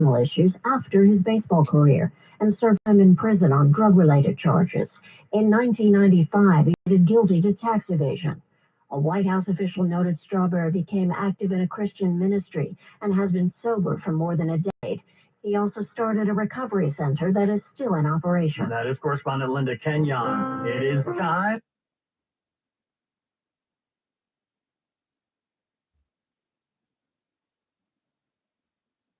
issues after his baseball career and served time in prison on drug-related charges. In 1995, he pleaded guilty to tax evasion. A White House official noted Strawberry became active in a Christian ministry and has been sober for more than a decade. He also started a recovery center that is still in operation. That is correspondent Linda Kenyon. It is time.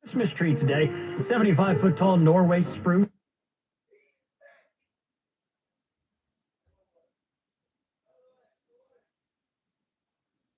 Christmas tree today, 75-foot tall Norway spruce.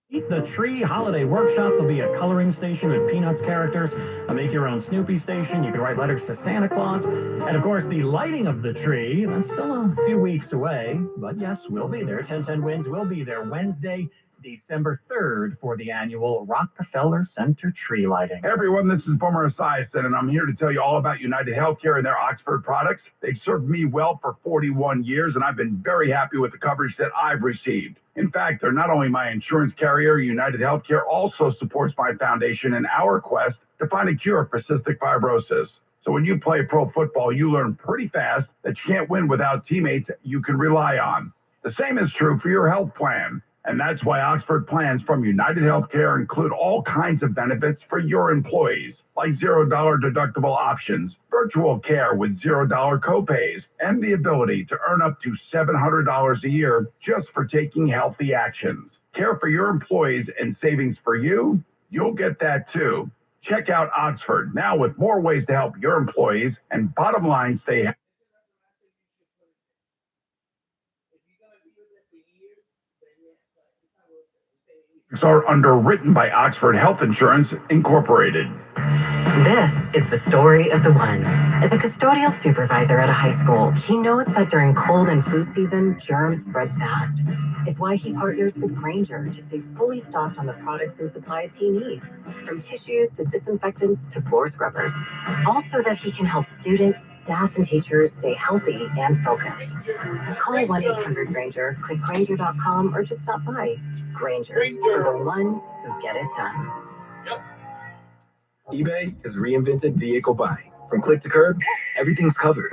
The Tree Holiday Workshop will be a coloring station with Peanuts characters, a make-your-own Snoopy station. You can write letters to Santa Claus. And, of course, the lighting of the tree, that's still a few weeks away. But, yes, we'll be there. 1010 Winds will be there Wednesday, December 3rd for the annual Rockefeller Center tree lighting. Hey everyone, this is Boomer Esiason, and I'm here to tell you all about United Healthcare and their Oxford products. They've served me well for 41 years, and I've been very happy with the coverage that I've received. In fact, they're not only my insurance carrier, United Healthcare also supports my foundation in our quest to find a cure for cystic fibrosis. So when you play pro football, you learn pretty fast that you can't win without teammates you can rely on. The same is true for your health plan. And that's why Oxford plans from United Healthcare include all kinds of benefits for your employees, like $0 deductible options, virtual care with $0 copays, and the ability to earn up to $700 a year just for taking healthy actions. Care for your employees and savings for you? You'll get that too. Check out Oxford now with more ways to help your employees and bottom line stay healthy. Are underwritten by Oxford Health Insurance Incorporated. This is the story of the one. As a custodial supervisor at a high school, he knows that during cold and flu season, germs spread fast. It's why he partners with Grainger to stay fully stocked on the products and supplies he needs, from tissues to disinfectants to floor scrubbers. Also that he can help students, staff, and teachers stay healthy and focused. Call 1-800-GRAINGER, click Grainger.com, or just stop by. Grainger, for the one who get it done. eBay has reinvented vehicle buying. From click to curb, everything's covered.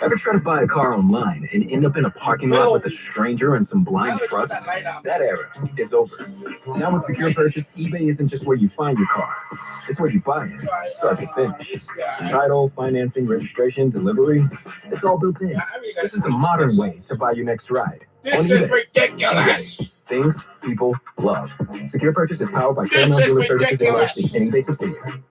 Ever try to buy a car online and end up in a parking lot with a stranger and some blind trust? That era is over. Now with Secure Purchase, eBay isn't just where you find your car. It's where you buy it, start to finish. Title, financing, registration, delivery, it's all built in. This is the modern way to buy your next ride. This is ridiculous. Things people love. Secure Purchase is powered by Fairmount Dealer Services LLC and eBay Subsidiary.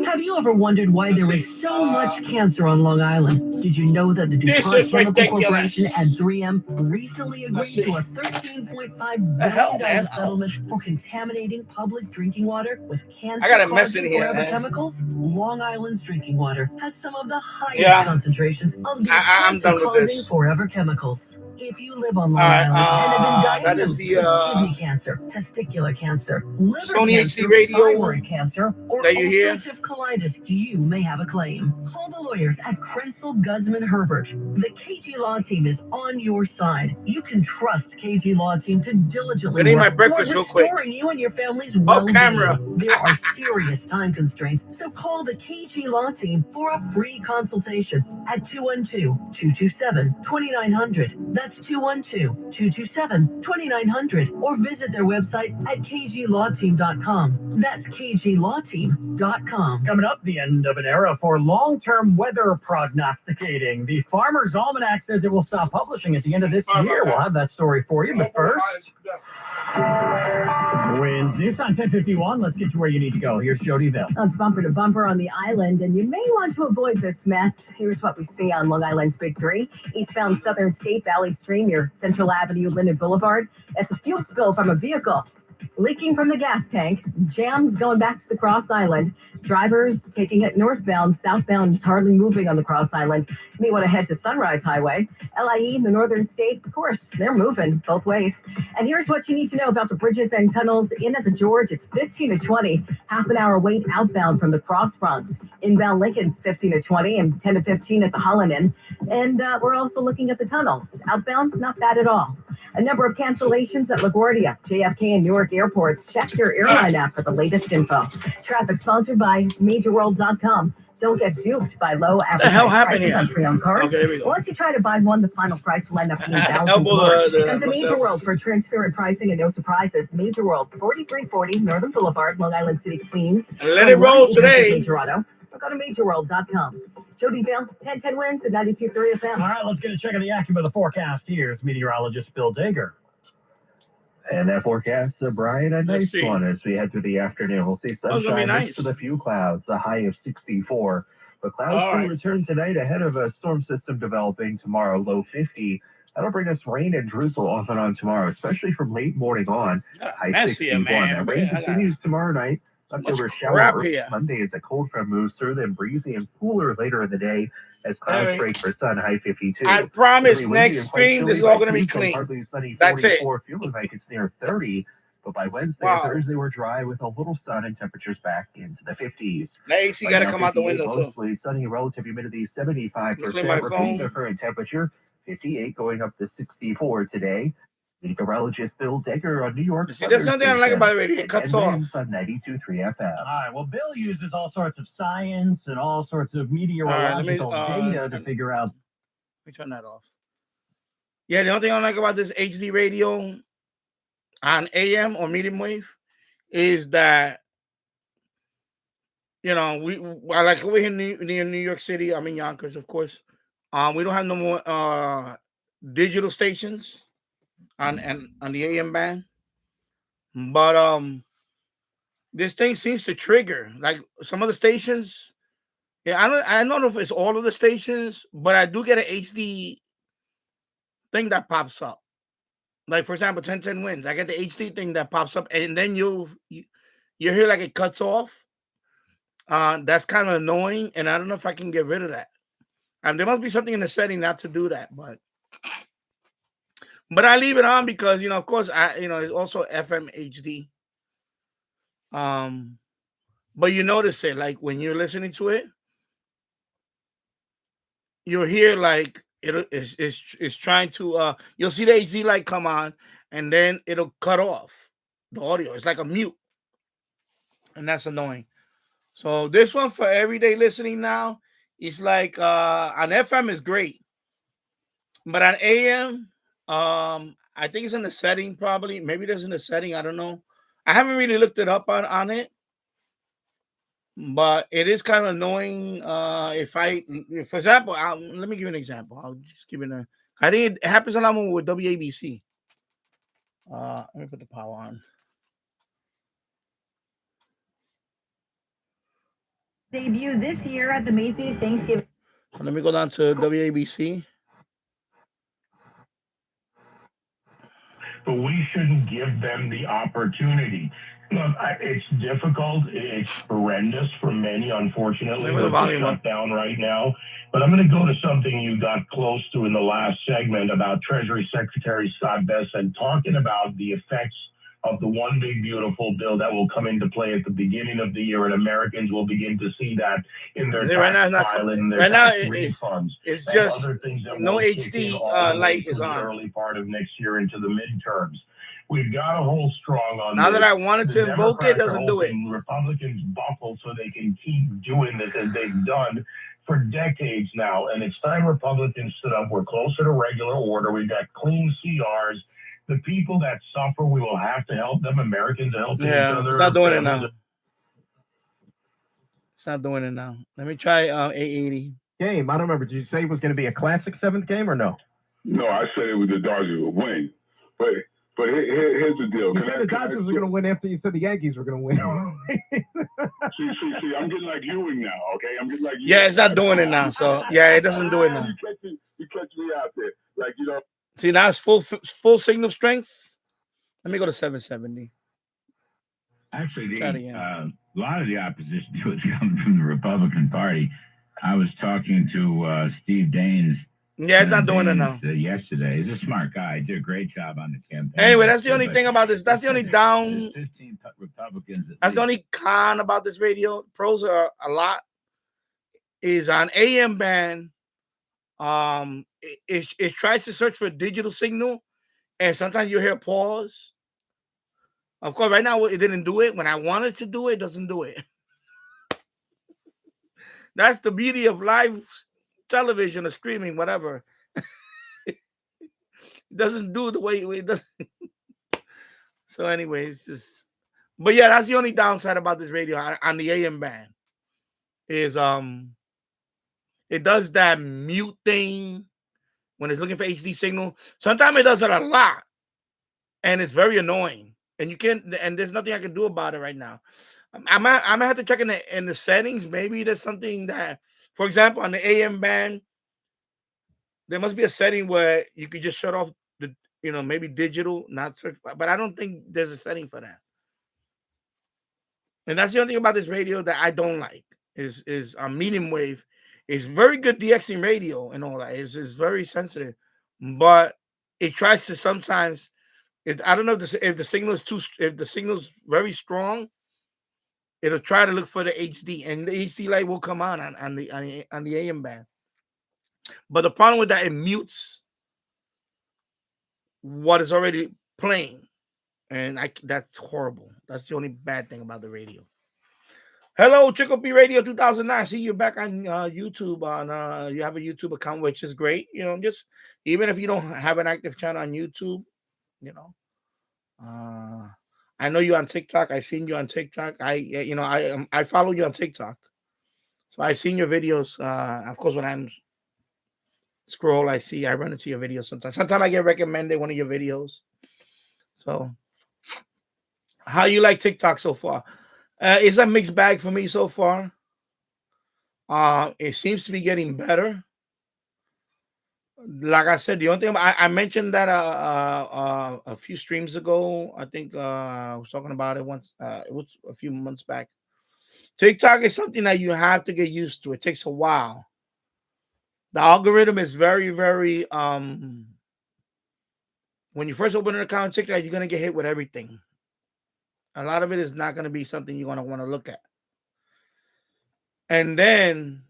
Have you ever wondered why there is so much cancer on Long Island? Did you know that the DuPont Chemical Corporation and 3M recently agreed to a $13.5 billion settlement for contaminating public drinking water with cancer-causing forever chemicals? Long Island's drinking water has some of the highest concentrations of these cancer-causing forever chemicals. If you live on Long Island and have been diagnosed with kidney cancer, testicular cancer, liver cancer, thyroid cancer, or ulcerative colitis, you may have a claim. Call the lawyers at Krensel, Guzman, Herbert. The KG Law Team is on your side. You can trust KG Law Team to diligently work towards restoring you and your family's well-being. There are serious time constraints, so call the KG Law Team for a free consultation at 212-227-2900. That's 212-227-2900, or visit their website at kglawteam.com. That's kglawteam.com. Coming up, the end of an era for long-term weather prognosticating. The Farmer's Almanac says it will stop publishing at the end of this year. We'll have that story for you, but first... Winds Nissan 1051. Let's get to where you need to go. Here's Jody Ville. It's bumper to bumper on the island, and you may want to avoid this mess. Here's what we see on Long Island's Big Three. Eastbound Southern State Valley Stream near Central Avenue, Linden Boulevard. It's a fuel spill from a vehicle leaking from the gas tank. Jams going back to the Cross Island. Drivers taking it northbound. Southbound is hardly moving on the Cross Island. You may want to head to Sunrise Highway. LIE in the northern states, of course, they're moving both ways. And here's what you need to know about the bridges and tunnels. In at the George, it's 15 to 20. Half an hour wait outbound from the Cross Front. Inbound Lincoln, 15 to 20, and 10 to 15 at the Holland Inn. And we're also looking at the tunnels. Outbound, not bad at all. A number of cancellations at LaGuardia, JFK, and Newark airports. Check your airline app for the latest info. Traffic sponsored by MajorWorld.com. Don't get duped by low the hell advertised happened prices here? on pre-owned cars. Okay, there we go. Once you try to buy one, the final price will end up being thousands Elbow more. the Come to Major myself. World for transparent pricing and no surprises. Major World, 4340 Northern Boulevard, Long Island City, Queens. And let it roll today. Major Auto. Go to MajorWorld.com. Jody Bale, 1010 wins at 92.3 FM. All right, let's get a check of the Acura the forecast. Here's meteorologist Bill Dager. And that forecast, Brian, a Let's nice see. one as we head through the afternoon. We'll see Oh, it's gonna be sunshine nice. with a few clouds, a high of 64. But clouds All will right. return tonight ahead of a storm system developing tomorrow, low 50. That'll bring us rain and drizzle off and on tomorrow, especially from late morning on. High Messy, 61. man. That rain I got continues tomorrow night. Leftover much shower crap early here. Monday as a cold front moves through, then breezy and cooler later in the day as clouds Anyway, break for sun, high 52. I promise It'll be windy next and quite stream this is chilly all by going to be Tuesday, clean. partly sunny, That's it. 44, feeling like it's near 30. But by Wednesday Wow. and Thursday, we're dry with a little sun and temperatures back into the 50s. The AC Right got to now, come out the 58, window too. mostly sunny, relative humidity 75%. Clean my Repeating the phone. current temperature, 58 going up to 64 today. Meteorologist Bill Decker on New York. You see, there's something I don't like about it. Radio. It cuts off. On 92.3 FM. All right, well, Bill uses all sorts of science and all sorts of meteorological data to figure out. Let me turn that off. Yeah, the only thing I don't like about this HD radio on AM or medium wave is that, you know, I like over here near New York City. I'm in Yonkers, of course. We don't have no more digital stations on the AM band, but this thing seems to trigger like some of the stations. Yeah, I don't know if it's all of the stations, but I do get an HD thing that pops up. Like, for example, 1010 wins. I get the HD thing that pops up, and then you hear like it cuts off. That's kind of annoying, and I don't know if I can get rid of that. There must be something in the setting not to do that, but I leave it on because, of course, it's also FM HD. But you notice it, like when you're listening to it, you'll hear like it's trying to you'll see the HD light come on and then it'll cut off the audio. It's like a mute, and that's annoying. So this one for everyday listening now, it's like on FM is great, but on AM, I think it's in the setting probably. Maybe there's in the setting. I don't know. I haven't really looked it up on it. But it is kind of annoying for example, let me give you an example. I'll just give it I think it happens a lot more with WABC. Let me put the power on. Debut this year at the Macy's Thanksgiving. So let me go down to WABC. But we shouldn't give them the opportunity. Look, it's difficult. It's horrendous for many, unfortunately. We're shut down right now. But I'm going to go to something you got close to in the last segment about Treasury Secretary Scott Bessent talking about the effects of the one big beautiful bill that will come into play at the beginning of the year, and Americans will begin to see that in their tax filing, their tax refunds. It's just other things that no will HD light is on. The early part of next year into the midterms. We've got to hold strong on now this. that I wanted to invoke it, doesn't do it. Republicans buckle so they can keep doing this as they've done for decades now. And it's time Republicans stood up. We're closer to regular order. We've got clean CRs. The people that suffer, we will have to help them. Americans help each other. It's not doing it now. It's not doing it now. Let me try 880. Game. I don't remember. Did you say it was going to be a classic seventh game or no? No, I said it was the Dodgers would win. But here's the deal. You said the Dodgers were going to win after you said the Yankees were going to win. see, I'm getting like Ewing now, okay? I'm getting like Ewing. Yeah, it's not doing it now. So, yeah, it doesn't do it now. You catch me out there. Like, See, now it's full signal strength. Let me go to 770. Actually, a lot of the opposition to it's coming from the Republican Party. I was talking to Steve Daines. Yeah, it's not doing it now. Yesterday, he's a smart guy. He did a great job on the campaign. Anyway, that's the only thing about this. That's the only down. 15 Republicans. That's the only con about this radio. Pros are a lot. Is on AM band. It tries to search for a digital signal, and sometimes you hear pause. Of course, right now it didn't do it. When I wanted to do it, it doesn't do it. That's the beauty of live television or streaming, whatever. It doesn't do the way it does. So, anyways, just but yeah, that's the only downside about this radio on the AM band is it does that mute thing when it's looking for HD signal. Sometimes it does it a lot, and it's very annoying. And you can't, and there's nothing I can do about it right now. I'm gonna have to check in the settings. Maybe there's something that, for example, on the AM band, there must be a setting where you could just shut off the, maybe digital, not search, but I don't think there's a setting for that. And that's the only thing about this radio that I don't like is a medium wave. It's very good DXing radio and all that. It's very sensitive, but it tries to sometimes. I don't know if the signal is if the signal's very strong, it'll try to look for the HD, and the HD light will come on the AM band. But the problem with that, it mutes what is already playing, and that's horrible. That's the only bad thing about the radio. Hello, Chico P Radio 2009. See you back on YouTube. You have a YouTube account, which is great. Just even if you don't have an active channel on YouTube, I know you on TikTok. I seen you on TikTok. I follow you on TikTok, so I seen your videos. Of course, when I'm scroll, I run into your videos sometimes. Sometimes I get recommended one of your videos. So, how you like TikTok so far? It's a mixed bag for me so far. It seems to be getting better. Like I said, the only thing I mentioned that a few streams ago. I think I was talking about it once. It was a few months back. TikTok is something that you have to get used to. It takes a while. The algorithm is very, very. When you first open an account on TikTok, you're gonna get hit with everything. A lot of it is not going to be something you're going to want to look at. And then,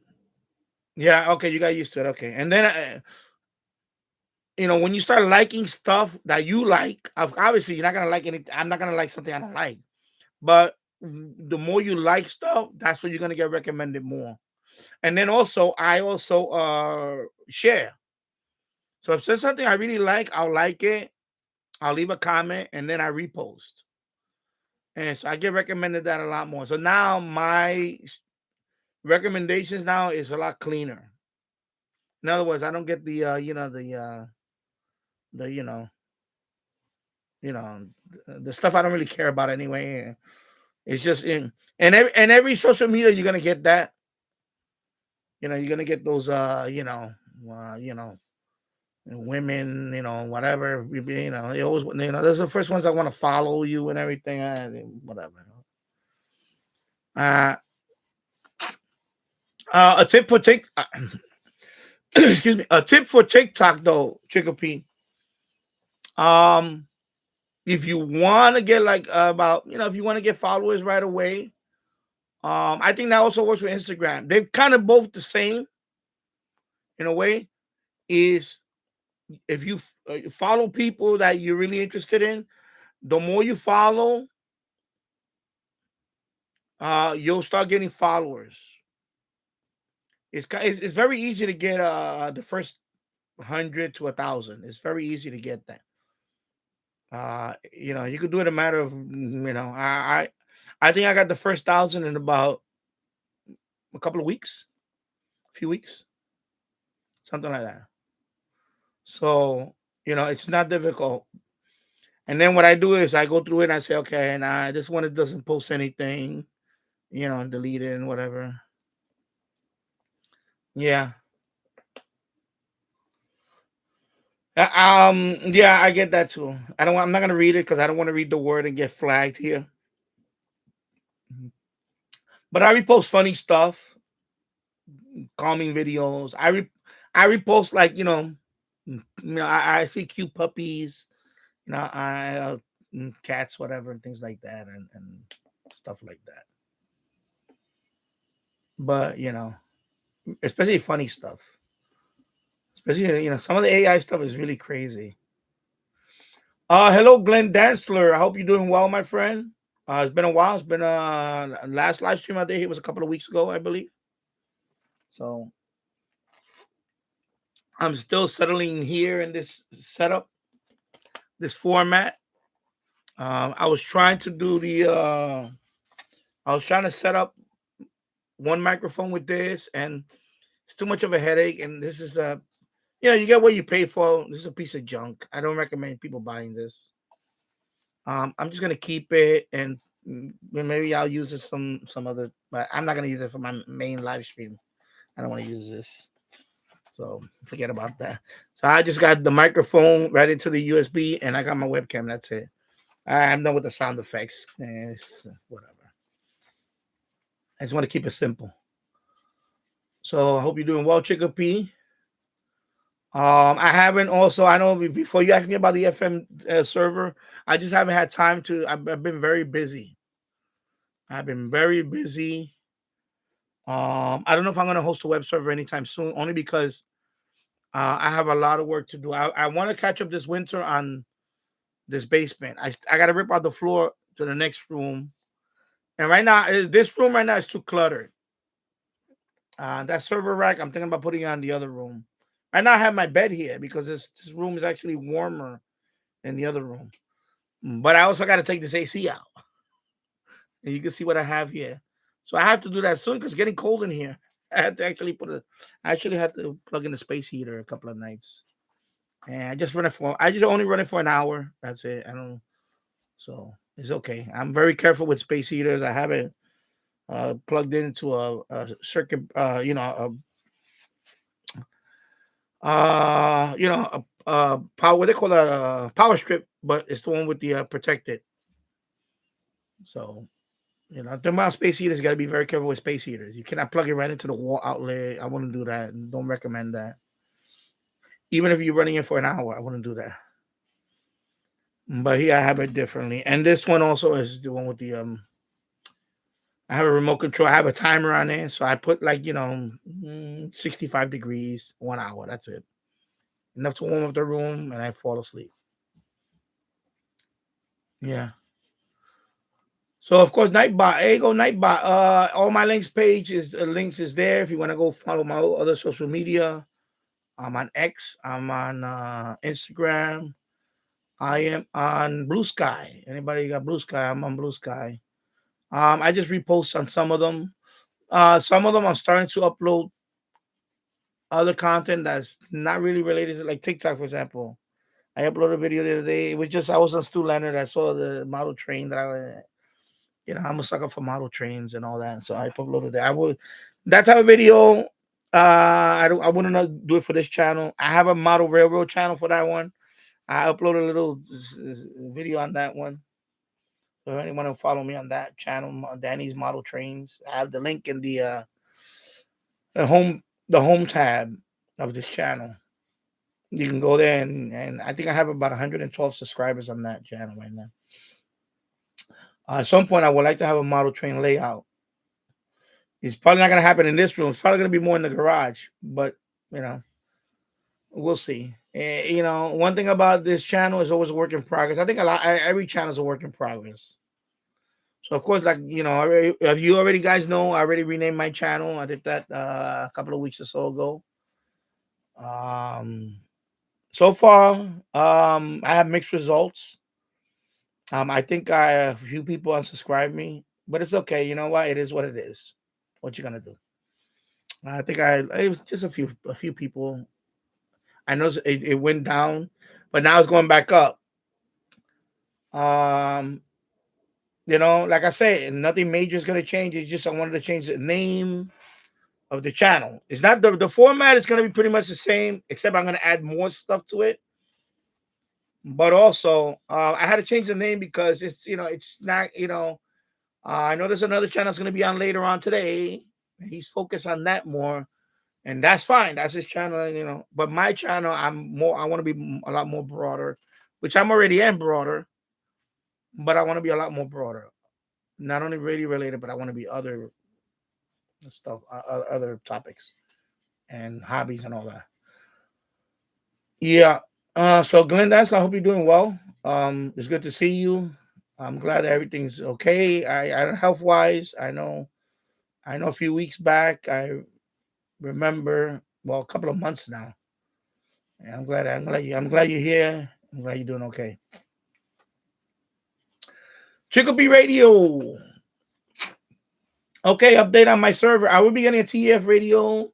yeah, okay, you got used to it. Okay. And then, when you start liking stuff that you like, obviously you're not going to like anything. I'm not going to like something I don't like. But the more you like stuff, that's when you're going to get recommended more. And then also, I also share. So if there's something I really like, I'll like it. I'll leave a comment, and then I repost. And so I get recommended that a lot more. So now my recommendations now is a lot cleaner. In other words, I don't get the the stuff I don't really care about anyway. It's just in every social media you're gonna get that. You're gonna get those women, whatever. They always those are the first ones that want to follow you and everything. Whatever. A tip for excuse me. A tip for TikTok though, Chico P. If you want to get if you want to get followers right away, I think that also works with Instagram. They're kind of both the same in a way. Is if you follow people that you're really interested in, the more you follow, you'll start getting followers. It's very easy to get the first 100 to 1,000. It's very easy to get that. You could do it in a matter of I think I got the first 1,000 in about a couple of weeks, a few weeks, something like that. So it's not difficult. And then what I do is I go through it and I say, okay, and this one it doesn't post anything, delete it and whatever. Yeah. Yeah, I get that too. I'm not gonna read it because I don't want to read the word and get flagged here. But I repost funny stuff, calming videos. I repost I see cute puppies, I cats, whatever, and things like that, and stuff like that. But especially funny stuff. Especially some of the AI stuff is really crazy. Hello, Glenn Dansler. I hope you're doing well, my friend. It's been a while. It's been last live stream I did. It was a couple of weeks ago, I believe. So I'm still settling here in this setup, this format. I was trying to do I was trying to set up one microphone with this, and it's too much of a headache. And this is you get what you pay for. This is a piece of junk. I don't recommend people buying this. I'm just gonna keep it, and maybe I'll use it some other, but I'm not gonna use it for my main live stream. I don't want to use this, so forget about that. So I just got the microphone right into the USB, and I got my webcam. That's it. I'm done with the sound effects. Whatever. I just want to keep it simple. So I hope you're doing well, Chicopee. I haven't also, I know before you asked me about the FM server, I just haven't had time to. I've been very busy. I've been very busy. I don't know if I'm going to host a web server anytime soon, only because I have a lot of work to do. I want to catch up this winter on this basement. I got to rip out the floor to the next room. And right now, this room right now is too cluttered. That server rack, I'm thinking about putting it on the other room. Right now, I have my bed here because this room is actually warmer than the other room. But I also got to take this AC out. And you can see what I have here. So I have to do that soon because it's getting cold in here. I had to actually had to plug in the space heater a couple of nights. And I just only run it for an hour. That's it. I don't, so it's okay. I'm very careful with space heaters. I have it plugged into a circuit, power, what they call that, power strip, but it's the one with the protected. So, the space heaters, got to be very careful with space heaters. You cannot plug it right into the wall outlet. I wouldn't do that. Don't recommend that. Even if you're running it for an hour, I wouldn't do that. But here I have it differently. And this one also is the one with the I have a remote control. I have a timer on it. So I put 65 degrees, 1 hour. That's it. Enough to warm up the room, and I fall asleep. Yeah. So of course, Nightbot. There you go, Nightbot. All my links is there. If you want to go follow my other social media, I'm on X. I'm on Instagram. I am on Blue Sky. Anybody got Blue Sky? I'm on Blue Sky. I just repost on some of them. Some of them I'm starting to upload other content that's not really related to, like TikTok, for example. I uploaded a video the other day. It was just I was on Stu Leonard. I saw the model train that I'm a sucker for model trains and all that. So I uploaded that. That type of video. I wouldn't do it for this channel. I have a model railroad channel for that one. I uploaded a little video on that one. So if anyone will follow me on that channel, Danny's Model Trains, I have the link in the home tab of this channel. You can go there and I think I have about 112 subscribers on that channel right now. At some point, I would like to have a model train layout. It's probably not going to happen in this room. It's probably going to be more in the garage, but we'll see. One thing about this channel is always a work in progress. I think every channel is a work in progress. So of course, if you already guys know, I already renamed my channel. I did that a couple of weeks or so ago. So far, I have mixed results. I think a few people unsubscribed me, but it's okay. You know what? It is what it is. What you gonna do? I think it was just a few people. I know it went down, but now it's going back up. Like I said, nothing major is gonna change. It's just I wanted to change the name of the channel. It's not the format is gonna be pretty much the same, except I'm gonna add more stuff to it. But also, I had to change the name because it's not I know there's another channel that's gonna be on later on today. He's focused on that more. And that's fine. That's his channel, But my channel, I want to be a lot more broader, which I'm already am broader, but I want to be a lot more broader. Not only radio related, but I want to be other stuff, other topics and hobbies and all that. Yeah. So Glenn, I hope you're doing well. It's good to see you. I'm glad that everything's okay. I health wise, I know a few weeks back, remember, well, a couple of months now. And I'm glad you're here. I'm glad you're doing okay. Chickle B Radio. Okay, update on my server. I will be getting a TF radio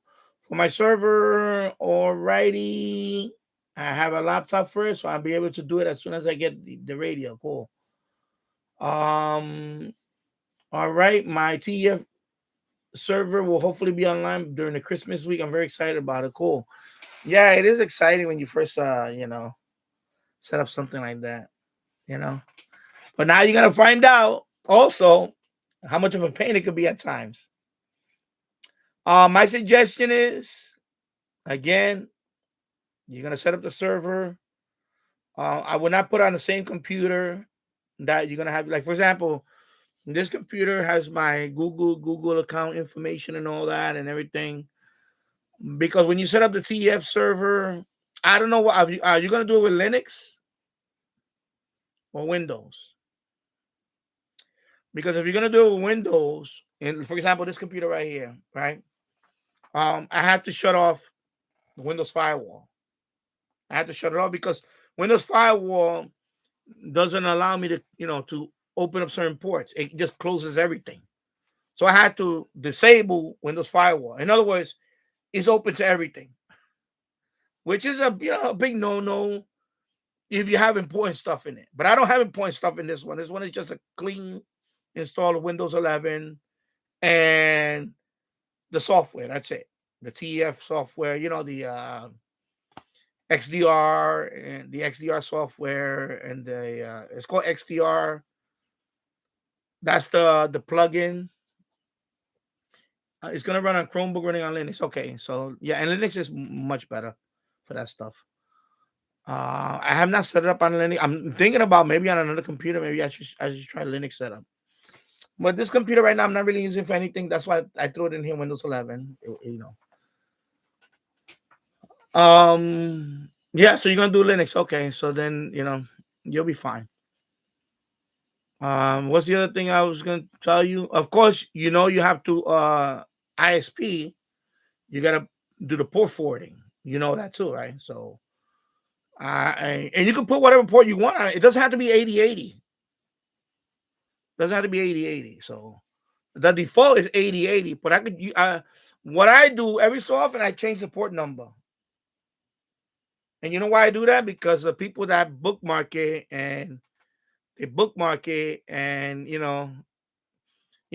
for my server. Alrighty. I have a laptop first, so I'll be able to do it as soon as I get the radio. Cool. All right, my TF server will hopefully be online during the Christmas week. I'm very excited about it. Cool. Yeah, it is exciting when you first set up something like that, But now you're gonna find out also how much of a pain it could be at times. My suggestion is, again, you're gonna set up the server. I will not put on the same computer that you're gonna have. Like, for example, this computer has my Google account information and all that and everything. Because when you set up the TF server, I don't know what are you gonna do it with Linux or Windows? Because if you're gonna do it with Windows, and for example, this computer right here, right? I have to shut off the Windows firewall. I have to shut it off because Windows firewall doesn't allow me to open up certain ports. It just closes everything. So I had to disable Windows firewall. In other words, it's open to everything, which is a big no-no if you have important stuff in it. But I don't have important stuff in this one. This one is just a clean install of Windows 11 and the software. That's it. The TF software, the XDR and the XDR software and the it's called XDR. That's the plugin. It's gonna run on Chromebook, running on Linux. Okay, so yeah, and Linux is much better for that stuff. I have not set it up on Linux. I'm thinking about maybe on another computer. Maybe I should try Linux setup. But this computer right now, I'm not really using for anything. That's why I threw it in here, Windows 11. Yeah, so you're gonna do Linux. Okay, so then you'll be fine. What's the other thing I was gonna tell you? Of course, you have to ISP, you gotta do the port forwarding. You know that too, right? So and you can put whatever port you want on it. It doesn't have to be 8080. Doesn't have to be 8080. So the default is 8080, but I could what I do every so often, I change the port number. And you know why I do that? Because the people that bookmark it and you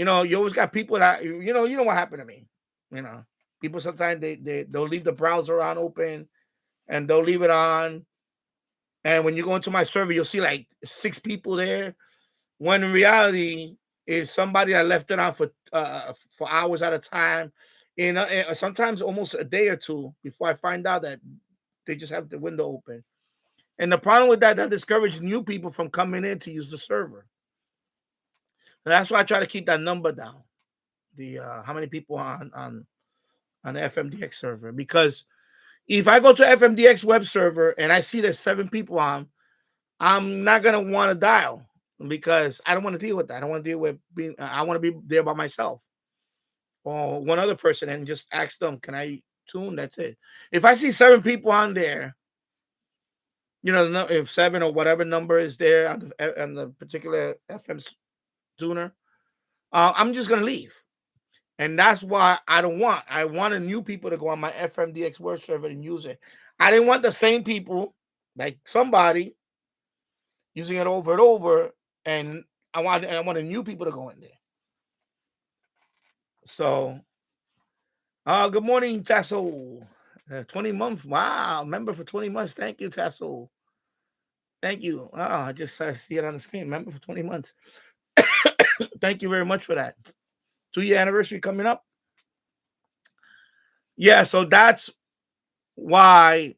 always got people that you know what happened to me. People sometimes they'll leave the browser on open and they'll leave it on. And when you go into my server, you'll see like 6 people there. When in reality is somebody that left it on for hours at a time, and sometimes almost a day or two before I find out that they just have the window open. And the problem with that discourages new people from coming in to use the server. So that's why I try to keep that number down. The how many people on the FMDX server? Because if I go to FMDX web server and I see there's 7 people on, I'm not gonna want to dial because I don't want to deal with that. I don't want to deal with being. I want to be there by myself or one other person and just ask them, "Can I tune?" That's it. If I see 7 people on there, if 7 or whatever number is there on the particular FM tuner, I'm just gonna leave. And that's why I wanted new people to go on my FMDX web server and use it. I didn't want the same people, like somebody, using it over and over, and I wanted new people to go in there. So, good morning, Tassel. 20 months. Wow, member for 20 months. Thank you, Tassel. Thank you. Oh, I just see it on the screen. Member for 20 months. Thank you very much for that. 2-year anniversary coming up. Yeah, so that's why,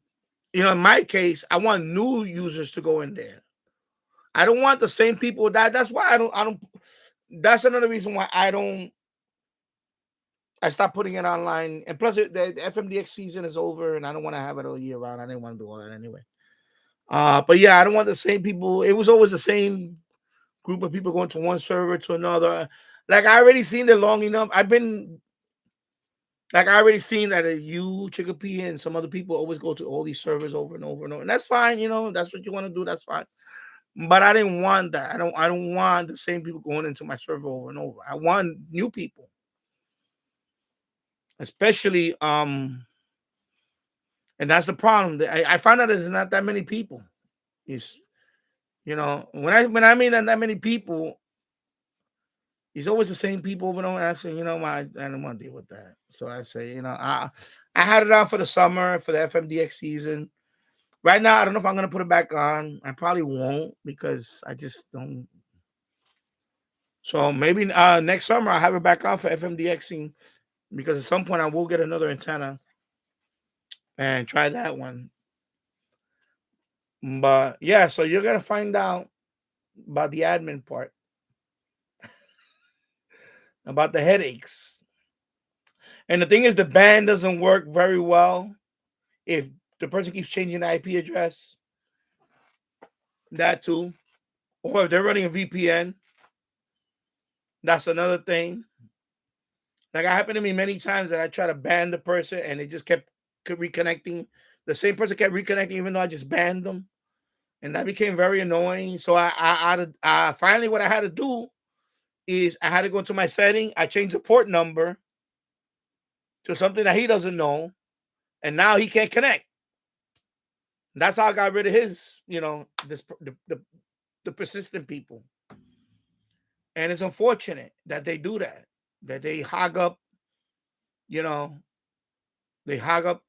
in my case, I want new users to go in there. I don't want the same people that's why I don't that's another reason why I stopped putting it online. And plus the FMDX season is over and I don't want to have it all year round. I didn't want to do all that anyway. But yeah, I don't want the same people. It was always the same group of people going to one server to another. Like I already seen it long enough. I've been Like I already seen that you, Chicopee, and some other people always go to all these servers over and over and over, and that's fine. You know, that's what you want to do. That's fine. But I didn't want that. I don't want the same people going into my server over and over. I want new people, especially and that's the problem. I found out there's not that many people. It's when I mean that many people, it's always the same people over and over. And I say, I don't want to deal with that. So I say, I had it on for the summer for the FMDX season. Right now, I don't know if I'm gonna put it back on. I probably won't because I just don't. So maybe next summer I'll have it back on for FMDXing because at some point I will get another antenna and try that one. But yeah, so you're gonna find out about the admin part, about the headaches. And the thing is, the band doesn't work very well if the person keeps changing the IP address. That too, or if they're running a VPN, that's another thing. Like it happened to me many times that I try to ban the person and it just kept reconnecting. The same person kept reconnecting even though I just banned them, and that became very annoying. So I finally what I had to do is I had to go into my setting. I changed the port number to something that he doesn't know, and now he can't connect. That's how I got rid of his, the persistent people. And it's unfortunate that they do that they hog up, they hog up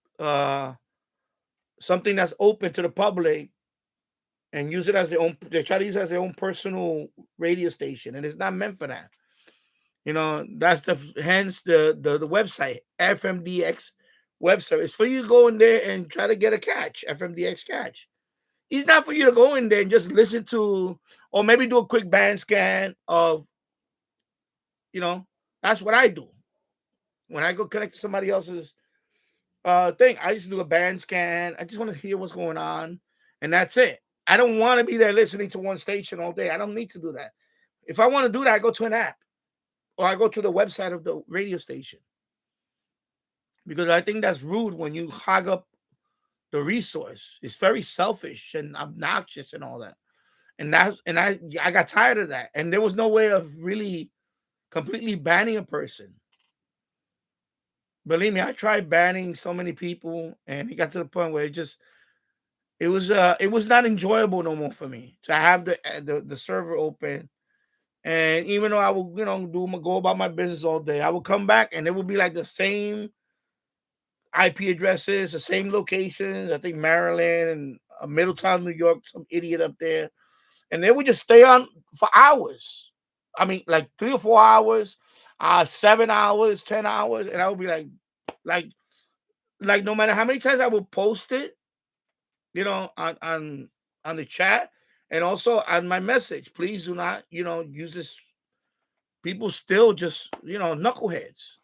something that's open to the public and use it as their own. They try to use it as their own personal radio station, and it's not meant for that. That's hence the website FMDX website. It's for you to go in there and try to get a catch, FMDX catch. It's not for you to go in there and just listen to, or maybe do a quick band scan of, that's what I do. When I go connect to somebody else's thing, I just do a band scan. I just want to hear what's going on, and that's it. I don't want to be there listening to one station all day. I don't need to do that. If I want to do that, I go to an app or I go to the website of the radio station, because I think that's rude when you hog up the resource. It's very selfish and obnoxious and all that. And I got tired of that. And there was no way of really completely banning a person. Believe me, I tried banning so many people, and it got to the point where it was not enjoyable no more for me to have the server open. And even though I would, go about my business all day, I would come back and it would be like the same IP addresses, the same locations. I think Maryland and Middletown, New York, some idiot up there. And they would just stay on for hours. I mean, like 3 or 4 hours, 7 hours, 10 hours. And I would be like no matter how many times I would post it, on the chat and also on my message, please do not, use this. People still just, knuckleheads.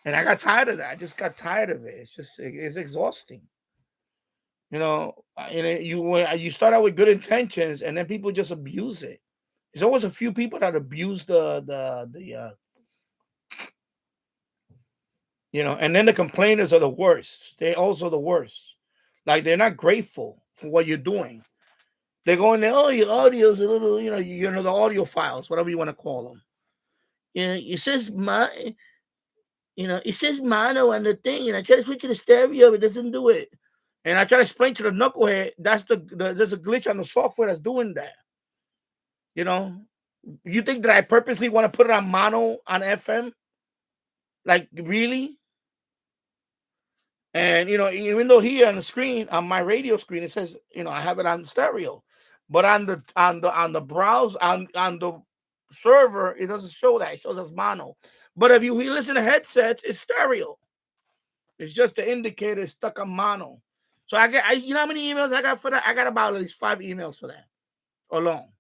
And I got tired of that. I just got tired of it. It's exhausting. And you start out with good intentions and then people just abuse it. There's always a few people that abuse and then the complainers are the worst. They're also the worst. Like they're not grateful for what you're doing. They go in there, oh, your audio's a little, the audio files, whatever you want to call them. It says it says mono on the thing, and I try to switch to the stereo, it doesn't do it. And I try to explain to the knucklehead, that's there's a glitch on the software that's doing that. You think that I purposely want to put it on mono on FM? Like really? And even though here on the screen, on my radio screen, it says, I have it on stereo. But on the browse on the server, it doesn't show that. It shows us mono. But if you listen to headsets, it's stereo. It's just the indicator is stuck on mono. So you know how many emails I got for that? I got about at least 5 emails for that alone.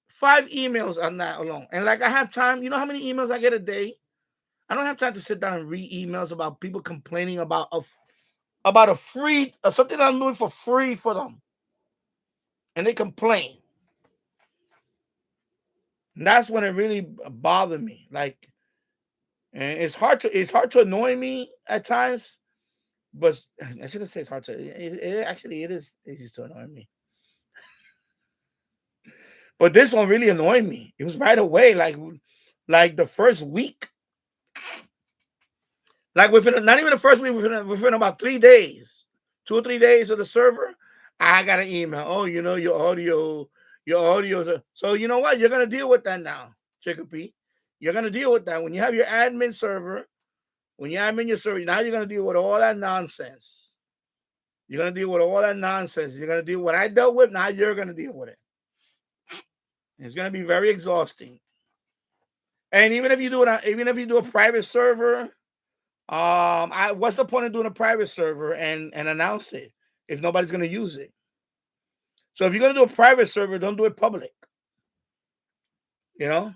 5 emails on that alone. And like I have time, you know how many emails I get a day? I don't have time to sit down and read emails about people complaining about a free something I'm doing for free for them. And they complain. And that's when it really bothered me. Like, And it's hard to annoy me at times, but I shouldn't say it's hard to. It is easy to annoy me. But this one really annoyed me. It was right away, like the first week, like within not even the first week, within about 3 days, 2 or 3 days of the server, I got an email. Oh, your audio. So you know what? You're gonna deal with that now, Chicopee. You're gonna deal with that when you have your admin server. When you admin your server, now you're gonna deal with all that nonsense. You're gonna deal with all that nonsense. You're gonna deal with what I dealt with. Now you're gonna deal with it. It's gonna be very exhausting. And even if you do a private server, what's the point of doing a private server and announce it if nobody's gonna use it? So if you're gonna do a private server, don't do it public. You know.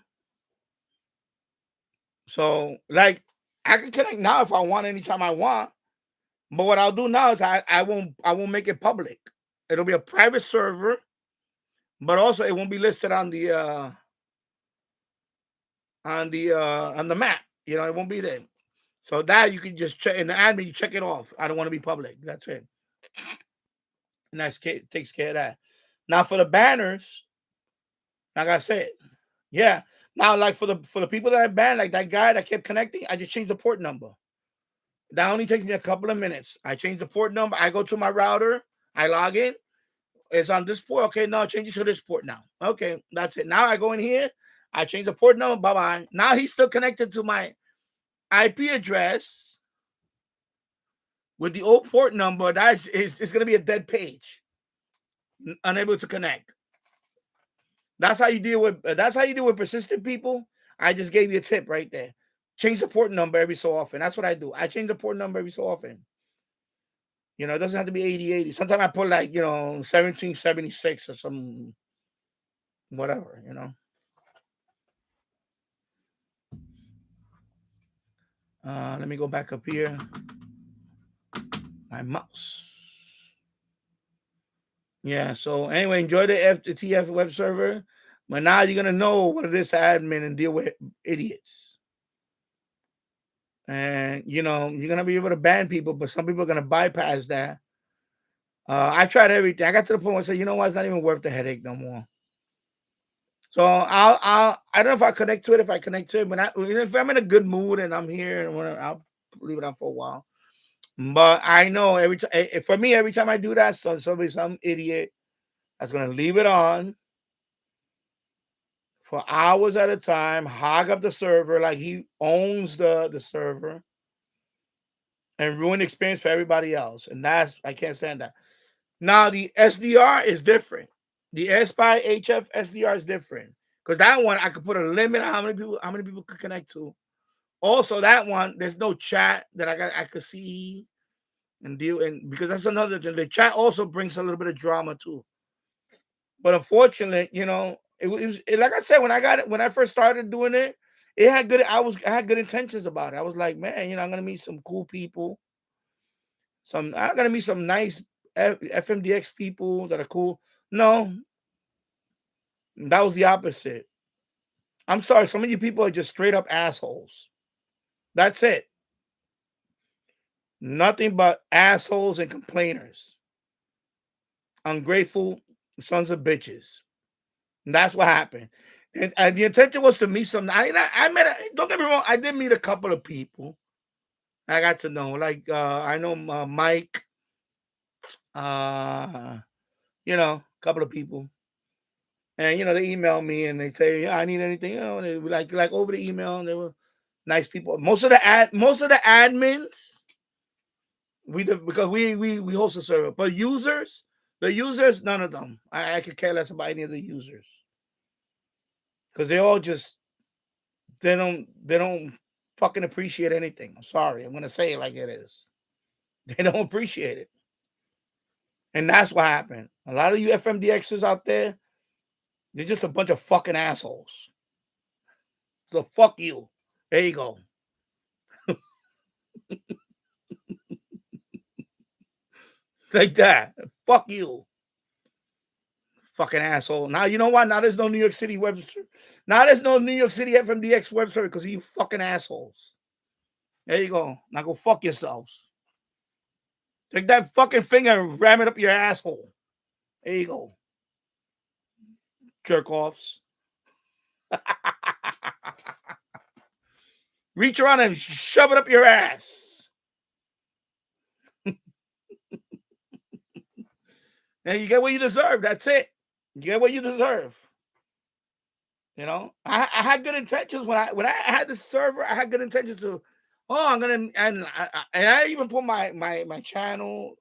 So like I can connect now if I want, anytime I want. But what I'll do now is I won't make it public. It'll be a private server, but also it won't be listed on the map. It won't be there. So that you can just check in the admin, you check it off. I don't want to be public. That's it. And that takes care of that. Now for the banners, like I said, yeah. Now, like for the people that I banned, like that guy that kept connecting, I just changed the port number. That only takes me a couple of minutes. I change the port number. I go to my router. I log in. It's on this port. Okay, no, change it to this port now. Okay, that's it. Now I go in here. I change the port number. Bye-bye. Now he's still connected to my IP address with the old port number. It's going to be a dead page. Unable to connect. That's how you deal with persistent people. I just gave you a tip right there. Change the port number every so often. That's what I do. I change the port number every so often. It doesn't have to be 8080. Sometimes I put 1776 or some whatever, Let me go back up here. My mouse. Yeah, so anyway, enjoy the TF web server. But now you're going to know what it is to admin and deal with idiots. And, you're going to be able to ban people, but some people are going to bypass that. I tried everything. I got to the point where I said, you know what? It's not even worth the headache no more. So I don't know if I connect to it. If I connect to it, but if I'm in a good mood and I'm here, and I'll leave it on for a while. But I know every time I do that, some idiot that's going to leave it on for hours at a time, hog up the server like he owns the server, and ruin the experience for everybody else. And I can't stand that. Now the SDR is different. The SPI HF SDR is different because that one I could put a limit on how many people could connect to. Also, that one there's no chat that I could see and deal, and because that's another thing. The chat also brings a little bit of drama too. But unfortunately, it was like I said, when I first started doing it, it had good. I had good intentions about it. I was like, man, I'm gonna meet some cool people. I'm gonna meet some nice FMDX people that are cool. No, that was the opposite. I'm sorry, some of you people are just straight up assholes. That's it. Nothing but assholes and complainers. Ungrateful sons of bitches. And that's what happened. And the intention was to meet some. I met. Don't get me wrong. I did meet a couple of people. I got to know. Like I know Mike. A couple of people. And they email me and they say, "Yeah, I need anything." They were like over the email. And they were nice people. Most of the admins, because we host a server, but the users, none of them. I could care less about any of the users because they all just they don't fucking appreciate anything. I'm sorry, I'm gonna say it like it is. They don't appreciate it, and that's what happened. A lot of you FMDXers out there, they're just a bunch of fucking assholes. So fuck you. There you go. Like that. Fuck you. Fucking asshole. Now you know what? Now there's no New York City web server. Now there's no New York City FMDX web server because of you fucking assholes. There you go. Now go fuck yourselves. Take that fucking finger and ram it up your asshole. There you go. Jerk offs. Reach around and shove it up your ass. And you get what you deserve. That's it. You get what you deserve. You know, I had good intentions when I had this server. I had good intentions to, I'm gonna and I even put my channel,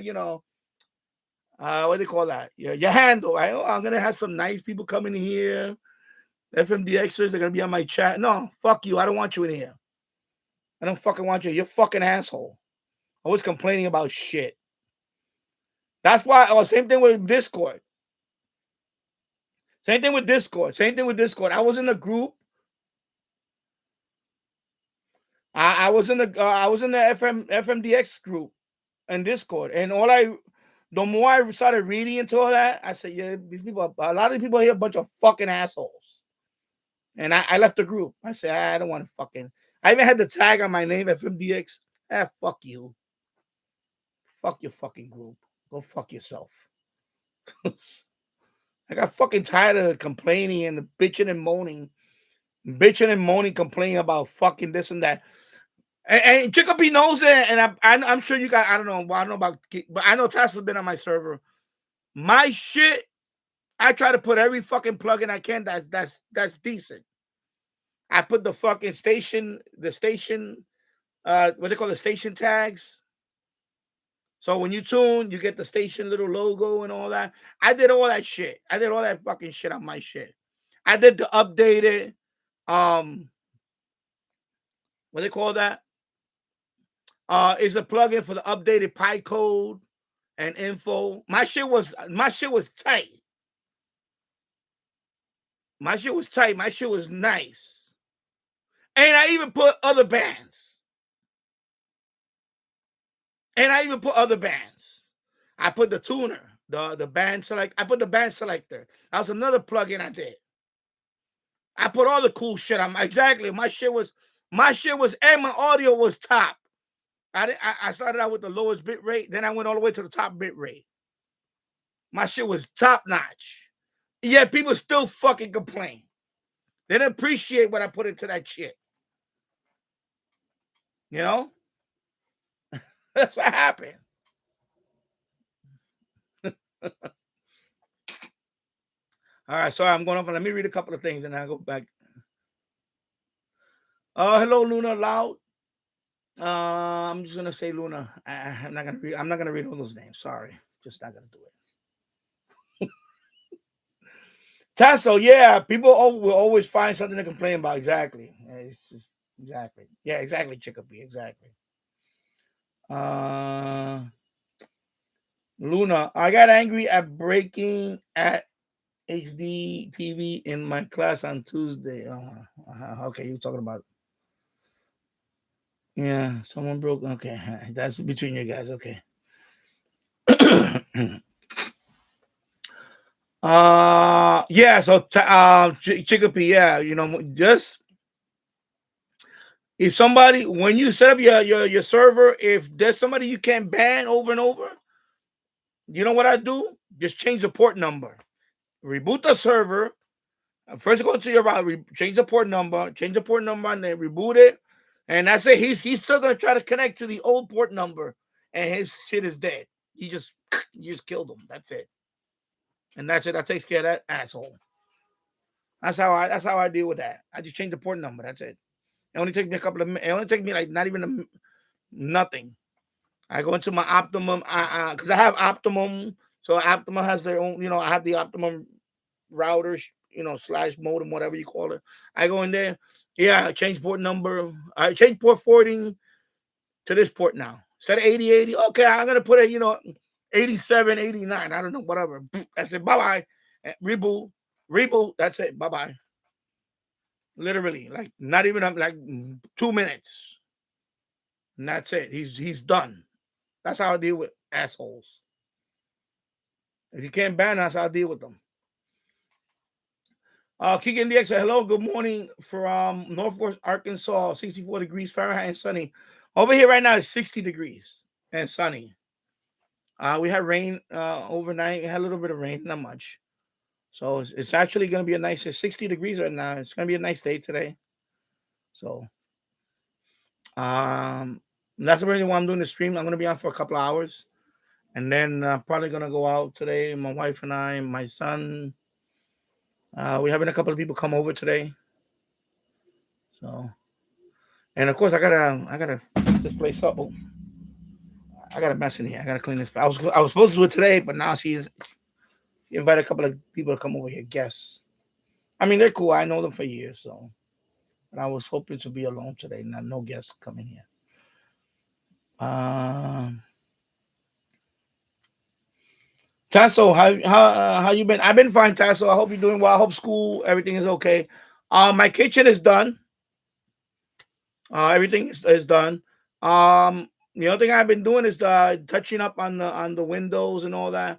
you know, what do they call that? Your handle. Right? I'm gonna have some nice people coming here. FMDXers, they're gonna be on my chat. No, fuck you. I don't want you in here. I don't fucking want you. You're fucking asshole. Always complaining about shit. That's why. Oh, same thing with Discord. Same thing with Discord. I was in a group. I was in the FMDX group and Discord, and the more I started reading into all that, I said, yeah, these people, a lot of people here, are a bunch of fucking assholes. And I left the group. I said, I don't want to fucking. I even had the tag on my name, FMDX. Fuck you. Fuck your fucking group. Go fuck yourself. I got fucking tired of complaining and bitching and moaning, complaining about fucking this and that. And Chicopee knows it, and I'm sure you guys. I don't know about, but I know Tesla's been on my server. My shit, I try to put every fucking plugin I can that's decent. I put the fucking station, what they call the station tags. So when you tune, you get the station little logo and all that. I did all that shit. I did all that fucking shit on my shit. I did the updated, what they call that? Is a plugin for the updated Pi code and info. My shit was tight. My shit was tight. My shit was nice. And I even put other bands. I put the tuner, the band select. I put the band selector. That was another plugin I did. I put all the cool shit on. Exactly. My shit was, and my audio was top. I started out with the lowest bit rate, then I went all the way to the top bit rate. My shit was top notch. Yeah, people still fucking complain. They didn't appreciate what I put into that shit. You know? That's what happened. All right, sorry, I'm going off. Let me read a couple of things and I'll go back. Hello, Luna Loud. I'm just gonna say Luna. I'm not gonna read all those names. Sorry, just not gonna do it. Tasso, yeah, people will always find something to complain about. Exactly. It's just exactly. Yeah, exactly. Chicopee, exactly. Luna, I got angry at breaking at HD TV in my class on Tuesday. Okay, you're talking about. Yeah, someone broke. Okay, that's between you guys. Okay. Yeah. So, Chicopee, yeah, you know, just if somebody, when you set up your server, if there's somebody you can't ban over and over, you know what I do? Just change the port number, reboot the server. First, go to your router, change the port number, and then reboot it, and that's it. He's still gonna try to connect to the old port number, and his shit is dead. You just killed him. That's it, and that's it. That takes care of that asshole. That's how I deal with that. I just change the port number. That's it. It only takes me a couple of minutes. It only takes me like not even nothing. I go into my Optimum, because I have Optimum, so Optimum has their own. You know, I have the Optimum routers, you know, / modem, whatever you call it. I go in there. Yeah, I change port number. I change port forwarding to this port now. Instead of 8080, okay, I'm going to put it, you know, 87, 89. I don't know, whatever. I said, bye-bye. Reboot. That's it. Bye-bye. Literally, like not even like 2 minutes. And that's it. He's done. That's how I deal with assholes. If you can't ban us, I'll deal with them. Keegan DX, hello, good morning from Northwest Arkansas, 64 degrees Fahrenheit and sunny. Over here right now it's 60 degrees and sunny. We had rain overnight. We had a little bit of rain, not much. So it's actually going to be a nice, it's 60 degrees right now. It's going to be a nice day today. So that's the reason why I'm doing the stream. I'm going to be on for a couple of hours. And then probably going to go out today. My wife and I, and my son. We're having a couple of people come over today. So, and of course, I gotta fix this place up. Oh, I got a mess in here. I gotta clean this. I was supposed to do it today, but now she invited a couple of people to come over here. Guests. I mean, they're cool. I know them for years, so. And I was hoping to be alone today, not no guests coming here. Tasso, how you been? I've been fine, Tasso. I hope you're doing well. I hope school, everything is okay. My kitchen is done. Everything is done. The other thing I've been doing is touching up on the windows and all that.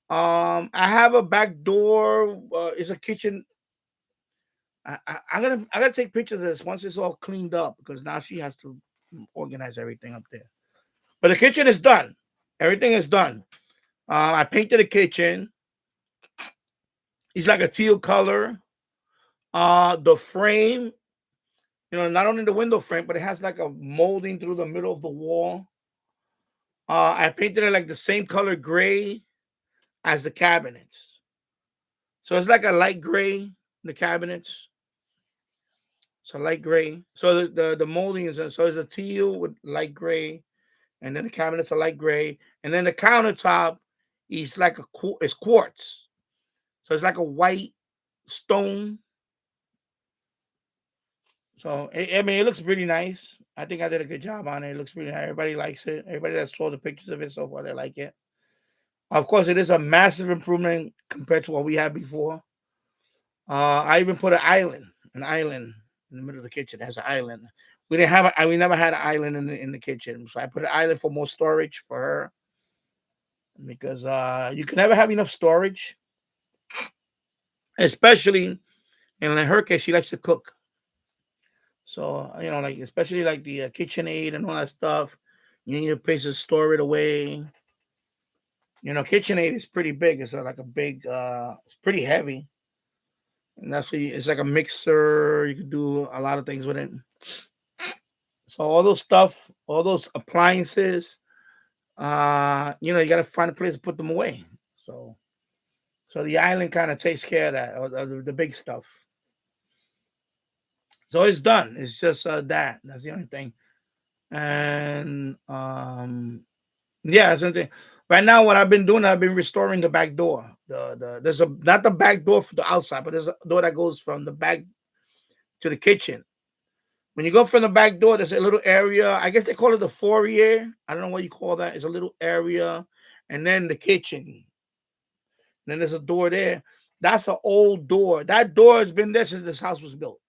I have a back door. It's a kitchen. I gotta take pictures of this once it's all cleaned up because now she has to organize everything up there. But the kitchen is done. Everything is done. I painted the kitchen. It's like a teal color. The frame, not only the window frame, but it has like a molding through the middle of the wall. I painted it like the same color gray as the cabinets. So it's like a light gray, the cabinets. It's a light gray. So the molding is, so it's a teal with light gray. And then the cabinets are light gray. And then the countertop is like it's quartz. So it's like a white stone. So, I mean, it looks pretty nice. I think I did a good job on it. It looks pretty nice. Everybody likes it. Everybody that saw the pictures of it so far, they like it. Of course, it is a massive improvement compared to what we had before. I even put an island in the middle of the kitchen. It has an island. We never had an island in the kitchen. So I put an island for more storage for her. Because you can never have enough storage. Especially in her case, she likes to cook. So, like especially like the KitchenAid and all that stuff, you need a place to store it away. KitchenAid is pretty big. It's like a big, it's pretty heavy. And that's what it's like a mixer. You can do a lot of things with it. So all those stuff, all those appliances, you got to find a place to put them away. So the island kind of takes care of that, or the big stuff. So it's done. It's just that. That's the only thing. And that's something. Right now, what I've been doing, I've been restoring the back door. There's not the back door for the outside, but there's a door that goes from the back to the kitchen. When you go from the back door, there's a little area. I guess they call it the foyer. I don't know what you call that. It's a little area, and then the kitchen. And then there's a door there. That's an old door. That door has been there since this house was built.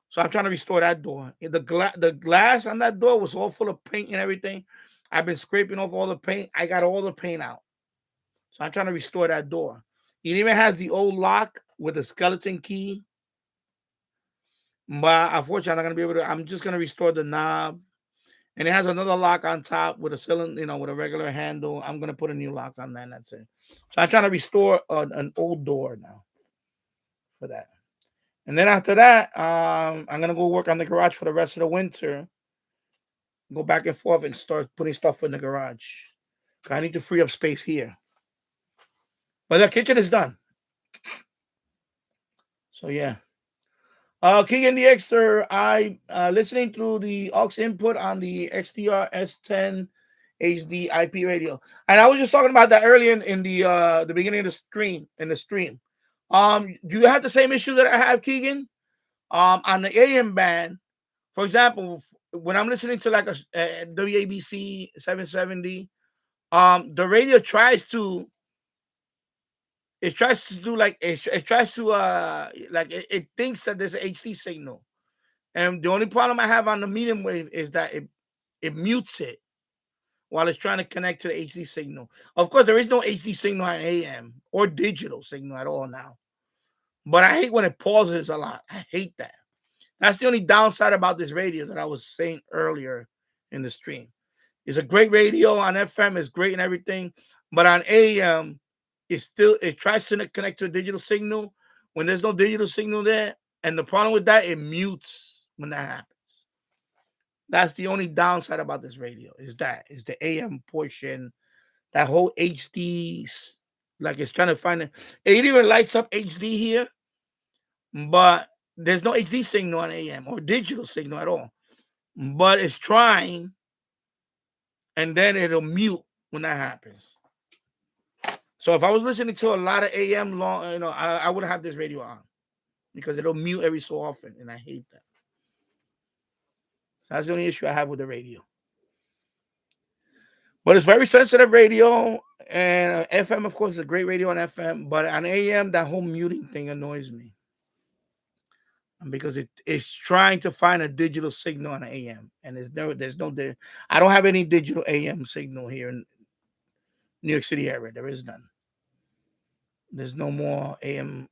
So I'm trying to restore that door. The glass on that door was all full of paint and everything. I've been scraping off all the paint. I got all the paint out. So I'm trying to restore that door. It even has the old lock with a skeleton key. But unfortunately, I'm not going to be able to. I'm just going to restore the knob. And it has another lock on top with a cylinder, with a regular handle. I'm going to put a new lock on that, and that's it. So I'm trying to restore an old door now for that. And then after that, I'm going to go work on the garage for the rest of the winter. Go back and forth and start putting stuff in the garage. I need to free up space here. But the kitchen is done. So, yeah. Keegan the Xer, I listening to the aux input on the XDR S10 HD IP radio. And I was just talking about that earlier in the beginning of the stream. Do you have the same issue that I have, Keegan? On the AM band, for example, when I'm listening to like a WABC 770, the radio tries to do like it tries to like it thinks that there's an HD signal, and the only problem I have on the medium wave is that it mutes it while it's trying to connect to the HD signal. Of course, there is no HD signal on AM or digital signal at all now. But I hate when it pauses a lot. I hate that. That's the only downside about this radio that I was saying earlier in the stream. It's a great radio on FM, it's great and everything, but on AM, it tries to connect to a digital signal when there's no digital signal there. And the problem with that, it mutes when that happens. That's the only downside about this radio, is the AM portion, that whole HD, like it's trying to find it. It even lights up HD here, but there's no HD signal on AM or digital signal at all. But it's trying, and then it'll mute when that happens. So if I was listening to a lot of AM long, I wouldn't have this radio on because it'll mute every so often, and I hate that. So that's the only issue I have with the radio. But it's very sensitive radio, and FM, of course, is a great radio on FM. But on AM, that whole muting thing annoys me because it's trying to find a digital signal on AM, and there's no. I don't have any digital AM signal here in New York City area. There is none. There's no more AM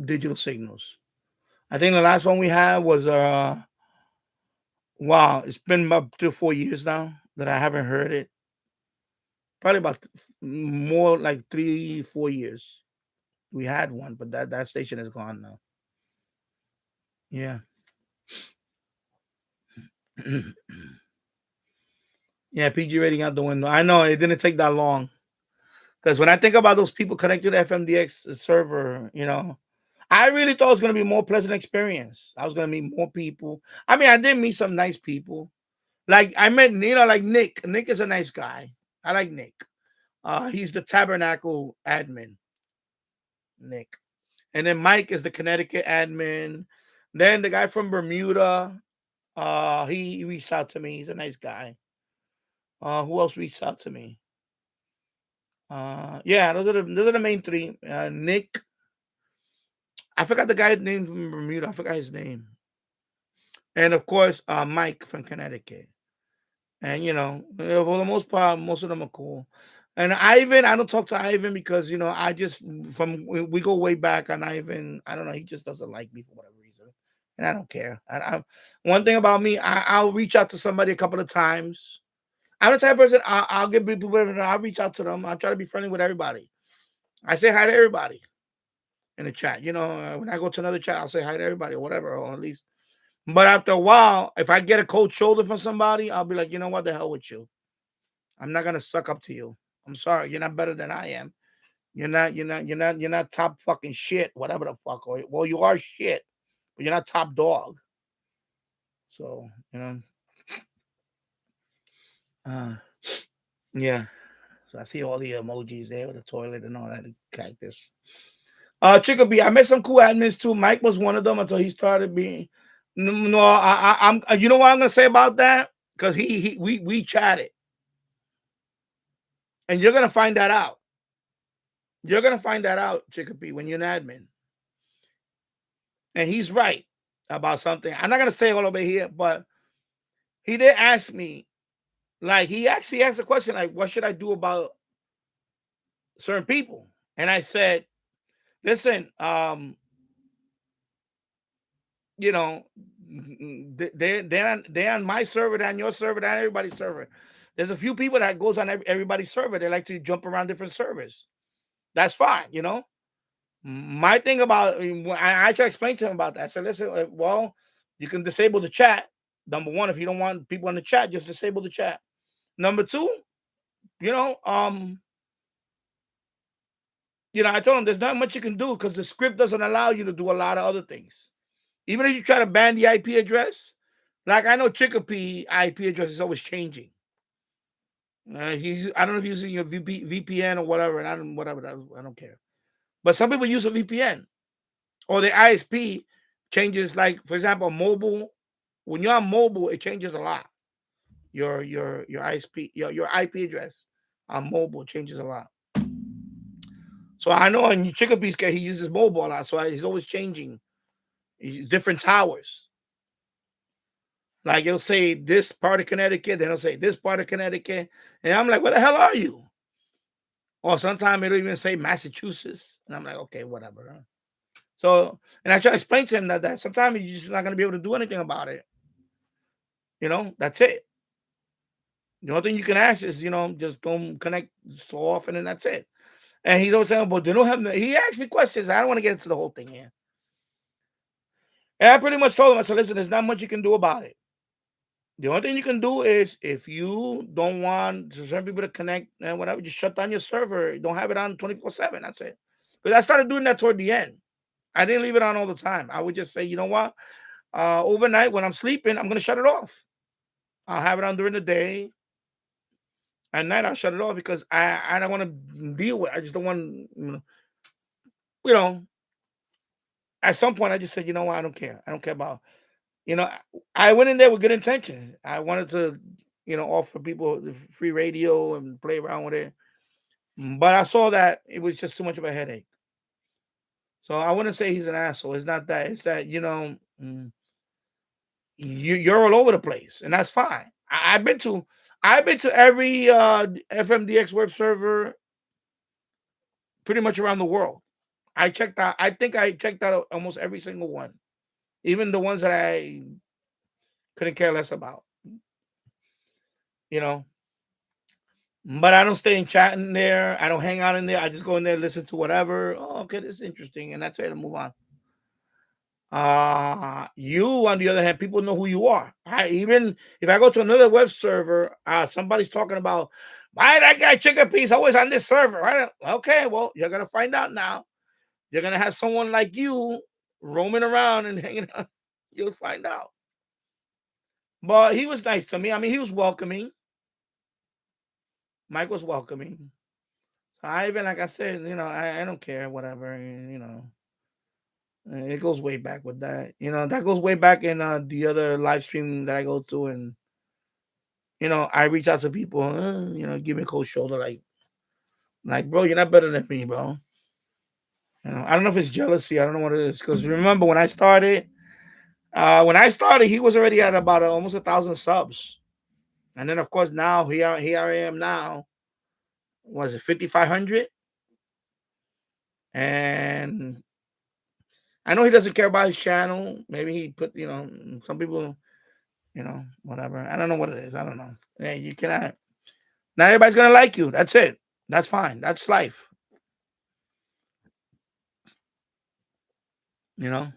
digital signals. I think the last one we had was wow, it's been about 3 or 4 years now that I haven't heard it. Probably about more like 3, 4 years. We had one, but that station is gone now. Yeah. Yeah, PG rating out the window. I know it didn't take that long. Because when I think about those people connected to FMDX server, I really thought it was going to be a more pleasant experience. I was going to meet more people. I mean, I did meet some nice people. Like I met, like Nick. Nick is a nice guy. I like Nick. He's the Tabernacle admin, Nick. And then Mike is the Connecticut admin. Then the guy from Bermuda, he reached out to me. He's a nice guy. Who else reached out to me? Yeah, those are the main three. Nick. I forgot the guy's name from Bermuda. I forgot his name. And of course, Mike from Connecticut. And for the most part, most of them are cool. And Ivan, I don't talk to Ivan because we go way back on Ivan. I don't know, he just doesn't like me for whatever reason, and I don't care. One thing about me, I'll reach out to somebody a couple of times. I'm the type of person I'll give people. I'll reach out to them. I'll try to be friendly with everybody. I say hi to everybody in the chat. When I go to another chat, I'll say hi to everybody or whatever, or at least. But after a while, if I get a cold shoulder from somebody, I'll be like, you know what, the hell with you. I'm not gonna suck up to you. I'm sorry, you're not better than I am. You're not top fucking shit, whatever the fuck. Well, you are shit, but you're not top dog. So, yeah. So I see all the emojis there with the toilet and all that cactus. Chicopee, I met some cool admins too. Mike was one of them until he started being. No, I'm. You know what I'm gonna say about that? Because we chatted, and you're gonna find that out. You're gonna find that out, Chicopee, when you're an admin. And he's right about something. I'm not gonna say all over here, but he did ask me. Like he actually asked a question, like, "What should I do about certain people?" And I said, "Listen, they're on my server, they're on your server, they're on everybody's server. There's a few people that goes on everybody's server. They like to jump around different servers. That's fine, My thing about I try to explain to him about that. I said, listen, well, you can disable the chat. Number one, if you don't want people in the chat, just disable the chat. Number two, I told him there's not much you can do because the script doesn't allow you to do a lot of other things. Even if you try to ban the IP address, like I know Chicopee IP address is always changing. I don't know if he's using your VPN or whatever, and I don't care. But some people use a VPN or the ISP changes. Like for example, mobile. When you're on mobile, it changes a lot. Your ISP, your IP address on mobile changes a lot. So I know in Chicopee's case, he uses mobile a lot, so he's always changing different towers. Like it'll say this part of Connecticut, then it'll say this part of Connecticut, and I'm like, "Where the hell are you?" Or sometimes it'll even say Massachusetts, and I'm like, "Okay, whatever." So, and I try to explain to him that sometimes you're just not going to be able to do anything about it. That's it. The only thing you can ask is, just don't connect so often, and that's it. And he's always saying, "But they don't have." He asked me questions. I don't want to get into the whole thing here. And I pretty much told him, I said, "Listen, there's not much you can do about it. The only thing you can do is if you don't want certain people to connect and whatever, just shut down your server. Don't have it on 24/7. That's it." Because I started doing that toward the end. I didn't leave it on all the time. I would just say, you know what? Overnight when I'm sleeping, I'm going to shut it off. I'll have it on during the day. At night, I'll shut it off because I don't want to deal with it. I just don't want, at some point, I just said, you know what? I don't care. I don't care about, I went in there with good intention. I wanted to, offer people the free radio and play around with it. But I saw that it was just too much of a headache. So I wouldn't say he's an asshole. It's not that. It's that, you're all over the place, and that's fine. I've been to every FMDX web server pretty much around the world. I think I checked out almost every single one, even the ones that I couldn't care less about. But I don't stay in chat in there. I don't hang out in there. I just go in there, listen to whatever. Oh, okay, this is interesting, and that's it. And move on. You, on the other hand, people know who you are. Even if I go to another web server, somebody's talking about why that guy Chicken Piece always on this server, right? Okay, well, you're gonna find out now. You're gonna have someone like you roaming around and hanging out. You'll find out. But he was nice to me. I mean, he was welcoming. Mike was welcoming. Even like I said, I don't care, whatever, It goes way back with that. That goes way back in the other live stream that I go to, and I reach out to people, give me a cold shoulder, like, bro, you're not better than me, bro. I don't know if it's jealousy. I don't know what it is. Because remember when I started, he was already at about almost 1,000 subs, and then of course now here I am now. Was it 5,500? And I know he doesn't care about his channel. Maybe he put, some people, whatever. I don't know what it is. I don't know. Hey, you cannot. Not everybody's gonna like you. That's it. That's fine. That's life. Not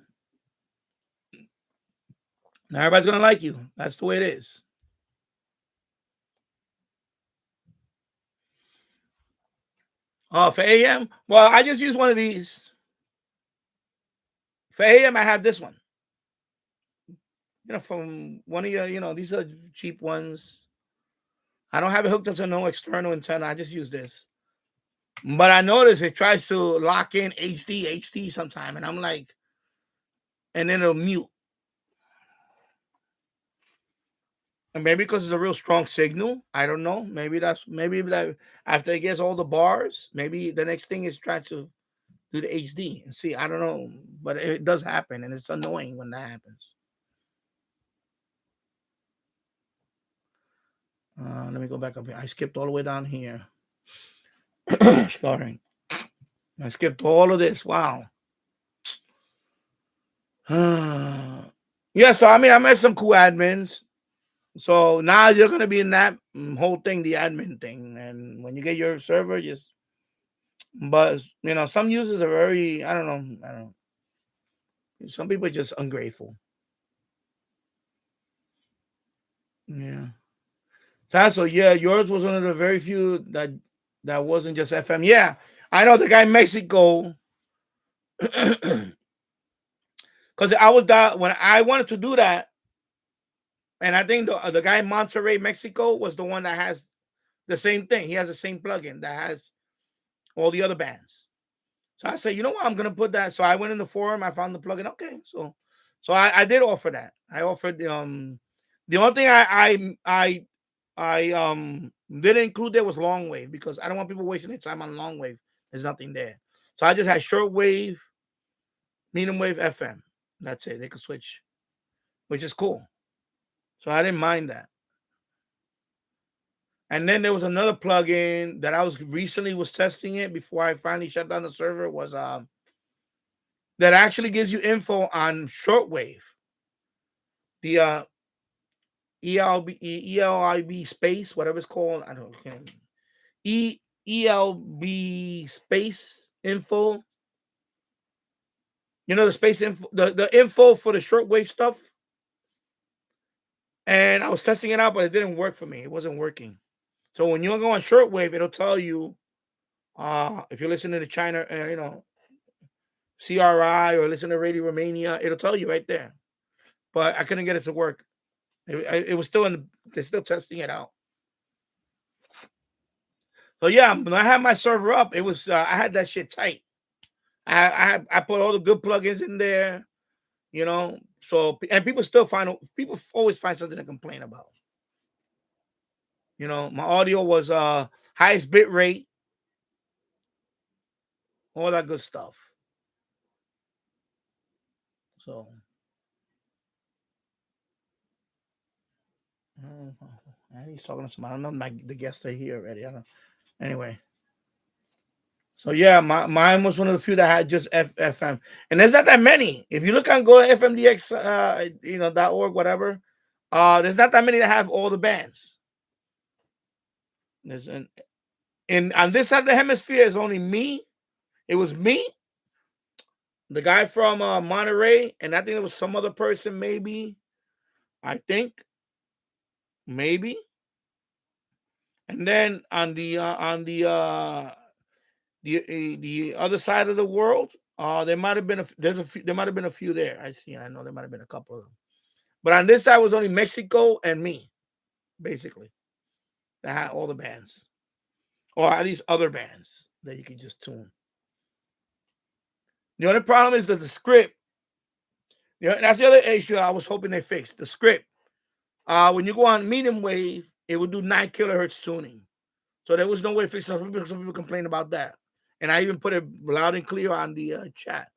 everybody's gonna like you. That's the way it is. Oh, for AM, well, I just use one of these. For AM, I have this one. From one of your, these are cheap ones. I don't have it hooked up to no external antenna. I just use this. But I notice it tries to lock in HD sometime, and I'm like, and then it'll mute. And maybe because it's a real strong signal. I don't know. Maybe that after it gets all the bars, maybe the next thing is trying to do the HD. And see, I don't know. But it does happen, and it's annoying when that happens. Let me go back up here. I skipped all the way down here. Sorry. I skipped all of this. Wow. Yeah, so I mean, I met some cool admins. So now you're going to be in that whole thing, the admin thing. And when you get your server, but some users are very, I don't know. Some people are just ungrateful. Yeah. So yeah, yours was one of the very few that wasn't just FM. Yeah, I know the guy in Mexico. Because I was that when I wanted to do that, and I think the guy in Monterrey, Mexico, was the one that has the same thing. He has the same plugin that has all the other bands. So I said, you know what, I'm gonna put that. So I went in the forum, I found the plugin. Okay, so I did offer that. I offered the only thing I didn't include there was long wave because I don't want people wasting their time on long wave. There's nothing there. So I just had short wave, medium wave, FM. That's it. They could switch, which is cool. So I didn't mind that. And then there was another plugin that I was recently testing it before I finally shut down the server. Was that actually gives you info on shortwave. The ELB space, whatever it's called. I don't know. ELB space info. You know, the space info, the info for the shortwave stuff. And I was testing it out, but it didn't work for me. It wasn't working. So when you go on shortwave, it'll tell you if you're listening to China, CRI or listen to Radio Romania, it'll tell you right there. But I couldn't get it to work. It was still they're still testing it out. So yeah, when I had my server up, it was I had that shit tight. I put all the good plugins in there, you know. So and people always find something to complain about. You know, my audio was highest bit rate, all that good stuff. So he's talking to somebody. I don't know. The guests are here already. I don't. Anyway. So yeah, mine was one of the few that had just FM, and there's not that many. If you look on go to FMDX, .org, whatever, there's not that many that have all the bands. There's on this side of the hemisphere is only me. It was me, the guy from Monterey, and I think it was some other person, maybe. I think, maybe, and then on the other side of the world, there might have been there might have been a few there. I know there might have been a couple of them, but on this side was only Mexico and me, basically. That had all the bands, or at least other bands that you could just tune. The only problem is that the script. That's the other issue I was hoping they fixed. The script. When you go on medium wave, it would do 9 kilohertz tuning, so there was no way fixing. Some people complain about that. And I even put it loud and clear on the chat.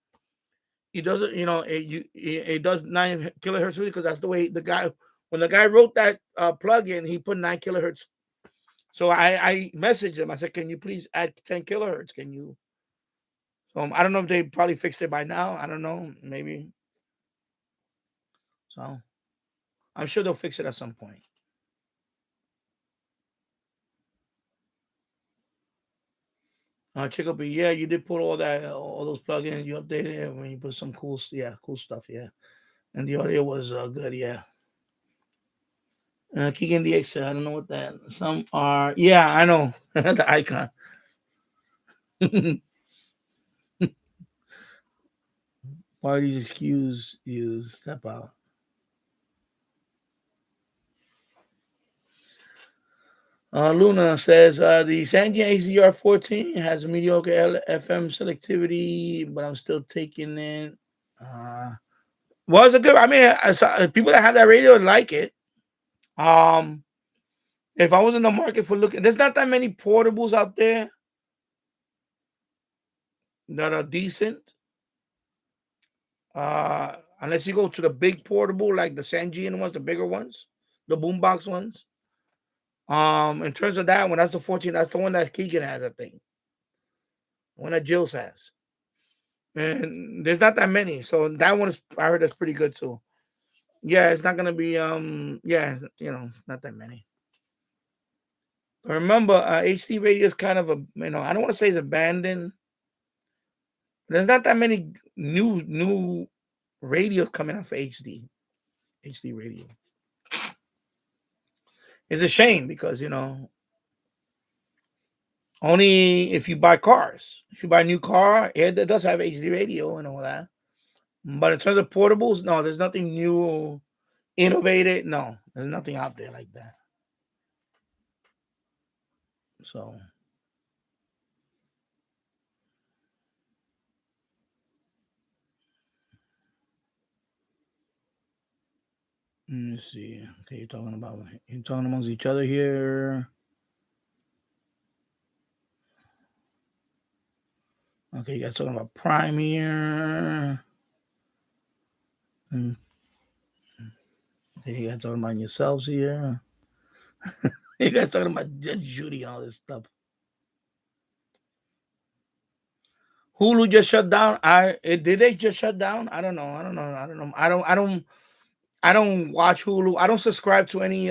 It doesn't, it does 9 kilohertz because that's the way when the guy wrote that plugin, he put 9 kilohertz. So I messaged him. I said, "Can you please add 10 kilohertz? Can you?" So I don't know if they probably fixed it by now. I don't know, maybe. So I'm sure they'll fix it at some point. Check up, yeah, you did put all those plugins, you updated it when you put some cool stuff, yeah. And the audio was good, yeah. Keegan DX, I don't know what that. Some are, yeah, I know the icon. Parties excuse use step out. Luna says the Sandy HDR 14 has a mediocre FM selectivity, but I'm still taking it. Well, it's a good. I mean, people that have that radio like it. If I was in the market for looking, there's not that many portables out there that are decent. Unless you go to the big portable like the Sangean ones, the bigger ones, the boombox ones. In terms of that one, that's the 14. That's the one that Keegan has, I think. The one that Jill's has. And there's not that many. So that one I heard that's pretty good too. Yeah, it's not gonna be not that many. But remember, HD radio is kind of I don't want to say it's abandoned. There's not that many new radios coming out for HD radio. It's a shame because only if you buy cars. If you buy a new car, it does have HD radio and all that. But in terms of portables, no, there's nothing new, innovative. No, there's nothing out there like that. So, let me see. Okay, you're talking amongst each other here. Okay, you guys talking about Prime here. Okay, you guys talking about yourselves here. You guys talking about Judge Judy and all this stuff. Hulu just shut down. Did they just shut down? I don't know. I don't watch Hulu. I don't subscribe to any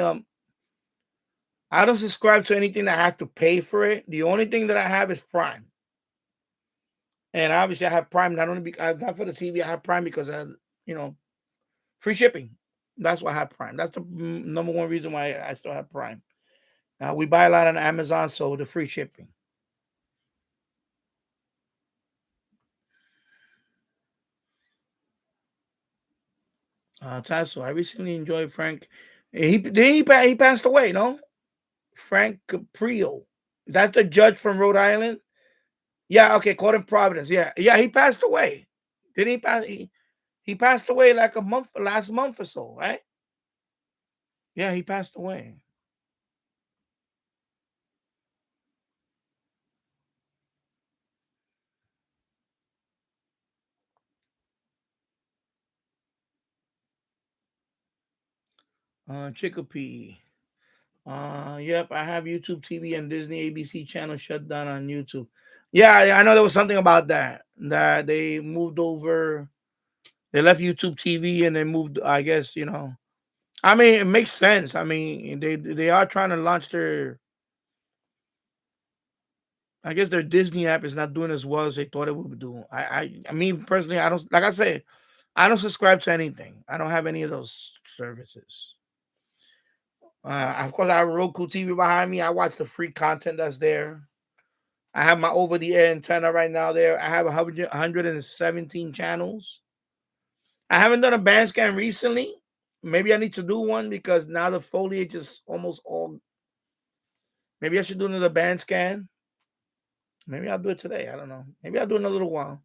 I don't subscribe to anything that I have to pay for it. The only thing that I have is Prime. And obviously I have Prime not only not for the TV, I have Prime because free shipping. That's why I have Prime. That's the number one reason why I still have Prime. We buy a lot on Amazon, so the free shipping. Tasso, I recently enjoyed Frank. He passed away, no? Frank Caprio. That's the judge from Rhode Island. Yeah, okay, caught in Providence. Yeah, he passed away. Didn't he pass? He passed away like last month or so, right? Yeah, he passed away. Chicopee. Yep, I have YouTube TV and Disney ABC channel shut down on YouTube. Yeah, I know there was something about that they moved over. They left YouTube TV and they moved. I guess I mean, it makes sense. I mean, they are trying to launch their. I guess their Disney app is not doing as well as they thought it would do. I mean, personally, I don't. Like I say, I don't subscribe to anything. I don't have any of those services. Of course, I have a Roku TV behind me. I watch the free content that's there. I have my over-the-air antenna right now there. I have 117 channels. I haven't done a band scan recently. Maybe I need to do one because now the foliage is almost all. Maybe I should do another band scan. Maybe I'll do it today. I don't know. Maybe I'll do it in a little while.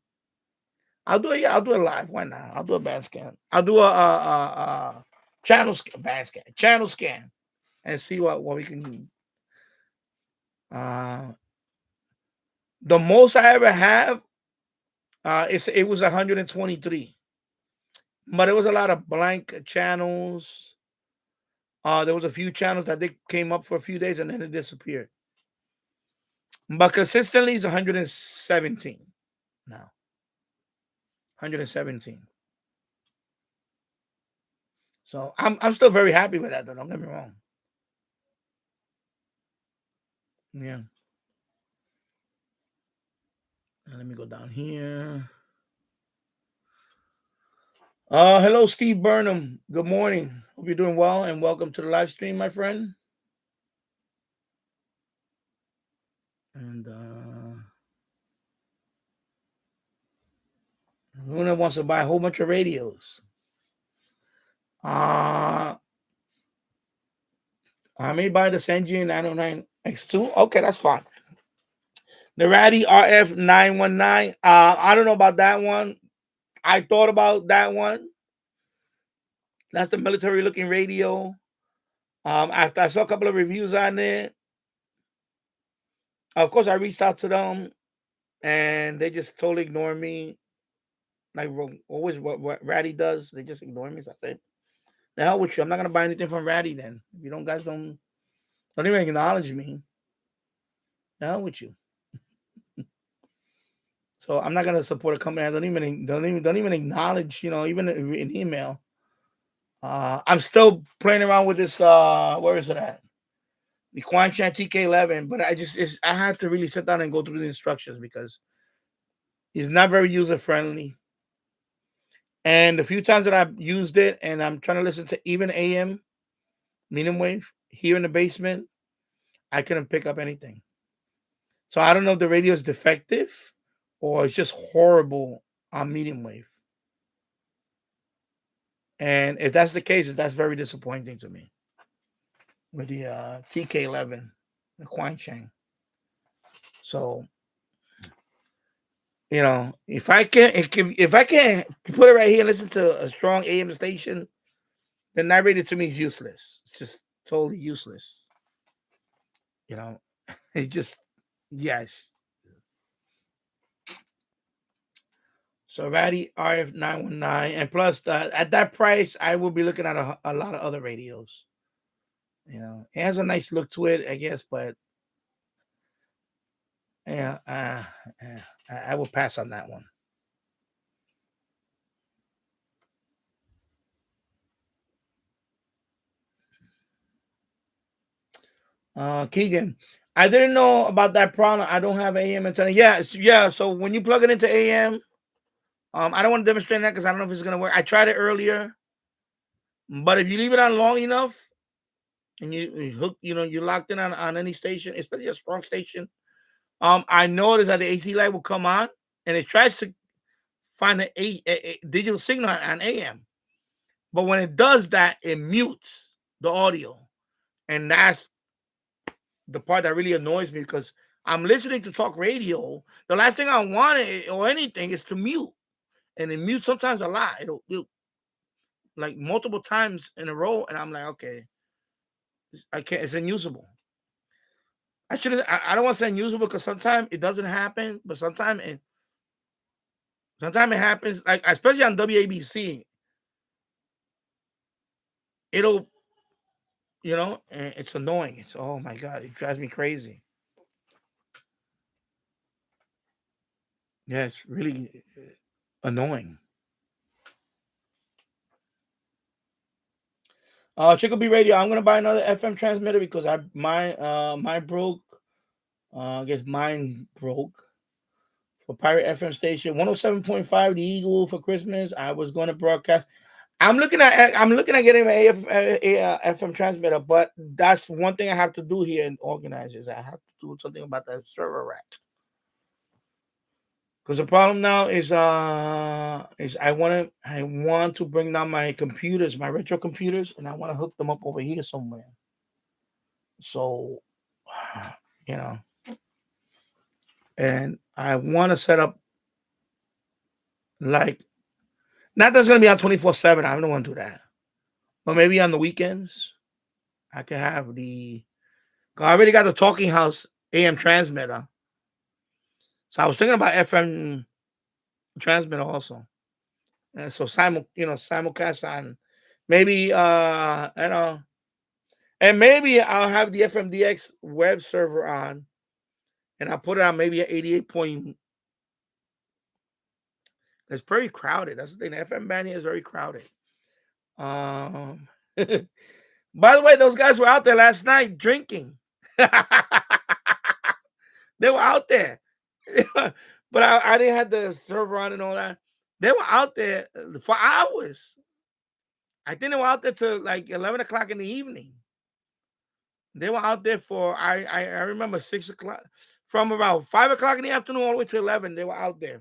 I'll do it. Yeah, I'll do it live. Why not? I'll do a band scan. I'll do a channel band scan, channel scan, and see what we can do. The most I ever have, it was 123, but it was a lot of blank channels. There was a few channels that they came up for a few days and then it disappeared. But consistently, it's 117 now. 117. So I'm still very happy with that, though. Don't get me wrong. Yeah. Let me go down here. Hello, Steve Burnham. Good morning. Hope you're doing well and welcome to the live stream, my friend. And Luna wants to buy a whole bunch of radios. I may buy the Senji 909X2. Okay, that's fine. The Ratty RF 919. I don't know about that one. I thought about that one. That's the military looking radio. After I saw a couple of reviews on it, of course I reached out to them and they just totally ignore me. Like always what Ratty does, they just ignore me. So I said, the hell with you. I'm not gonna buy anything from Ratty then. If you guys don't even acknowledge me. The hell with you. So I'm not gonna support a company that don't even acknowledge, even an email. I'm still playing around with this. Where is it at? The Quanchan TK11, but I have to really sit down and go through the instructions because it's not very user friendly. And the few times that I've used it and I'm trying to listen to even AM medium wave here in the basement, I couldn't pick up anything. So I don't know if the radio is defective or it's just horrible on medium wave. And if that's the case, that's very disappointing to me. With the TK11, the Quanchan. So, if I can put it right here and listen to a strong AM station, then that radio to me is useless. It's just totally useless. It just yes. So Ratty RF 919, and plus at that price, I will be looking at a lot of other radios. It has a nice look to it, I guess, but Yeah, I will pass on that one. Keegan, I didn't know about that problem. I don't have AM antenna. Yeah. So when you plug it into AM, I don't want to demonstrate that because I don't know if it's gonna work. I tried it earlier, but if you leave it on long enough and you hook, you're locked in on any station, especially a strong station. I noticed that the AC light will come on and it tries to find a digital signal on AM, but when it does that, it mutes the audio, and that's the part that really annoys me because I'm listening to talk radio. The last thing I want or anything is to mute, and it mutes sometimes a lot. It'll like multiple times in a row, and I'm like, okay, I can't. It's unusable. I shouldn't. I don't want to say unusable because sometimes it doesn't happen, but sometimes it happens. Like especially on WABC, it'll and it's annoying. It's oh my god, it drives me crazy. Yeah, it's really annoying. Chickle B Radio. I'm gonna buy another FM transmitter because mine broke. I guess mine broke for Pirate FM station 107.5 the Eagle for Christmas. I was going to broadcast. I'm looking at getting an FM transmitter, but that's one thing I have to do here in organizers. I have to do something about that server rack. Because the problem now is I want to bring down my computers, my retro computers, and I want to hook them up over here somewhere. So, and I want to set up like not that's going to be on 24/7. I don't want to do that, but maybe on the weekends I can have I already got the Talking House AM transmitter, so I was thinking about FM transmitter also. And so simulcast on maybe and maybe I'll have the FMDX web server on and I'll put it on maybe at 88 point. It's very crowded. That's the thing. The FM band here is very crowded. By the way, those guys were out there last night drinking. They were out there. But I didn't have the server on and all that. They were out there for hours. I think they were out there till like 11 o'clock in the evening. They were out there for I remember 6 o'clock, from around 5 o'clock in the afternoon all the way to 11. They were out there.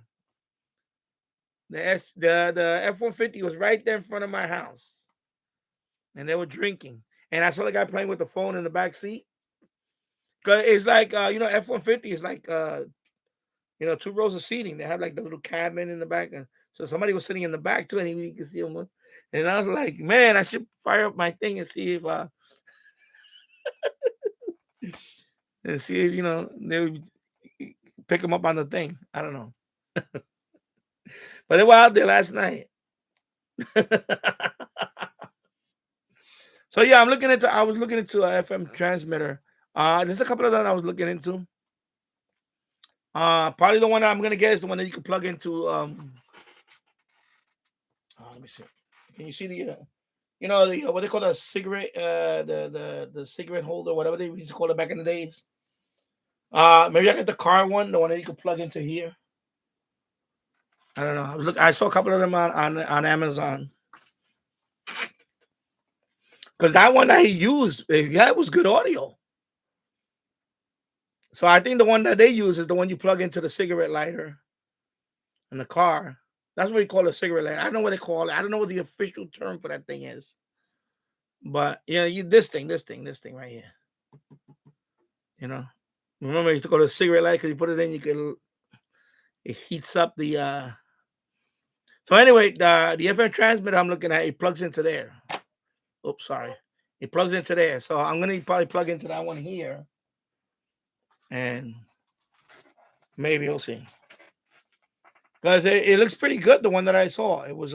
The F-150 was right there in front of my house, and they were drinking. And I saw the guy playing with the phone in the back seat. Cause it's like F-150 is like 2 rows of seating. They have like the little cabin in the back, and so somebody was sitting in the back too, and you can see them. And I was like, man, I should fire up my thing and see if they would pick them up on the thing. I don't know. But they were out there last night. So yeah, I was looking into a FM transmitter. There's a couple of them I was looking into. Probably the one I'm gonna get is the one that you can plug into. Let me see. Can you see the what they call a cigarette, the cigarette holder, whatever they used to call it back in the days. Maybe I get the car one, the one that you can plug into here. I don't know. I saw a couple of them on Amazon. Because that one that he used, it was good audio. So I think the one that they use is the one you plug into the cigarette lighter in the car. That's what we call a cigarette lighter. I don't know what they call it. I don't know what the official term for that thing is. But this thing right here. Remember I used to call it a cigarette lighter because you put it in, it heats up the So anyway, the FM transmitter I'm looking at, it plugs into there. Oops, sorry. It plugs into there. So I'm going to probably plug into that one here. And maybe we'll see. Because it looks pretty good, the one that I saw. It was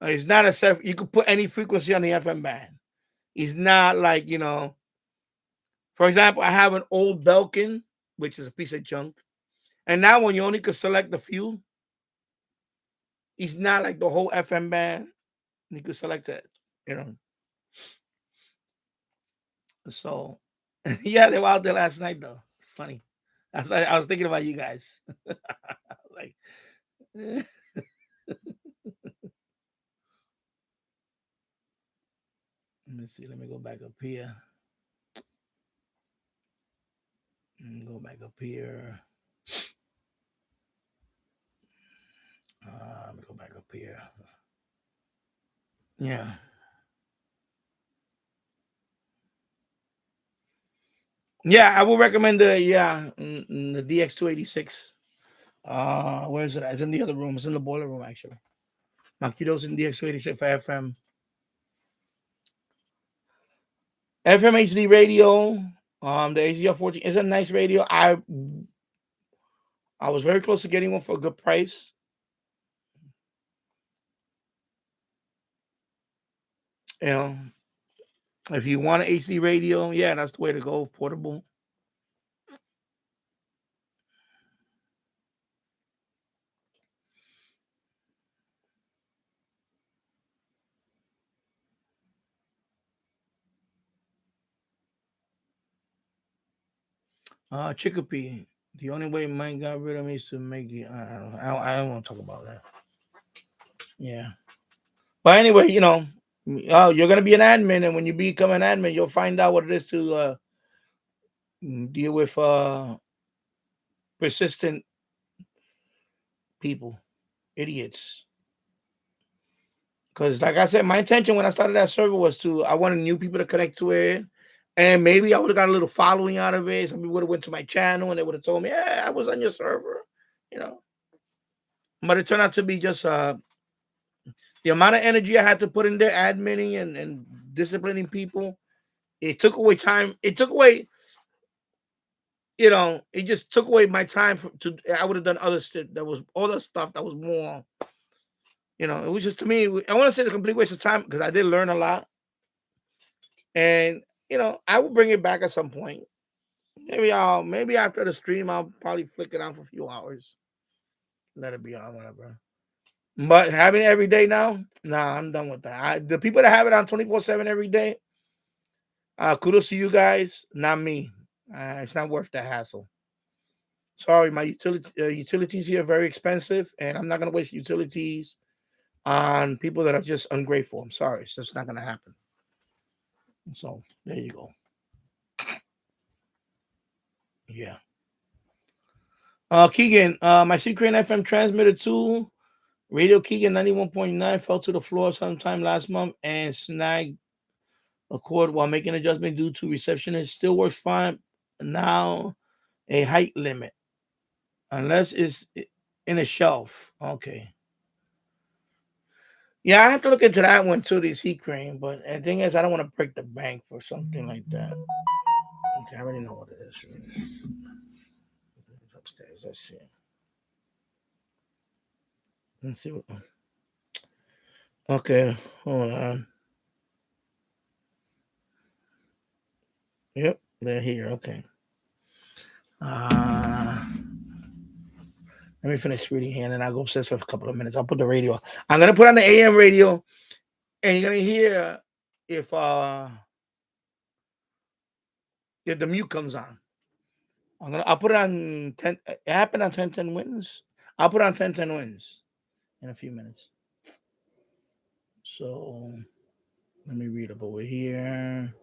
it's not a set. You could put any frequency on the FM band. It's not like, for example, I have an old Belkin which is a piece of junk. And now when you only could select a few, it's not like the whole FM band. You could select it, you know. So, yeah, they were out there last night, though. Funny. I was thinking about you guys. Like, let me see. Let me go back up here. Go back up here. Let me go back up here. Yeah. Yeah, I would recommend the the DX286. Where is it? It's in the other room. It's in the boiler room, actually. Makido's in DX286 for FM. FM HD radio. The HDR14 is a nice radio. I was very close to getting one for a good price. You know, if you want an HD radio, yeah, that's the way to go. Portable. Chicopee. The only way mine got rid of me is to make the. I don't want to talk about that. Yeah. But anyway, you know, you're gonna be an admin, and when you become an admin, you'll find out what it is to deal with persistent people, idiots. Because, like I said, my intention when I started that server was I wanted new people to connect to it, and maybe I would have got a little following out of it. Some people would have went to my channel and they would have told me, "Yeah, I was on your server," you know. But it turned out to be just the amount of energy I had to put in there, adminning and disciplining people. It took away time. It took away, you know, it just took away my time I would have done other stuff. That was other stuff that was more, you know, it was just, to me, I want to say, the complete waste of time, because I did learn a lot. And, you know, I will bring it back at some point. Maybe after the stream, I'll probably flick it on for a few hours. Let it be on, whatever. But having it every day now, nah, I'm done with that. The people that have it on 24/7 every day, kudos to you guys, not me. It's not worth the hassle. Sorry, my utilities here are very expensive, and I'm not going to waste utilities on people that are just ungrateful. I'm sorry. It's just not going to happen. So, there you go. Yeah. Keegan, my Secret FM transmitter 2, Radio Keegan 91.9 fell to the floor sometime last month and snagged a cord while making adjustment due to reception. It still works fine. Now a height limit, unless it's in a shelf. Okay. Yeah, I have to look into that one too, the heat crane. But the thing is, I don't want to break the bank for something like that. Okay, I already know what it is. It's upstairs. Let's see. Let's see what. Okay, hold on. Yep, they're here. Okay. Let me finish reading here, and then I'll go upstairs for a couple of minutes. I'll put the radio. I'm gonna put on the AM radio, and you're gonna hear if the mute comes on. I'll put it on 10. It happened on 1010 wins. I'll put on 1010 wins in a few minutes. So let me read up over here.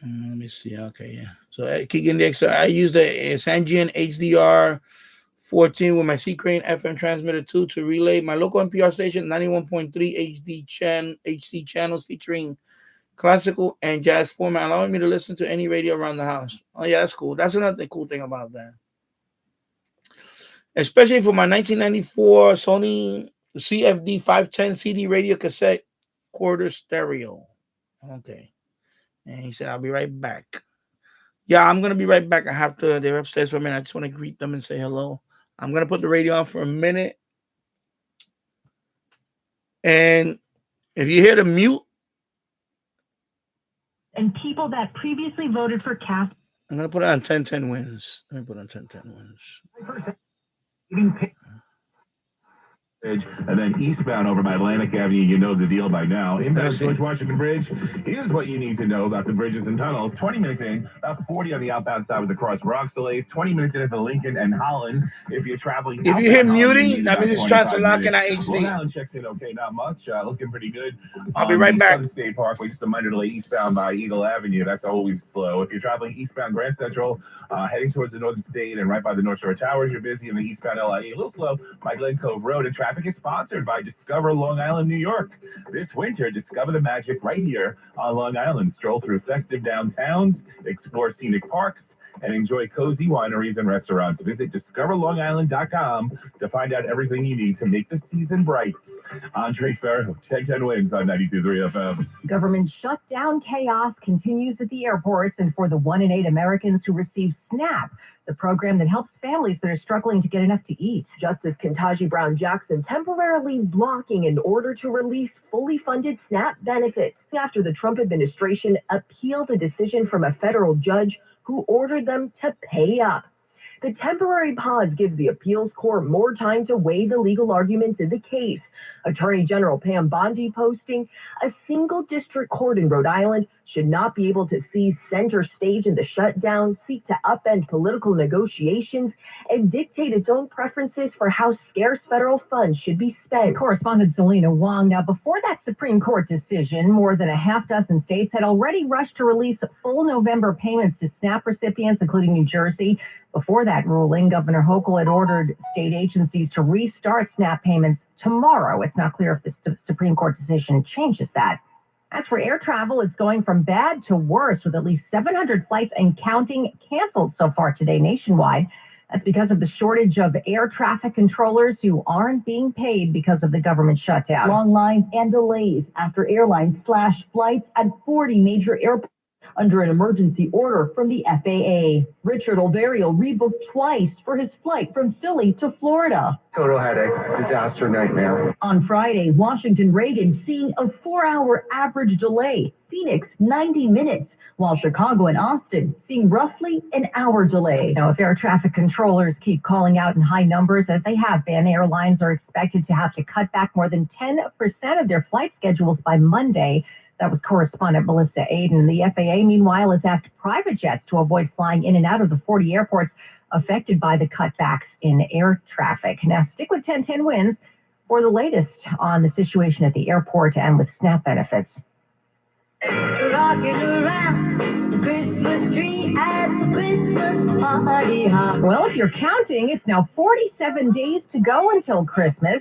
Let me see. Okay, yeah. So Keegan the Extra, I used a Sangean HDR 14 with my C-Crane FM transmitter 2 to relay my local NPR station 91.3 HD channels featuring classical and jazz format, allowing me to listen to any radio around the house. Oh yeah, that's cool. That's another cool thing about that. Especially for my 1994 Sony CFD 510 CD radio cassette quarter stereo. Okay. And he said, I'll be right back. Yeah, I'm going to be right back. They're upstairs for a minute. I just want to greet them and say hello. I'm going to put the radio on for a minute. And if you hear the mute. And people that previously voted for Cass. I'm going to put it on 10-10 wins. Let me put it on 10-10 wins. And then eastbound over by Atlantic Avenue, you know the deal by now. Inbound George Washington Bridge, here's what you need to know about the bridges and tunnels. 20 minutes in, about 40 on the outbound side with the Cross Rocks delays. 20 minutes in at the Lincoln and Holland. If you're traveling, if you hear muting, that means it's trying to lock in at HD. Long Island checks in okay, not much. Looking pretty good. I'll be right back. Southern State Parkway, just a minor delay eastbound by Eagle Avenue. That's always slow. If you're traveling eastbound Grand Central, heading towards the Northern State and right by the North Shore Towers, you're busy. In the eastbound LIE, a little slow by Glen Cove Road. And traffic is sponsored by Discover Long Island, New York. This winter, discover the magic right here on Long Island. Stroll through festive downtowns, explore scenic parks, and enjoy cozy wineries and restaurants. Visit discoverlongisland.com to find out everything you need to make the season bright. Andre Farrow, 10-10 wins on 92.3 FM. Government shutdown chaos continues at the airports, and for the 1 in 8 Americans who receive SNAP, the program that helps families that are struggling to get enough to eat. Justice Ketanji Brown Jackson temporarily blocking an order to release fully funded SNAP benefits after the Trump administration appealed a decision from a federal judge who ordered them to pay up. The temporary pause gives the appeals court more time to weigh the legal arguments in the case. Attorney General Pam Bondi posting, a single district court in Rhode Island should not be able to seize center stage in the shutdown, seek to upend political negotiations, and dictate its own preferences for how scarce federal funds should be spent. Correspondent Selena Wong. Now, before that Supreme Court decision, more than a half dozen states had already rushed to release full November payments to SNAP recipients, including New Jersey. Before that ruling, Governor Hochul had ordered state agencies to restart SNAP payments tomorrow. It's not clear if the Supreme Court decision changes that. As for air travel, it's going from bad to worse, with at least 700 flights and counting canceled so far today nationwide. That's because of the shortage of air traffic controllers who aren't being paid because of the government shutdown. Long lines and delays after airlines slashed flights at 40 major airports under an emergency order from the FAA. Richard Olverio rebooked twice for his flight from Philly to Florida. Total headache, disaster nightmare. On Friday, Washington Reagan seeing a 4-hour average delay. Phoenix, 90 minutes, while Chicago and Austin seeing roughly an hour delay. Now, if air traffic controllers keep calling out in high numbers, as they have been, airlines are expected to have to cut back more than 10% of their flight schedules by Monday. That was correspondent Melissa Aiden. The FAA, meanwhile, has asked private jets to avoid flying in and out of the 40 airports affected by the cutbacks in air traffic. Now, stick with 10-10 wins for the latest on the situation at the airport and with SNAP benefits. Rocking around the Christmas tree at the Christmas party hop. Well, if you're counting, it's now 47 days to go until Christmas.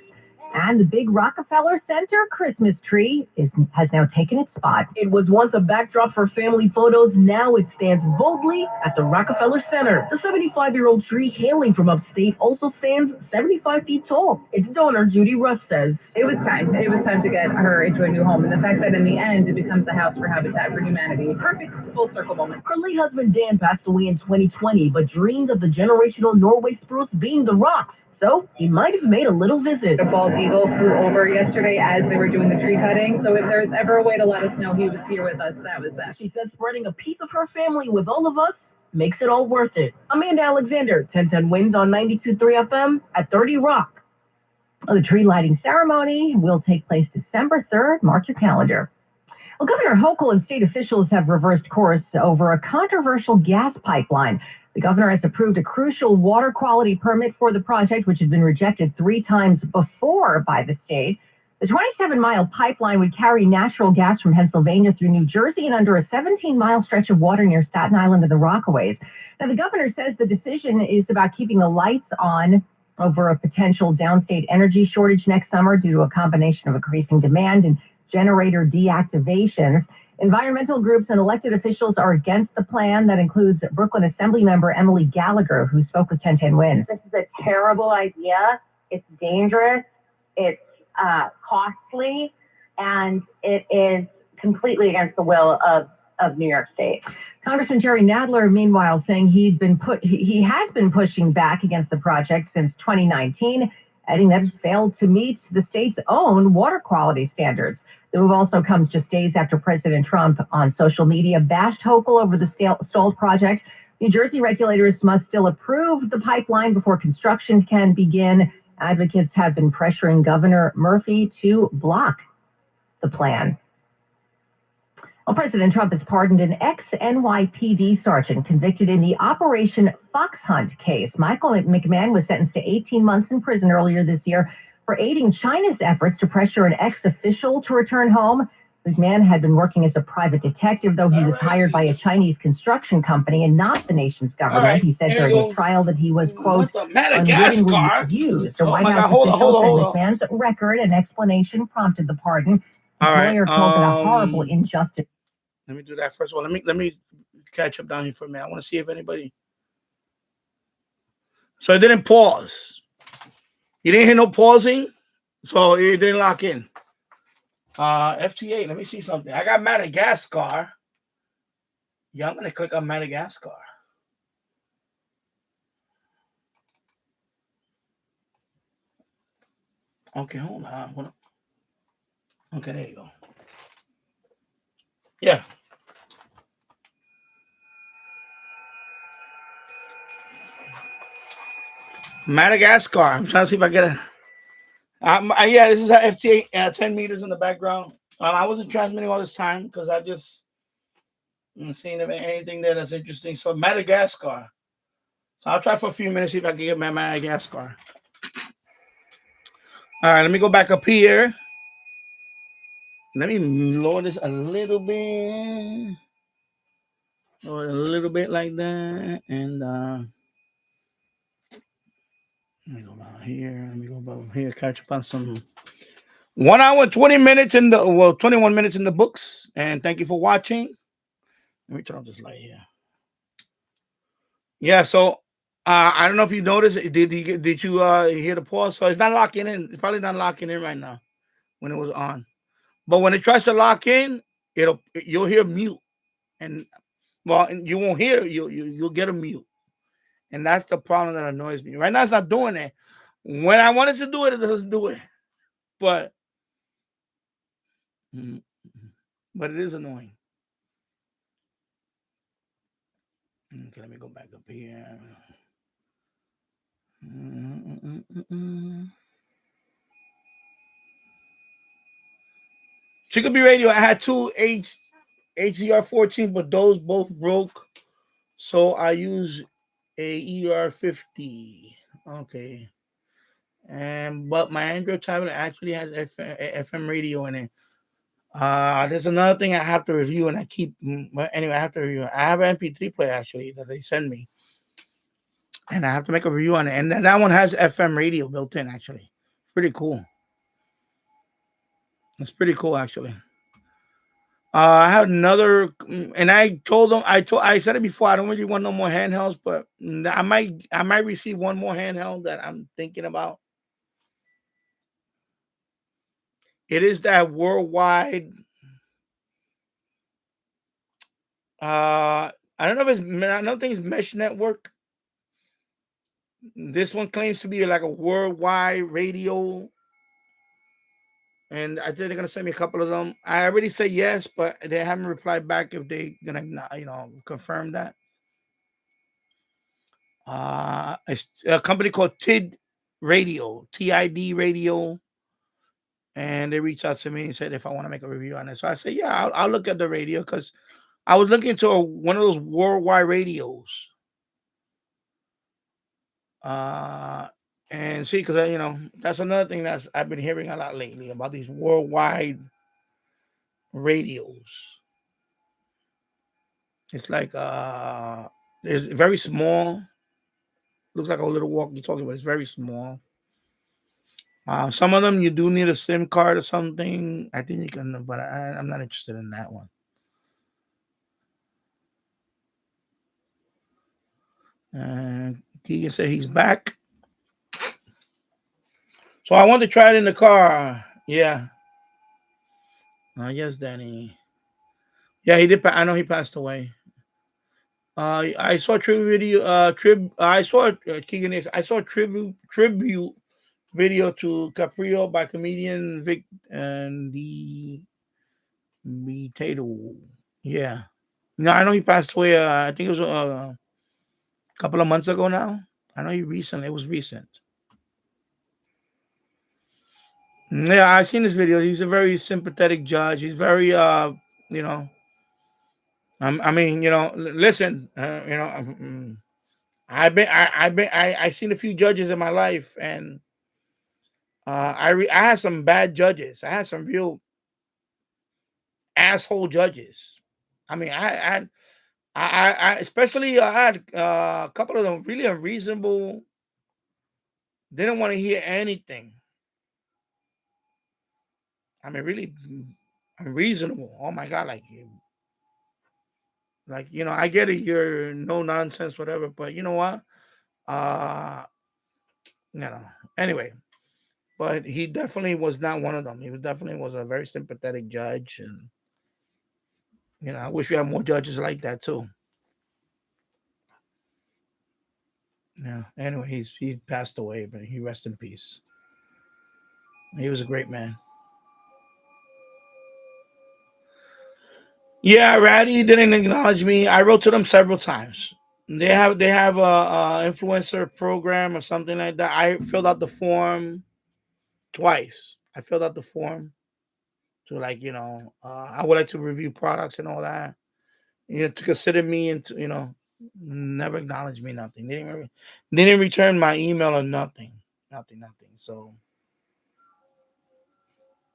And the big Rockefeller Center Christmas tree has now taken its spot. It was once a backdrop for family photos. Now it stands boldly at the Rockefeller Center. The 75-year-old tree, hailing from upstate, also stands 75 feet tall. Its donor, Judy Russ, says, It was time. It was time to get her into a new home. And the fact that in the end it becomes the house for Habitat for Humanity. Perfect full circle moment. Her late husband, Dan, passed away in 2020, but dreamed of the generational Norway spruce being the rocks. So he might have made a little visit. A bald eagle flew over yesterday as they were doing the tree cutting. So if there's ever a way to let us know he was here with us, that was that. She said spreading a piece of her family with all of us makes it all worth it. Amanda Alexander, 10-10 wins on 92.3 FM at 30 Rock. The tree lighting ceremony will take place December 3rd. Mark your calendar. Well, Governor Hochul and state officials have reversed course over a controversial gas pipeline. The governor has approved a crucial water quality permit for the project, which has been rejected 3 times before by the state. The 27-mile pipeline would carry natural gas from Pennsylvania through New Jersey and under a 17-mile stretch of water near Staten Island and the Rockaways. Now, the governor says the decision is about keeping the lights on over a potential downstate energy shortage next summer due to a combination of increasing demand and generator deactivations. Environmental groups and elected officials are against the plan. That includes Brooklyn Assembly member Emily Gallagher, who spoke with 10-10 Wins. This is a terrible idea. It's dangerous. It's costly, and it is completely against the will of New York State. Congressman Jerry Nadler, meanwhile, saying he has been pushing back against the project since 2019, adding that it failed to meet the state's own water quality standards. The move also comes just days after President Trump on social media bashed Hochul over the stalled project, New Jersey regulators must still approve the pipeline before construction can begin. Advocates have been pressuring Governor Murphy to block the plan. Well, President Trump has pardoned an ex-NYPD sergeant convicted in the Operation Fox Hunt case. Michael McMahon was sentenced to 18 months in prison earlier this year for aiding China's efforts to pressure an ex-official to return home. McMahon had been working as a private detective, though he was hired by a Chinese construction company and not the nation's government. He said during the trial that he was, quote, unwittingly used. The White House official said McMahon's record and explanation prompted the pardon. His lawyer called it a horrible injustice. Let me do that first of all. Let me catch up down here for a minute. I want to see if anybody. So it didn't pause. You didn't hear no pausing, so it didn't lock in. FT8. Let me see something. I got Madagascar. Yeah, I'm gonna click on Madagascar. Okay, hold on. Okay, there you go. Yeah. Madagascar. I'm trying to see if I get it. Yeah, this is a FT8, 10 meters in the background. I wasn't transmitting all this time because I just seeing anything there that's interesting. So Madagascar. So I'll try for a few minutes, see if I can get my Madagascar. All right, let me go back up here. Let me lower this a little bit. Lower it a little bit like that. And let me go about here. Let me go about here. Catch up on some 1 hour, 20 minutes in the 21 minutes in the books. And thank you for watching. Let me turn off this light here. Yeah, so I don't know if you noticed. Did you hear the pause? So it's not locking in. It's probably not locking in right now when it was on. But when it tries to lock in, you'll hear mute, and you won't hear you'll get a mute, and that's the problem that annoys me. Right now, it's not doing it. When I wanted to do it, it doesn't do it. But it is annoying. Okay, let me go back up here. Chicopee Radio. I had two HZR14, but those both broke. So I use a ER50. Okay. But my Android tablet actually has FM radio in it. There's another thing I have to review, and anyway, I have to review. I have an MP3 player actually that they send me, and I have to make a review on it. And that one has FM radio built in. Actually, pretty cool. It's pretty cool, actually. I had another, and I told them, I said it before. I don't really want no more handhelds, but I might receive one more handheld that I'm thinking about. It is that worldwide. I don't know if I don't think it's mesh network. This one claims to be like a worldwide radio. And I think they're gonna send me a couple of them. I already say yes, but they haven't replied back if they're gonna, confirm that. It's a company called TID Radio, TID Radio, and they reached out to me and said if I want to make a review on it. So I said, yeah, I'll look at the radio because I was looking into one of those worldwide radios. And see, because that's another thing I've been hearing a lot lately about these worldwide radios. It's like it's very small. Looks like a little walkie-talkie, but it's very small. Some of them you do need a SIM card or something. I think you can, but I'm not interested in that one. And Keegan said he's back. So I want to try it in the car. Yeah. Yes, Danny. Yeah, he did. I know he passed away. I saw a tribute video. I saw Keegan. I saw a tribute video to Caprio by comedian Vic and the Tato. Yeah. No, I know he passed away. I think it was A couple of months ago now. I know you recently. It was recent. Yeah, I've seen his video. He's a very sympathetic judge. He's very, you know, I mean, listen, I seen a few judges in my life, and I had some bad judges. I had some real asshole judges. I mean, I especially I had a couple of them really unreasonable. Didn't want to hear anything. I mean, really unreasonable. Oh my god, I get it. You're no nonsense, whatever. But you know what? Uh, Anyway, but he definitely was not one of them. He was a very sympathetic judge, and I wish we had more judges like that too. Yeah. Anyway, he passed away, but he rest in peace. He was a great man. Yeah, Ratty didn't acknowledge me. I wrote to them several times. They have a influencer program or something like that. I filled out the form twice. I filled out the form to I would like to review products and all that. To consider me and never acknowledge me. Nothing. They didn't return my email or nothing. Nothing. So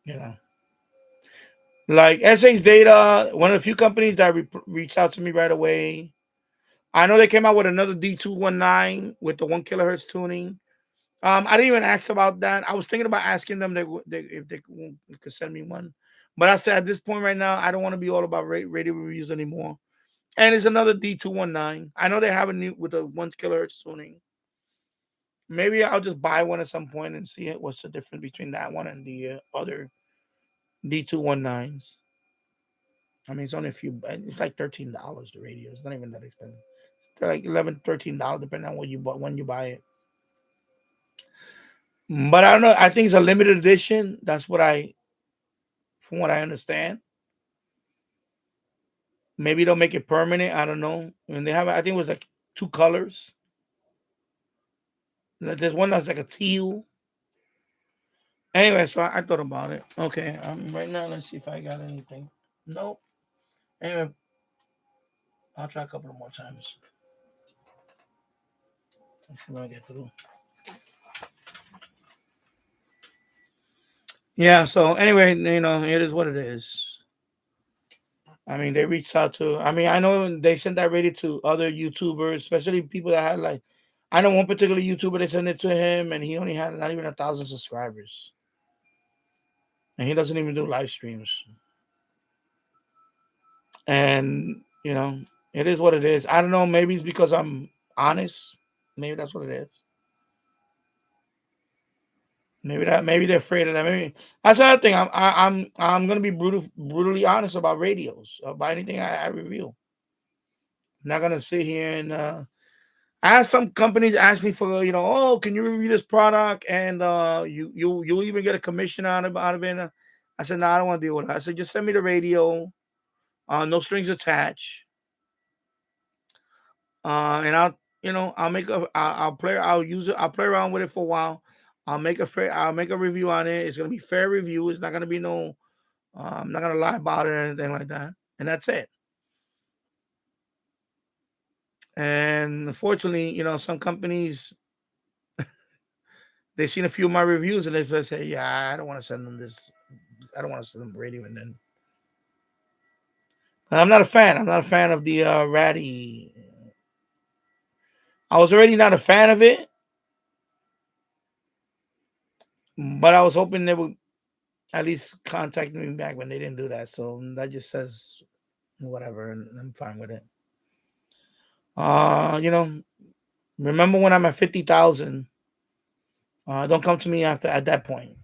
you know. Like SA's Data, one of the few companies that reached out to me right away. I know they came out with another D219 with the 1 kilohertz tuning. I didn't even ask about that. I was thinking about asking them if they could send me one. But I said at this point right now, I don't want to be all about radio reviews anymore. And it's another D219. I know they have a new with a 1 kilohertz tuning. Maybe I'll just buy one at some point and see what's the difference between that one and the other D219s. I mean, it's only a few. It's like $13. The radio. It's not even that expensive. It's like $11, $13 depending on when you buy it. But I don't know. I think it's a limited edition. That's from what I understand. Maybe they'll make it permanent. I don't know. I mean, they have. I think it was like 2 colors. There's one that's like a teal. Anyway, so I thought about it. Okay. Right now, let's see if I got anything. Nope. Anyway, I'll try a couple of more times. Let's see what I get through. Yeah. So anyway, it is what it is. I mean, they reached out to. I mean, I know they sent that radio to other YouTubers, especially people that had like. I know one particular YouTuber. They sent it to him, and he only had not even 1,000 subscribers, and he doesn't even do live streams. And it is what it is. I don't know. Maybe it's because I'm honest. Maybe that's what it is. Maybe they're afraid of that. Maybe that's another thing. I'm gonna be brutally honest about radios, about anything I review. I'm not gonna sit here and I have some companies ask me for oh, can you review this product and you'll even get a commission out of it. I said no, I don't want to deal with that. I said just send me the radio, no strings attached, and I'll make I'll play I'll use it I'll play around with it for a while. I'll make a review on it. It's gonna be fair review. It's not gonna be no I'm not gonna lie about it or anything like that. And that's it. And unfortunately, some companies they've seen a few of my reviews and they just say, yeah, I don't want to send them this. I don't want to send them radio. And then I'm not a fan. I'm not a fan of the Ratty. I was already not a fan of it, but I was hoping they would at least contact me back when they didn't do that. So that just says whatever, and I'm fine with it. Remember when I'm at 50,000? Don't come to me at that point.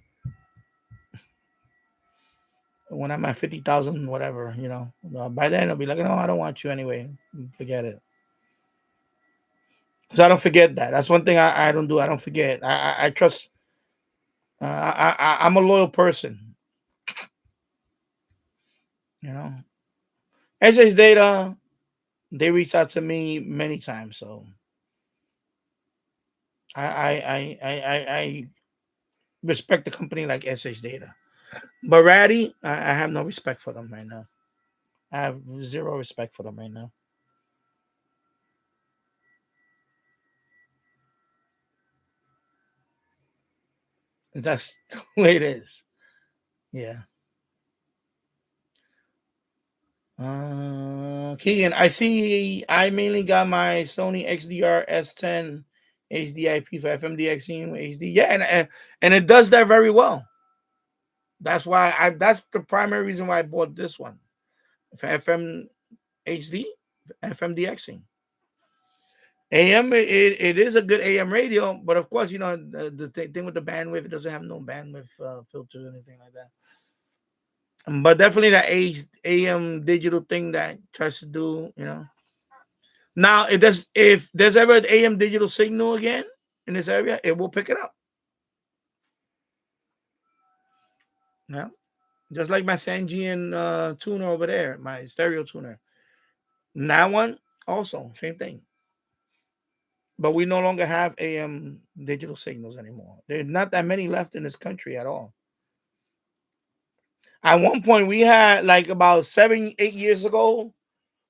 When I'm at 50,000, whatever, by then I'll be like, no, I don't want you anyway. Forget it. Because I don't forget that. That's one thing I don't do. I don't forget. I trust. I'm a loyal person. SA's Data, they reached out to me many times. So I respect the company like SH Data, but Ratty, I have no respect for them right now. I have zero respect for them right now. That's the way it is. Yeah. Keegan, I see. I mainly got my Sony XDR S10 HDIP for FMDXing HD. Yeah, and it does that very well. That's why That's the primary reason why I bought this one for FM HD, FMDXing. AM, it is a good AM radio, but of course, the thing with the bandwidth, it doesn't have no bandwidth filters or anything like that. But definitely that AM digital thing that tries to do. Now, if there's ever an AM digital signal again in this area, it will pick it up. Yeah, just like my Sangean tuner over there, my stereo tuner. That one also same thing. But we no longer have AM digital signals anymore. There's not that many left in this country at all. At one point, we had like about 7-8 years ago,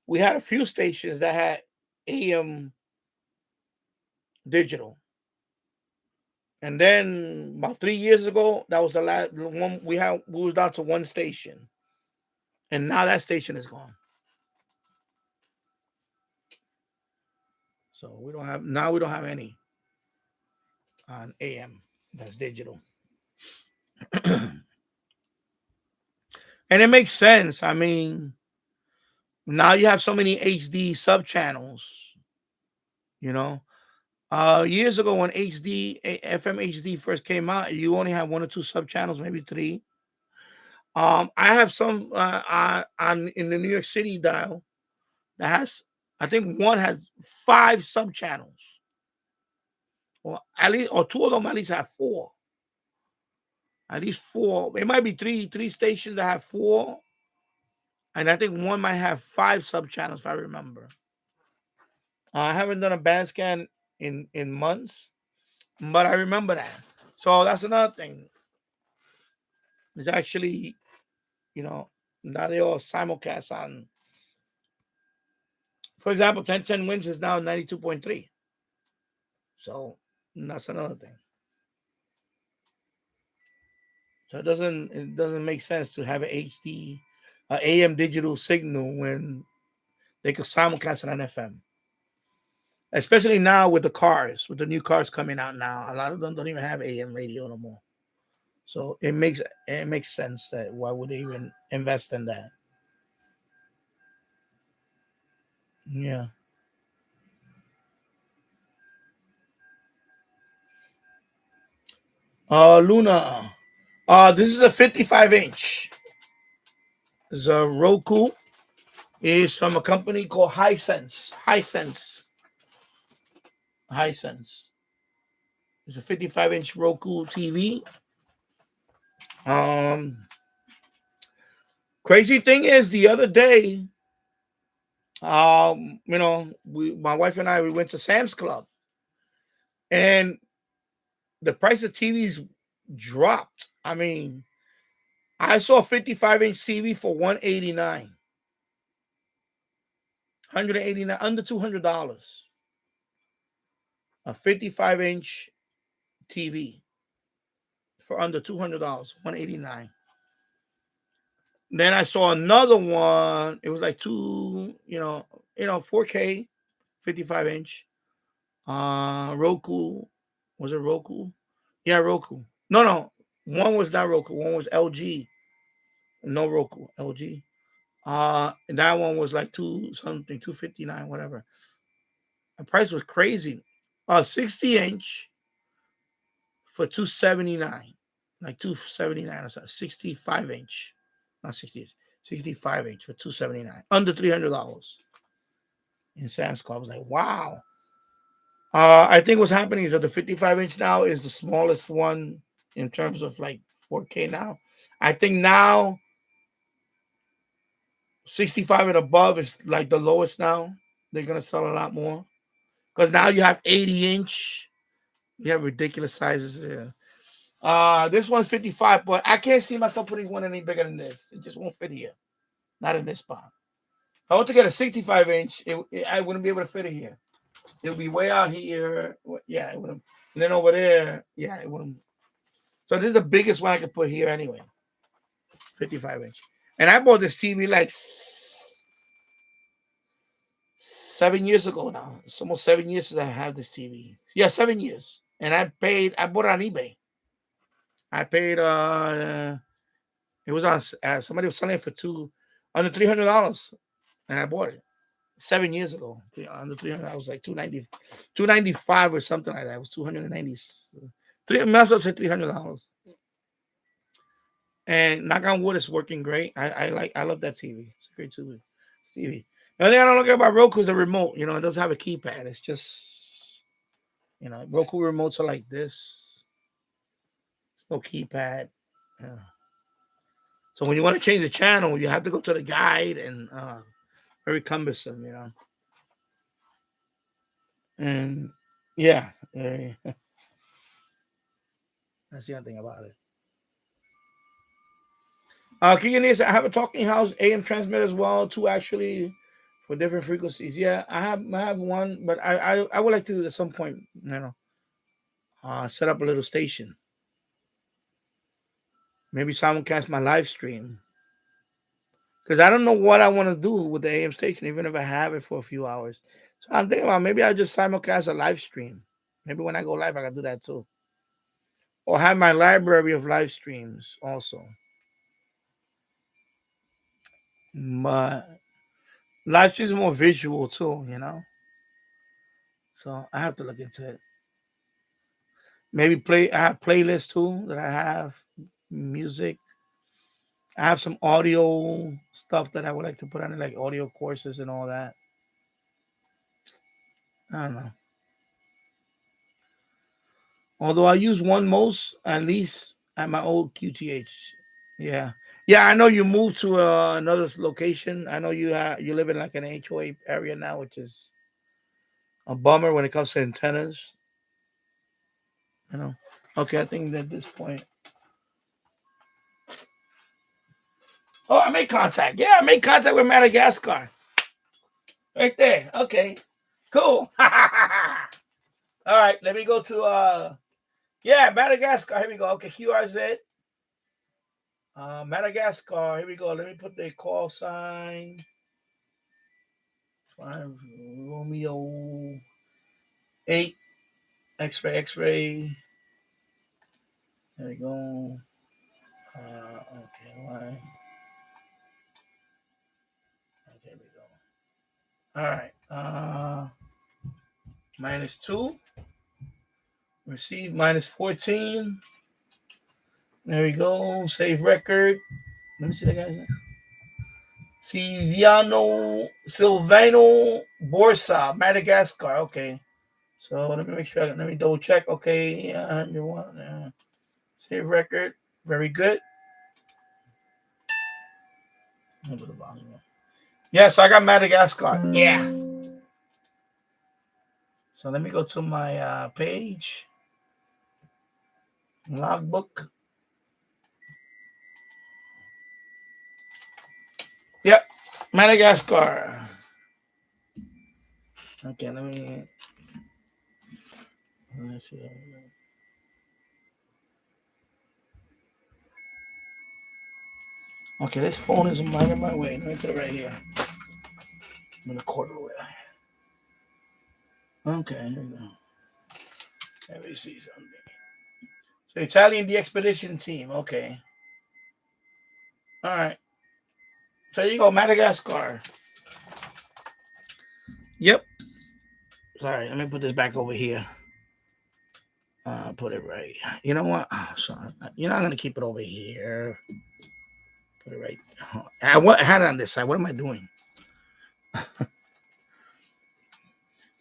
we had a few stations that had AM digital. And then about 3 years ago, that was the last one we had. We was down to one station, and now that station is gone. So we don't have any on AM that's digital. And it makes sense. I mean, now you have so many HD sub channels. Years ago when FM HD first came out, you only had 1 or 2 sub channels, maybe 3. I have some on in the New York City dial that has, I think one has 5 sub channels, or 2 of them at least have 4. At least 4. It might be three stations that have 4, and I think one might have 5 sub channels if I remember. I haven't done a band scan in months, but I remember that. So that's another thing. It's actually, now they all simulcast on. For example, 1010 Wins is now 92.3. So that's another thing. So it doesn't make sense to have an HD, AM digital signal when they could simulcast it on FM. Especially now with the new cars coming out now, a lot of them don't even have AM radio no more. So it makes sense that why would they even invest in that? Yeah. Luna. This is a 55-inch. It's a Roku. It's from a company called Hisense. Hisense. It's a 55-inch Roku TV. Crazy thing is, the other day, my wife and I, we went to Sam's Club, and the price of TVs dropped. I mean, I saw a 55-inch TV for $189. $189, under $200. A 55-inch TV for under $200, $189. Then I saw another one. It was like 4K, 55-inch. Roku. Was it Roku? Yeah, Roku. No. One was not Roku. One was LG. No Roku. LG. And that one was like 259, whatever. The price was crazy. 60-inch for $279. Like $279 or something. 65-inch. Not 60, 65-inch for $279. Under $300 in Sam's Club. I was like, wow. I think what's happening is that the 55-inch now is the smallest one in terms of like 4K now. I think now 65 and above is like the lowest now. They're going to sell a lot more. Because now you have 80-inch. We have ridiculous sizes here. This one's 55, but I can't see myself putting one any bigger than this. It just won't fit here. Not in this spot. If I want to get a 65-inch, I wouldn't be able to fit it here. It would be way out here. Yeah, it wouldn't. And then over there, yeah, it wouldn't. So this is the biggest one I could put here anyway. 55-inch. And I bought this TV like 7 years ago now. It's almost 7 years since I have this TV. Yeah, 7 years. And I bought it on eBay. I paid it was on somebody was selling it for under $300, and I bought it 7 years ago. Under 300, I was like 295 or something like that. It was 290. I might as say $300. And knock on wood, it's working great. I love that TV. It's a great TV. The only thing I don't like about Roku is the remote. It doesn't have a keypad. It's just, Roku remotes are like this. There's no keypad. Yeah. So when you want to change the channel, you have to go to the guide, and very cumbersome, And yeah, that's the other thing about it. Keegan, I have a talking house AM transmitter as well, too, actually, for different frequencies. Yeah, I have one, but I would like to at some point, set up a little station. Maybe simulcast my live stream. Because I don't know what I want to do with the AM station, even if I have it for a few hours. So I'm thinking about maybe I'll just simulcast a live stream. Maybe when I go live, I can do that too. Or have my library of live streams also. But live streams are more visual too, So I have to look into it. Maybe I have playlists too that I have, music. I have some audio stuff that I would like to put on it, like audio courses and all that. I don't know. Although I use one most, at least at my old QTH. Yeah. Yeah, I know you moved to another location. I know you live in like an HOA area now, which is a bummer when it comes to antennas. Okay, I think at this point. Oh, I made contact. Yeah, I made contact with Madagascar. Right there. Okay. Cool. All right, let me go to Madagascar. Here we go. Okay, QRZ. Madagascar. Here we go. Let me put the call sign. 5 Romeo 8 X-ray. There we go. Okay, why? Okay, we go. All right. -2. Receive -14. There we go. Save record. Let me see that guy's name. Silvano Borsa, Madagascar. Okay. So let me make sure. Let me double check. Okay. Save record. Very good. Yes, I got Madagascar. Yeah. So let me go to my page. Logbook. Yep. Madagascar. Okay, let's see. Okay, this phone is right in my way. Let me put it right here. I'm in a quarter away. Okay, here we go. Let me see something. So Italian the expedition team. Okay. All right. So you go, Madagascar. Yep. Sorry, let me put this back over here. Put it right. You know what? Oh, sorry. I'm gonna keep it over here. Put it right. I had it on this side. What am I doing?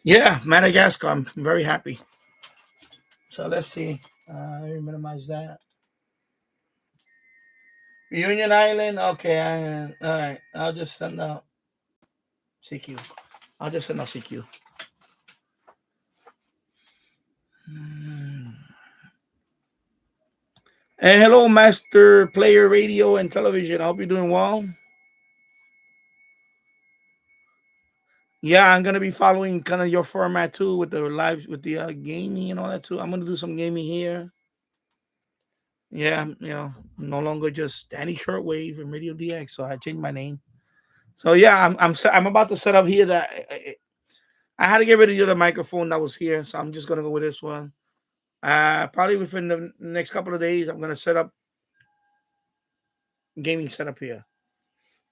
Yeah, Madagascar. I'm very happy. So let's see. Let me minimize that. Reunion Island. Okay. All right. I'll just send out CQ. I'll just send out CQ. And hello, Master Player Radio and Television. I hope you're doing well. Yeah, I'm gonna be following kind of your format too with the live, with the gaming and all that too. I'm gonna do some gaming here. Yeah, no longer just Danny Shortwave and Radio DX. So I changed my name. So yeah, I'm about to set up here that I had to get rid of the other microphone that was here, so I'm just gonna go with this one. Probably within the next couple of days, I'm gonna set up gaming setup here.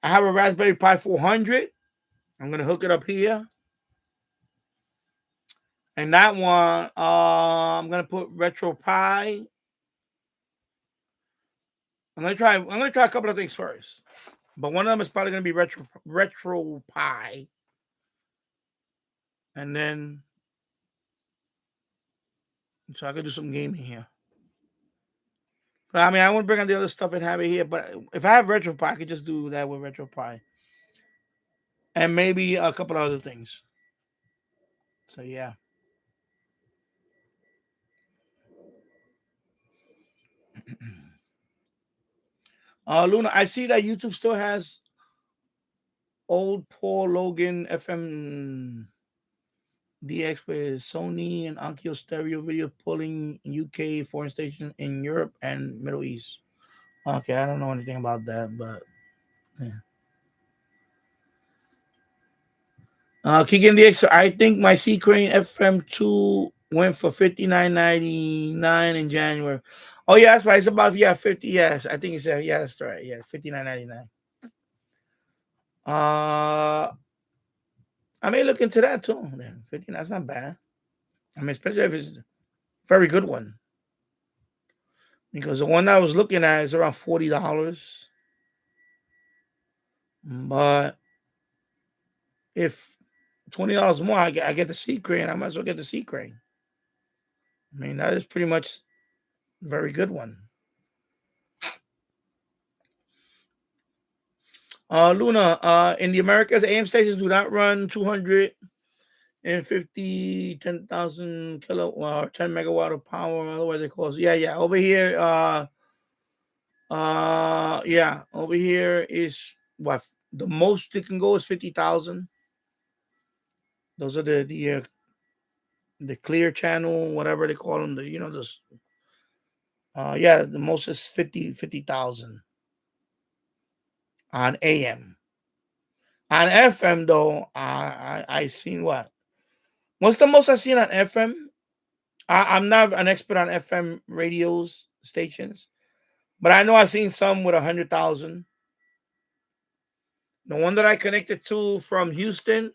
I have a Raspberry Pi 400. I'm gonna hook it up here, and that one, I'm gonna put Retro Pi. I'm gonna try a couple of things first, but one of them is probably gonna be Retro Pi, and then so I could do some gaming here. But I mean, I wouldn't bring on the other stuff and have it here, but if I have Retro Pi, I could just do that with Retro Pi, and maybe a couple of other things. So yeah. Luna, I see that YouTube still has old Paul Logan FM DX with Sony and Onkyo stereo video pulling UK foreign station in Europe and Middle East. Okay, I don't know anything about that, but yeah. Keegan DX, I think my C Crane FM2 went for $59.99 in January. Oh yeah, that's right. It's about 50. Yes, I think it's yeah, that's right. Yeah, $59.99. I may look into that too. Then 15, that's not bad. I mean, especially if it's a very good one. Because the one I was looking at is around $40. But if $20 more, I get the C Crane, I might as well get the C Crane. I mean, that is pretty much a very good one. Luna, in the Americas, AM stations do not run 250, 10,000 kilo or 10 megawatt of power. Otherwise, it calls. Yeah. Over here, over here is what the most it can go is 50,000. Those are the clear channel, whatever they call them. The most is 50,000 on AM. On FM though, I seen what? What's the most I've seen on FM? I'm not an expert on FM radios stations, but I know I've seen some with 100,000. The one that I connected to from Houston,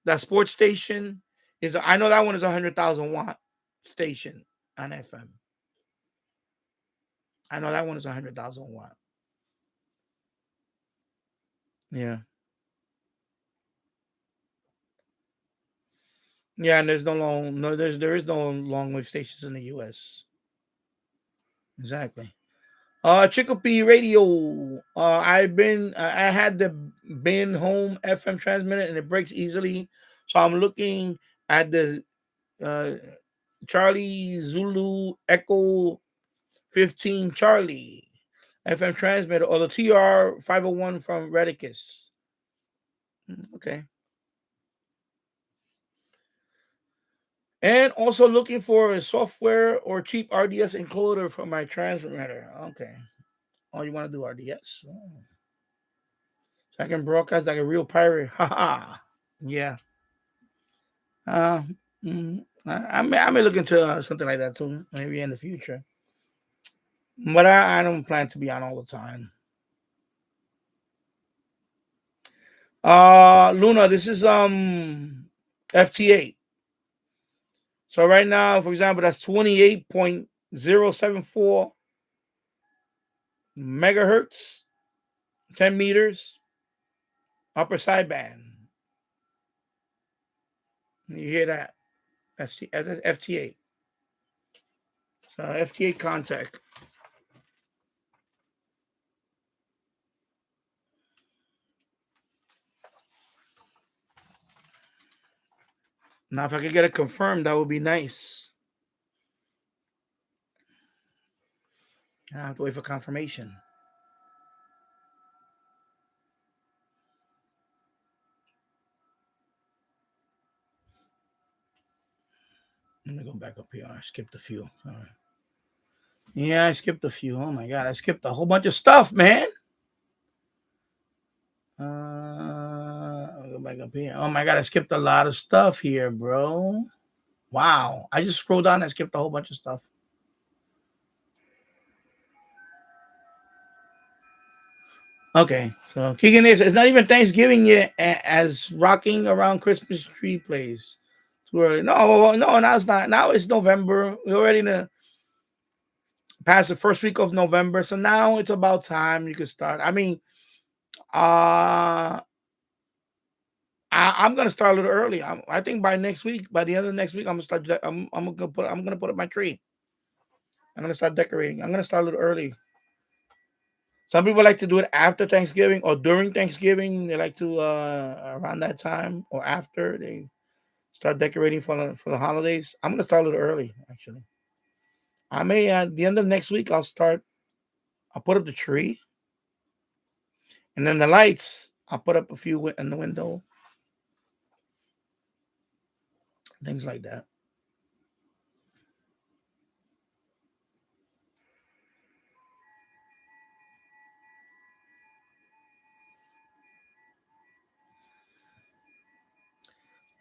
that sports station, I know that one is 100,000 watt station on FM. I know that one is 100,000 watt. Yeah. Yeah, and there is no long wave stations in the US. Exactly. Chicopee Radio. I had the bin home FM transmitter and it breaks easily. So I'm looking at the Charlie Zulu Echo 15 Charlie FM transmitter or the TR 501 from Redicus. Okay. And also looking for a software or cheap RDS encoder for my transmitter. Okay. Oh, you want to do RDS? Oh. So I can broadcast like a real pirate. Haha. Yeah. I may look into something like that too, maybe in the future. But I don't plan to be on all the time. Luna, this is FT8. So right now, for example, that's 28.074 megahertz, 10 meters, upper sideband. You hear that? That's FT8. So FT8 contact. Now, if I could get it confirmed, that would be nice. I have to wait for confirmation. Let me go back up here. I skipped a few. All right. Yeah, I skipped a few. Oh my god, I skipped a whole bunch of stuff, man. I'll go back up here. Oh my god, I skipped a lot of stuff here, bro. Wow. I just scrolled down and skipped a whole bunch of stuff. Okay, so Keegan is it's not even Thanksgiving yet as rocking around Christmas tree plays. Too early. No, now it's not. Now it's November. We're already in the past the first week of November. So now it's about time you can start. I mean, I'm gonna start a little early. I think by next week, by the end of next week, I'm gonna start. I'm gonna put up my tree. I'm gonna start decorating. I'm gonna start a little early. Some people like to do it after Thanksgiving or during Thanksgiving. They like to around that time or after they start decorating for the holidays. I'm gonna start a little early, actually. I may at the end of next week. I'll put up the tree, and then the lights. I'll put up a few in the window, things like that.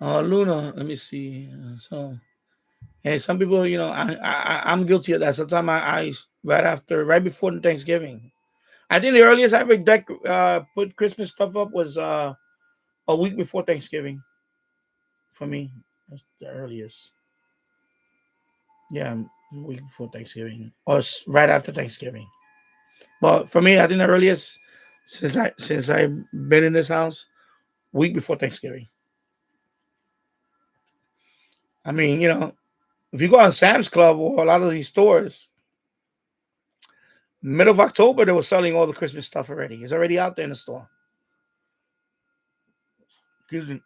Luna, let me see. So, hey, some people, I'm guilty of that. Sometimes I right before the Thanksgiving. I think the earliest I ever put Christmas stuff up was a week before Thanksgiving. For me, that's the earliest. Yeah, a week before Thanksgiving or right after Thanksgiving. But for me, I think the earliest since I've been in this house, week before Thanksgiving. I mean, if you go on Sam's Club or a lot of these stores, middle of October, they were selling all the Christmas stuff already. It's already out there in the store. Excuse me.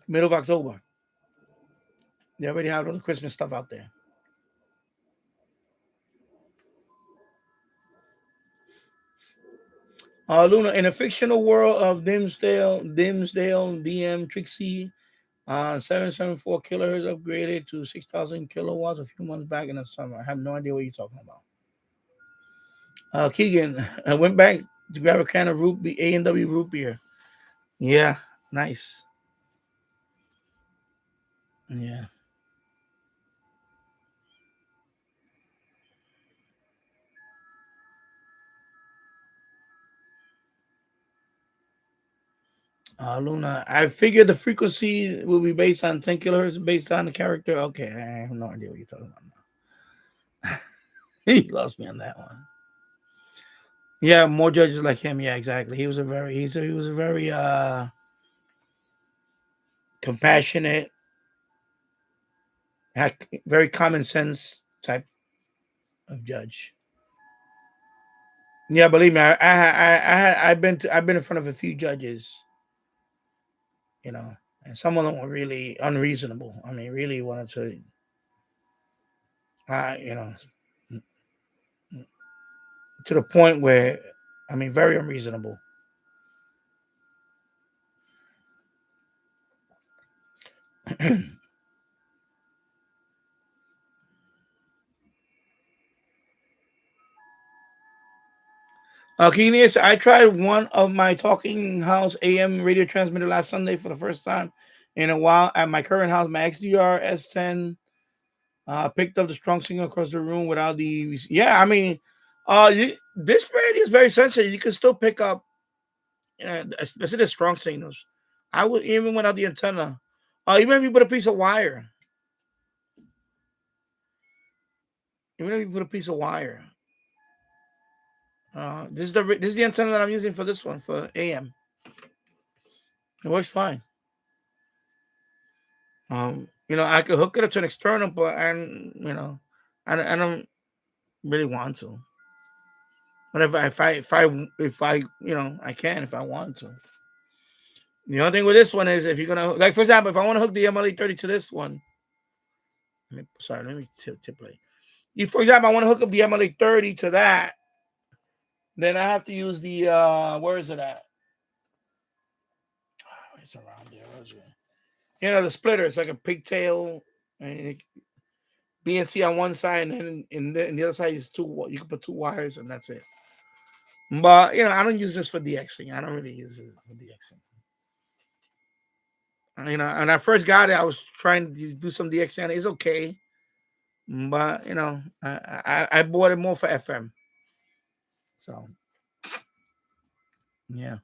Middle of October. They already have all the Christmas stuff out there. Luna, in a fictional world of Dimsdale, DM, Trixie, 774 kilohertz upgraded to 6,000 kilowatts a few months back in the summer. I have no idea what you're talking about. Keegan, I went back to grab a can of A&W root beer. Yeah, nice. Yeah. Luna, I figured the frequency will be based on 10 kilohertz based on the character. Okay, I have no idea what you're talking about now. He lost me on that one. Yeah, more judges like him. Yeah, exactly. He was a very compassionate, very common sense type of judge. Yeah, believe me, I've been in front of a few judges, and some of them were really unreasonable. I mean, really wanted to, to the point where, I mean, very unreasonable. Keenius, I tried one of my Talking House AM radio transmitter last Sunday for the first time in a while at my current house. My XDR S10 picked up the strong signal across the room without the. Yeah, I mean, this radio is very sensitive. You can still pick up, especially the strong signals. I would even without the antenna. Even if you put a piece of wire. Even if you put a piece of wire. This is the antenna that I'm using for this one for AM. It works fine. I could hook it up to an external, but I don't really want to. But if I I can if I want to. The only thing with this one is if you're gonna like, for example, if I want to hook the MLE 30 to this one, let me tip play. If, for example, I want to hook up the MLA 30 to that, then I have to use the where is it at? Oh, it's around there. You know, the splitter. It's like a pigtail, and BNC on one side, and then in the other side is two. You can put 2 wires, and that's it. But you know, I don't use this for DXing. I don't really use it for DXing. You know, when I first got it, I was trying to do some DXing. It's okay, but you know, I bought it more for FM. So yeah.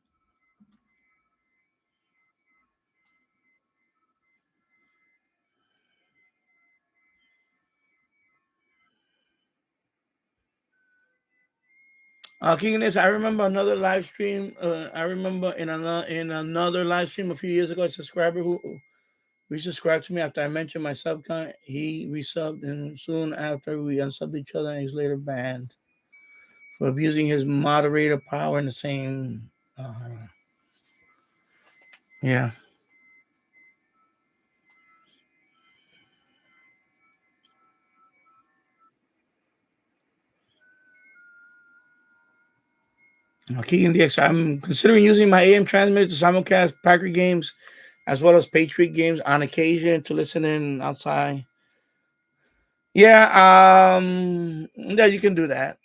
King is, I remember another live stream. I remember in another live stream a few years ago, a subscriber who resubscribed to me after I mentioned my sub count. He resubbed, and soon after we unsubbed each other, and he's later banned for abusing his moderator power in the same. Yeah. Keegan DX, I'm considering using my AM transmitter to simulcast Packer games as well as Patriot games on occasion to listen in outside. Yeah, yeah, you can do that.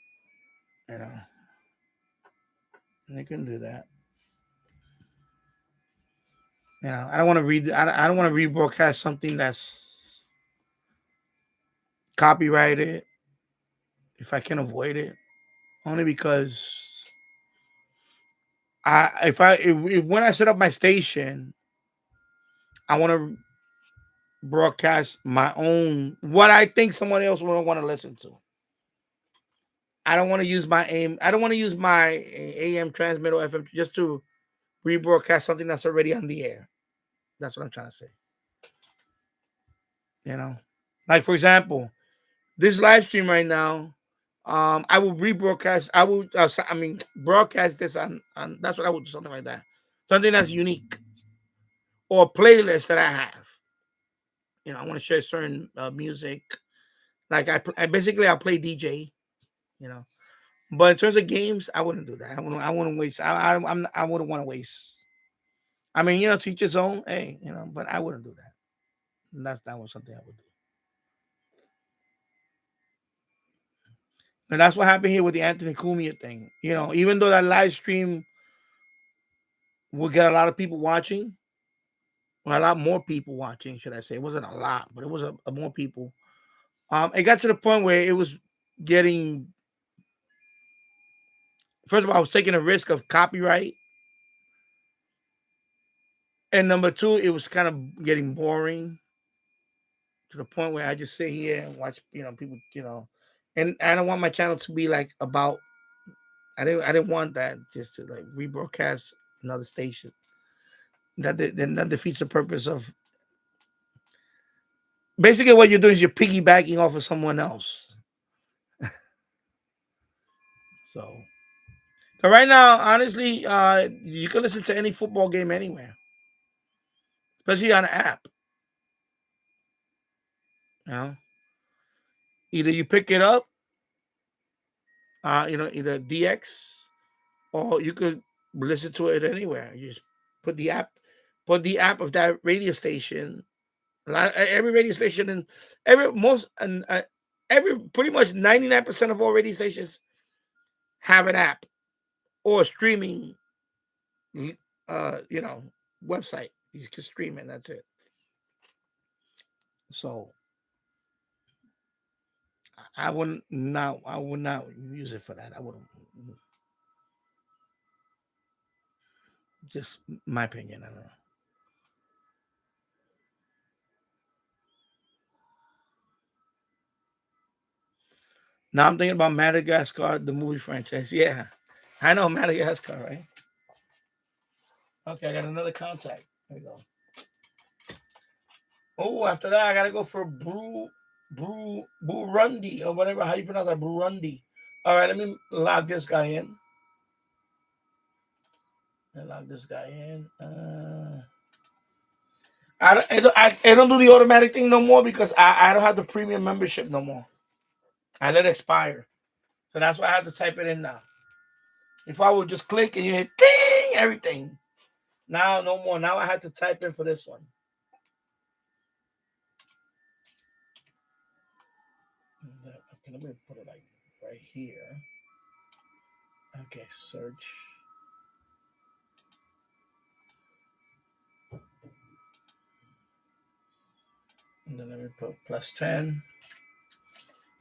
You know, you can do that. You know, I don't want to read. I don't want to rebroadcast something that's copyrighted if I can avoid it. Only because if when I set up my station, I want to broadcast my own what I think someone else will want to listen to. I don't want to use my AM. I don't want to use my AM transmitter or FM just to rebroadcast something that's already on the air. That's what I'm trying to say. You know, like for example, this live stream right now, I will rebroadcast. I will, broadcast this on. That's what I would do. Something like that. Something that's unique, or a playlist that I have. You know, I want to share certain music. Like I basically I'll play DJ. You know, but in terms of games, I wouldn't do that. I wouldn't waste. I wouldn't want to waste. I mean, you know, to each his own. Hey, you know, but I wouldn't do that. That was something I would do. And that's what happened here with the Anthony Cumia thing. You know, even though that live stream will get a lot of people watching, well, a lot more people watching, should I say. It wasn't a lot, but it was a more people. It got to the point where it was getting, first of all, I was taking a risk of copyright. And number two, it was kind of getting boring to the point where I just sit here and watch, you know, people, you know, and I don't want my channel to be like about, I didn't want that just to like rebroadcast another station. Then that defeats the purpose of basically what you're doing is you're piggybacking off of someone else. So right now, honestly, you can listen to any football game anywhere, especially on an app. You know, either you pick it up, you know, either DX, or you could listen to it anywhere. You just put the app of that radio station. Every radio station and every pretty much 99% of all radio stations have an app or a streaming, you know, website. You can stream it. And that's it. So I would not use it for that. I wouldn't. Just my opinion. I don't know. Now I'm thinking about Madagascar, the movie franchise. Yeah, I know Madagascar, right? Okay, I got another contact. There we go. Oh, after that, I gotta go for Burundi or whatever. How you pronounce that? Burundi. All right, let me log this guy in. Log this guy in. I don't do the automatic thing no more because I don't have the premium membership no more. I let it expire. So that's why I have to type it in now. If I would just click and you hit ding, everything. Now, no more. Now I have to type in for this one. Okay, let me put it like right here. Okay, search. And then let me put +10.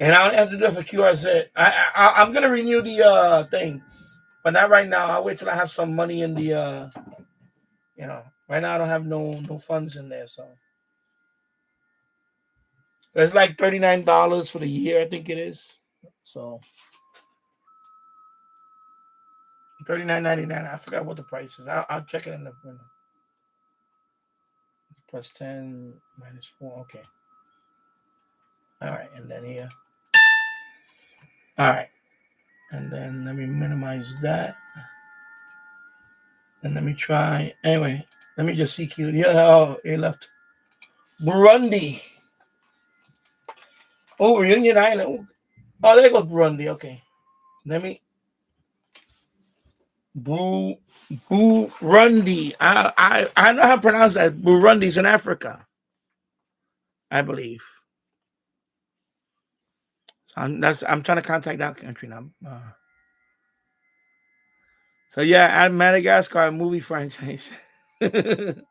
And I don't have to do it for QRZ. I'm gonna renew the thing, but not right now. I'll wait till I have some money in the right now I don't have no funds in there, so it's like $39 for the year, I think it is. So $39.99. I forgot what the price is. I'll check it in the +10 -4. Okay. All right, and then here. All right. And then let me minimize that. And let me try. Anyway, let me just CQ. Yeah, oh, it left. Burundi. Oh, Reunion Island. Oh, there goes Burundi. Okay. Let me. Burundi. I know how to pronounce that. Burundi's in Africa, I believe. I'm trying to contact that country now. So yeah, add Madagascar movie franchise. Thank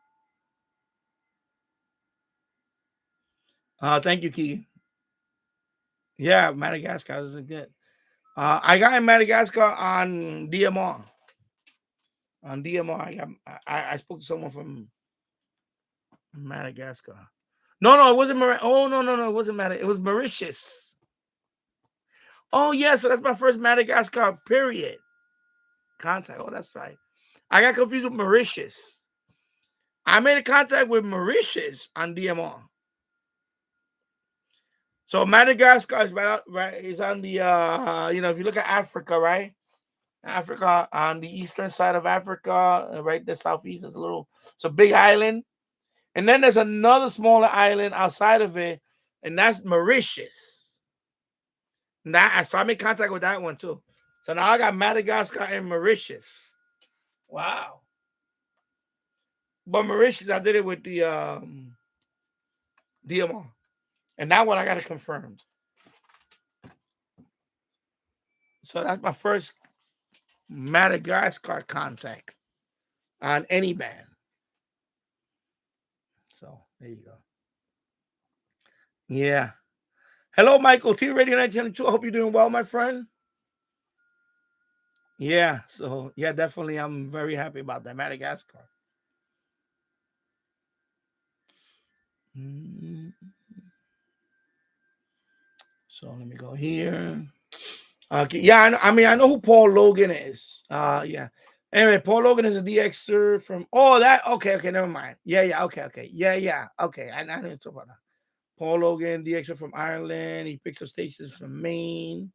you, Keegan. Yeah, Madagascar is good. I got in Madagascar on DMR. On DMR, I spoke to someone from Madagascar. No, it wasn't. No, it wasn't Madagascar. It was Mauritius. Oh yeah, so that's my first Madagascar period contact. Oh, that's right. I got confused with Mauritius. I made a contact with Mauritius on DMR. So Madagascar is right is on the if you look at Africa, right? Africa on the eastern side of Africa, right there southeast is it's a big island. And then there's another smaller island outside of it, and that's Mauritius. So I made contact with that one too. So now I got Madagascar and Mauritius. Wow. But Mauritius, I did it with the DMR. And that one I got it confirmed. So that's my first Madagascar contact on any band. So there you go. Yeah. Hello, Michael. T Radio 1992. I hope you're doing well, my friend. Yeah. So yeah, definitely. I'm very happy about that. Madagascar. So let me go here. Okay. Yeah, I know who Paul Logan is. Yeah. Anyway, Paul Logan is a DXer from okay, never mind. Yeah, okay. Yeah. Okay. I didn't talk about that. Paul Logan, DXer from Ireland. He picks up stations from Maine,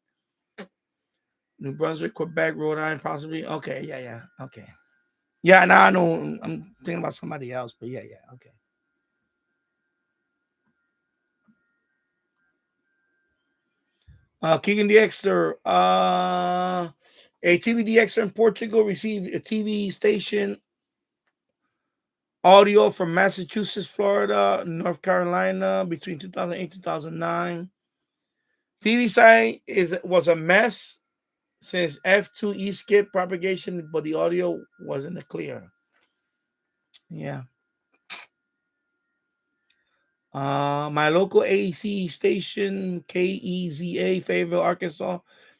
New Brunswick, Quebec, Rhode Island, possibly. Okay, yeah. Okay. Yeah, now I know I'm thinking about somebody else, but yeah, okay. Keegan DXer, a TV DXer in Portugal received a TV station audio from Massachusetts, Florida, North Carolina between 2008 and 2009. TV site was a mess since F2E skip propagation, but the audio wasn't clear. Yeah. My local AC station, KEZA, Fayetteville, Arkansas.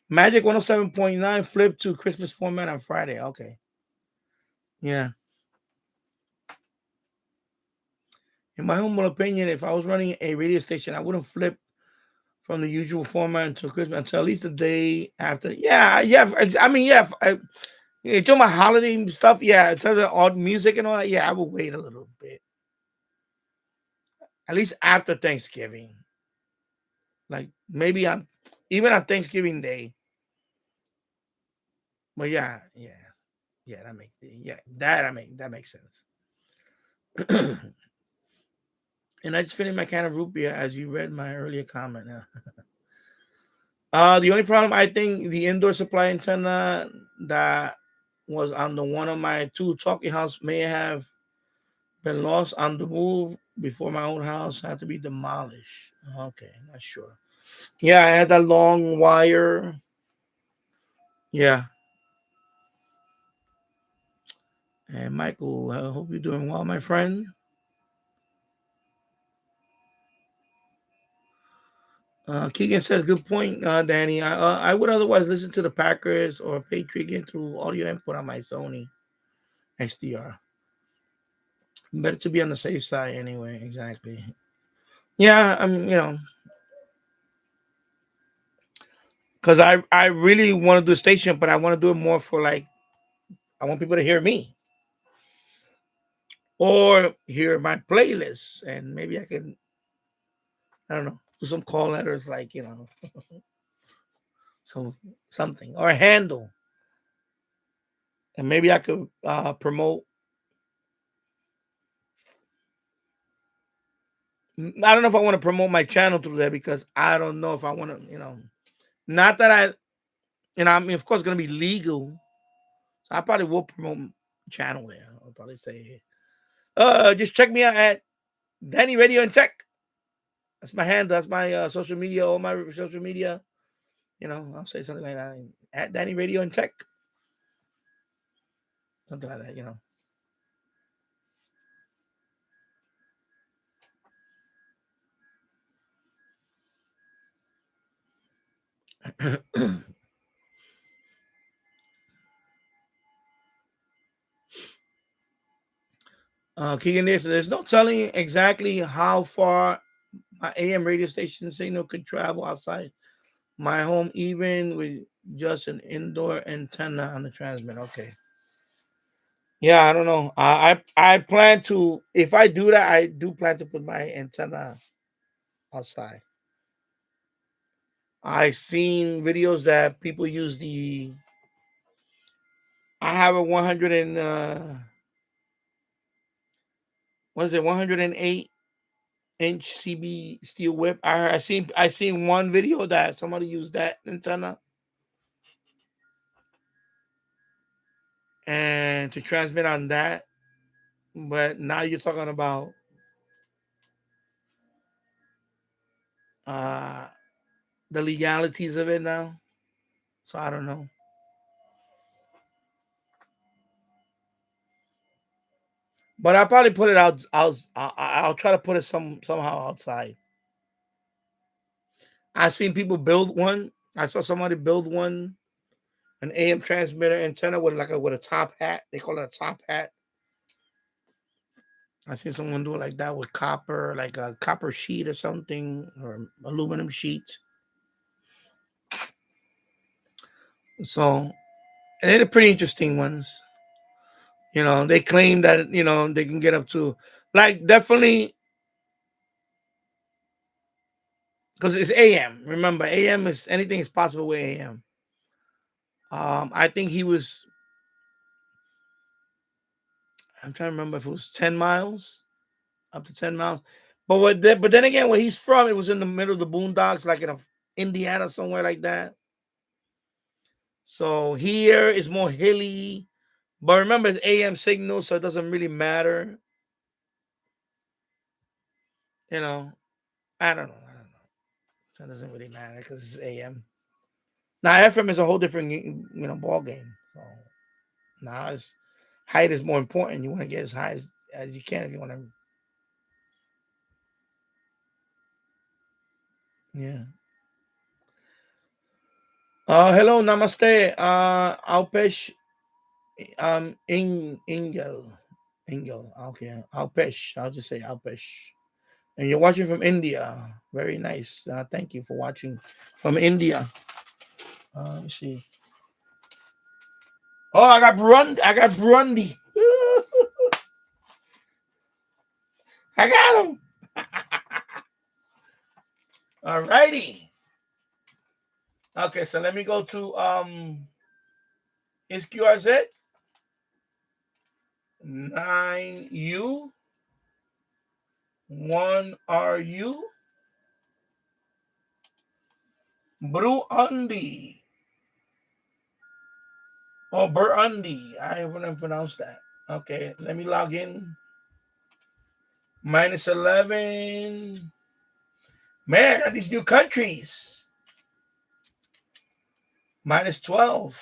Magic 107.9 flipped to Christmas format on Friday. Okay. Yeah. In my humble opinion, if I was running a radio station, I wouldn't flip from the usual format until Christmas, until at least the day after. Yeah. I mean, yeah. You're talking about holiday stuff. Yeah. In terms of odd music and all that. Yeah, I would wait a little bit. At least after Thanksgiving. Like maybe even on Thanksgiving Day. But yeah, that makes sense. And I just finished my can of root beer, as you read my earlier comment. The only problem, I think, the indoor supply antenna that was on the one of my two talking house may have been lost on the move before my old house had to be demolished. Okay, not sure. Yeah, I had that long wire. Yeah. And Michael, I hope you're doing well, my friend. Keegan says, good point, Danny. I would otherwise listen to the Packers or Patriot through audio input on my Sony XDR. Better to be on the safe side anyway. Exactly. Yeah, because I really want to do a station, but I want to do it more for like, I want people to hear me or hear my playlists, and maybe I can, I don't know, do some call letters like, so something or a handle, and maybe I could promote. I don't know if I want to promote my channel through there because I don't know if I want to, not that I mean, of course, it's going to be legal. So I probably will promote channel there. I'll probably say, just check me out at Danny Radio and Tech. That's my hand. That's my social media. All my social media. I'll say something like that at Danny Radio and Tech. Something like that. Keegan there. So there's no telling exactly how far my AM radio station signal could travel outside my home, even with just an indoor antenna on the transmitter. Okay. Yeah, I don't know. I plan to, if I do that, I do plan to put my antenna outside. I've seen videos that people use I have a 100 and what is it, 108-inch CB steel whip. I seen one video that somebody used that antenna and to transmit on that. But now you're talking about uh the legalities of it now. So I don't know. But I'll probably put it out. I'll try to put it somehow outside. I've seen people build one. I saw somebody build one, an AM transmitter antenna with with a top hat. They call it a top hat. I seen someone do it like that with copper, like a copper sheet or something, or aluminum sheet. So, and they're pretty interesting ones. They claim that they can get up to, like, definitely, because it's AM. Remember, AM is anything is possible with AM. I think he was. I'm trying to remember if it was 10 miles, up to 10 miles. But then again, where he's from, it was in the middle of the boondocks, like in Indiana, somewhere like that. So here is more hilly. But remember, it's AM signal, so it doesn't really matter. I don't know. So it doesn't really matter because it's AM. Now FM is a whole different ball game. So now it's height is more important. You want to get as high as you can if you want to. Yeah. Hello, namaste. Alpesh, Ingel. Okay, Alpesh. I'll just say Alpesh. And you're watching from India. Very nice. Thank you for watching from India. Let me see. Oh, I got Burundi. I got him. All righty. Okay, so let me go to his QRZ 9U 1RU Burundi. Oh, Burundi. I wouldn't pronounce that. Okay, let me log in. -11. Man, these new countries. -12.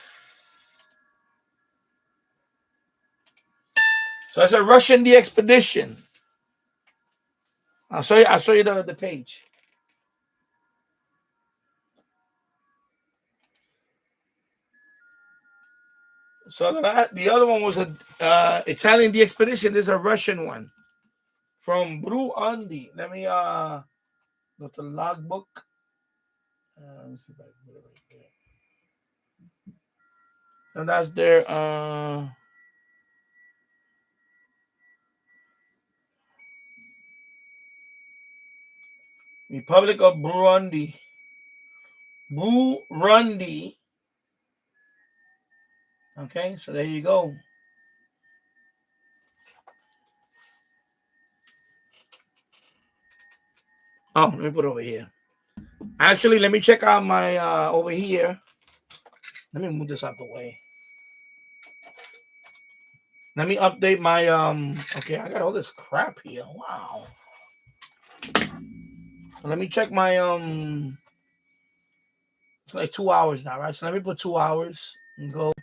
So it's a Russian the expedition. I'll show you the page. So the other one was a Italian the expedition. This is a Russian one from Burundi. Let me go to logbook. Let me see if I can put it right there. And that's their Republic of Burundi. Burundi. Okay, so there you go. Oh, let me put it over here. Actually, let me check out my over here. Let me move this out the way. Let me update my okay, I got all this crap here. Wow. So let me check my it's like 2 hours now, right? So let me put 2 hours and go.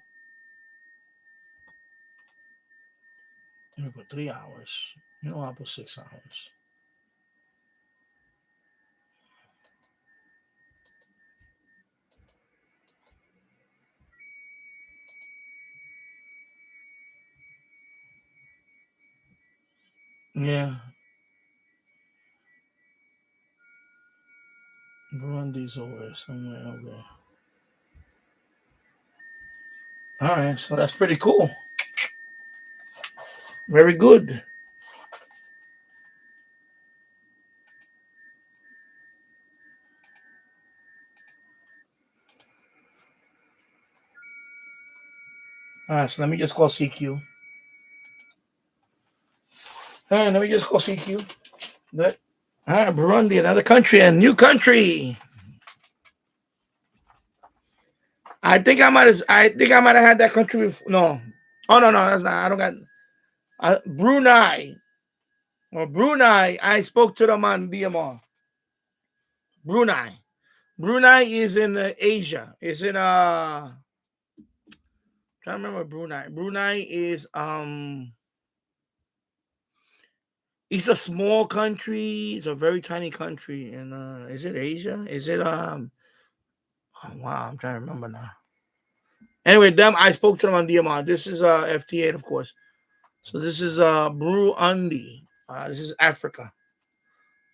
Let me put 3 hours. You know, I'll put 6 hours. Yeah. Burundi's over somewhere over. All right, so that's pretty cool. Very good. All right, so let me just call CQ. All right, let me just call CQ. Good. All right, Burundi, another country, a new country. I think I might have had that country before. No. Oh no, that's not. I don't got Brunei. Or Brunei. I spoke to them on DMR. Brunei. Brunei is in Asia. It's in trying to remember Brunei. Brunei is it's a small country. It's a very tiny country. And is it Asia? Is it oh, wow, I'm trying to remember now. Anyway, I spoke to them on DMR. This is FT8, of course. So this is Burundi. This is Africa.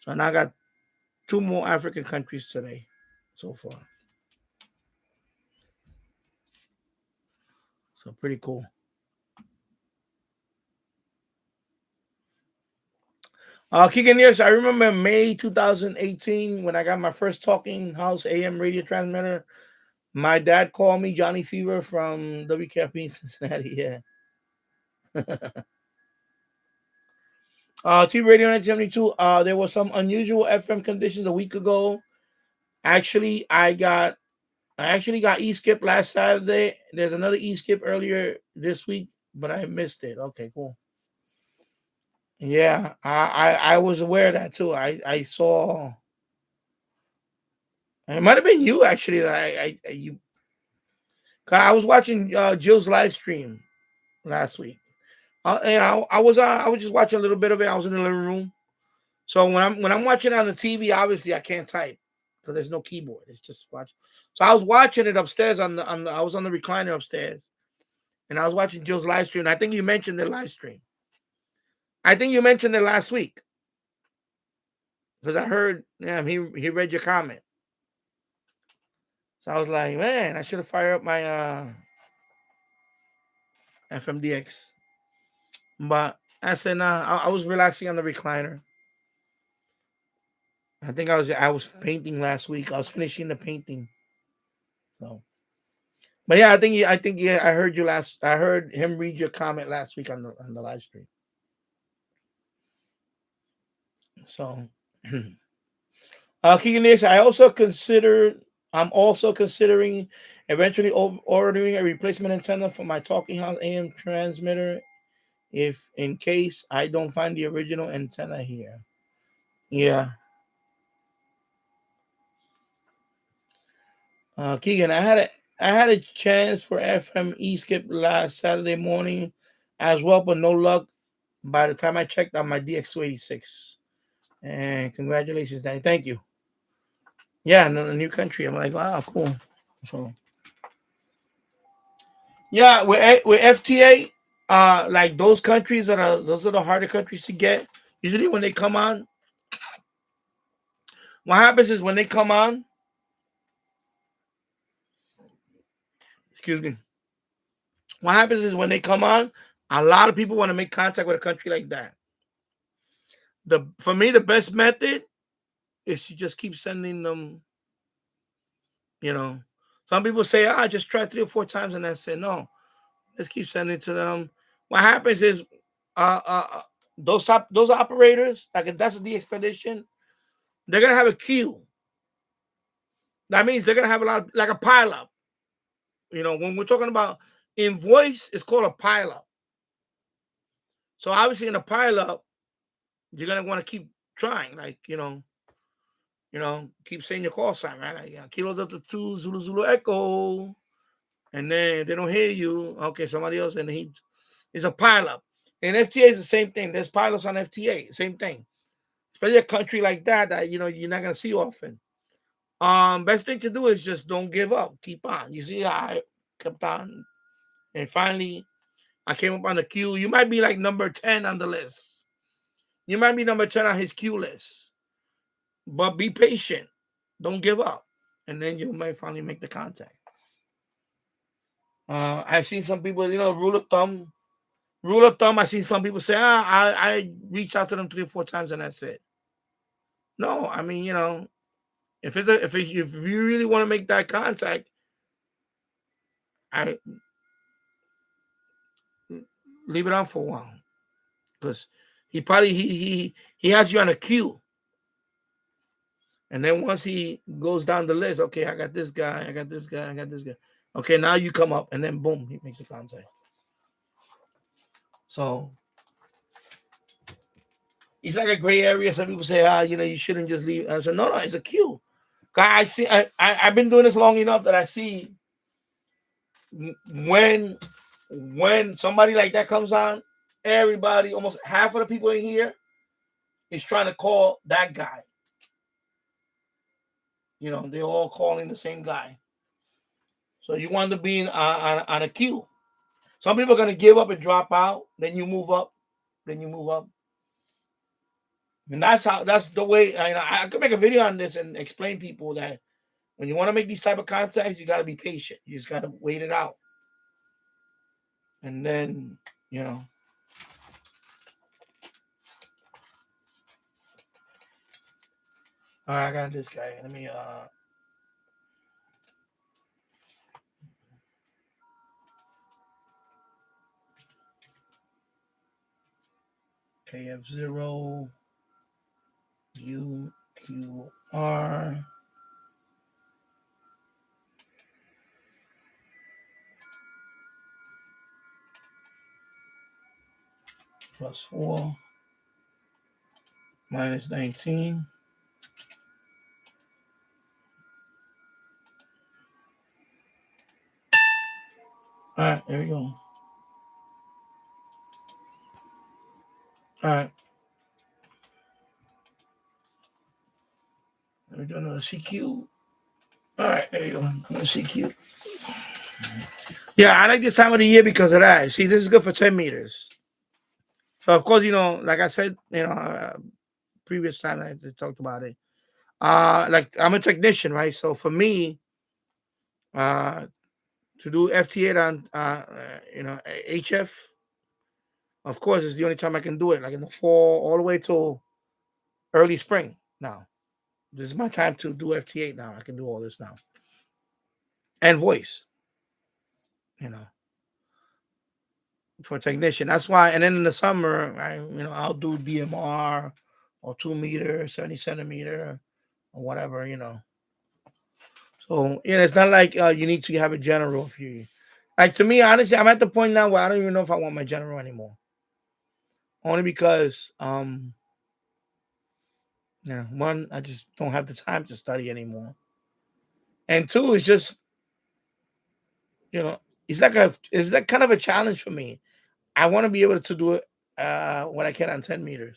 So now I got 2 more African countries today so far. So pretty cool. Kicking ears. I remember May 2018 when I got my first Talking House AM radio transmitter. My dad called me Johnny Fever from WKFB in Cincinnati. Yeah. T Radio 1972. There was some unusual FM conditions a week ago. Actually, I got E-skip last Saturday. There's another E-skip earlier this week, but I missed it. Okay, cool. Yeah, I was aware of that too. I saw. It might have been you actually. I was watching Jill's live stream last week. I was just watching a little bit of it. I was in the living room. So when I'm watching it on the TV, obviously I can't type because there's no keyboard. It's just watch. So I was watching it upstairs I was on the recliner upstairs, and I was watching Jill's live stream. I think you mentioned the live stream. I think you mentioned it last week because I heard he read your comment. So I was like, man, I should have fired up my FMDX. But I said, nah, I was relaxing on the recliner. I think I was painting last week. I was finishing the painting. So, but yeah, I think I heard you last. I heard him read your comment last week on the live stream. So, Keegan, this I also considered I'm also considering eventually ordering a replacement antenna for my Talking House AM transmitter if in case I don't find the original antenna here. Yeah. Keegan, I had a chance for FM skip last Saturday morning as well, but no luck by the time I checked on my DX286. And congratulations, Danny. Thank you. Yeah, in a new country. I'm like, wow, cool. So yeah, with FTA, like those countries those are the harder countries to get. Usually when they come on, what happens is when they come on, excuse me. What happens is when they come on, a lot of people want to make contact with a country like that. For me, the best method is to just keep sending them, Some people say, just try 3 or 4 times and that's it. No, let's keep sending it to them. What happens is those operators, like if that's the expedition, they're gonna have a queue. That means they're gonna have a lot like a pileup. When we're talking about in voice, it's called a pileup. So obviously in a pileup, you're gonna want to keep trying, like keep saying your call sign, right? Like, Kilo Delta 2 Zulu Zulu Echo, and then they don't hear you. Okay, somebody else, and it's a pileup. And FTA is the same thing. There's pilots on FTA, same thing. Especially a country like that you're not gonna see often. Best thing to do is just don't give up. Keep on. You see how I kept on, and finally I came up on the queue. You might be like number 10 on the list. You might be number 10 on his queue list, but be patient. Don't give up, and then you might finally make the contact. I've seen some people, rule of thumb. Rule of thumb. I seen some people say, I reach out to them 3 or 4 times and that's it. No, I mean, if you really want to make that contact, I leave it on for a while, because he probably he has you on a queue, and then once he goes down the list, okay, I got this guy, I got this guy, I got this guy. Okay, now you come up, and then boom, he makes the contact. So it's like a gray area. Some people say, you shouldn't just leave. I said, no, it's a queue. I've been doing this long enough that I see when somebody like that comes on, everybody, almost half of the people in here is trying to call that guy. They're all calling the same guy. So you want to be on a queue. Some people are going to give up and drop out. Then you move up. And that's the way. I could make a video on this and explain people that when you want to make these type of contacts, you got to be patient. You just got to wait it out. And then, all right, I got this guy. Let me KF0 UQR +4 -19. All right, there we go. All right. Let me do another CQ. All right, there you go. Another CQ. Yeah, I like this time of the year because of that. See, this is good for 10 meters. So, of course, like I said, previous time I talked about it. Like I'm a technician, right? So for me, to do FT8 on, HF, of course, it's the only time I can do it. Like in the fall, all the way till early spring. Now, this is my time to do FT8 now. I can do all this now, and voice, for technician. That's why. And then in the summer, I'll do DMR or 2 meter, 70 centimeter, or whatever. So it's not like you need to have a general if you like. To me, honestly, I'm at the point now where I don't even know if I want my general anymore. Only because one, I just don't have the time to study anymore, and two, it's just it's like kind of a challenge for me. I want to be able to do it when I can on 10 meters.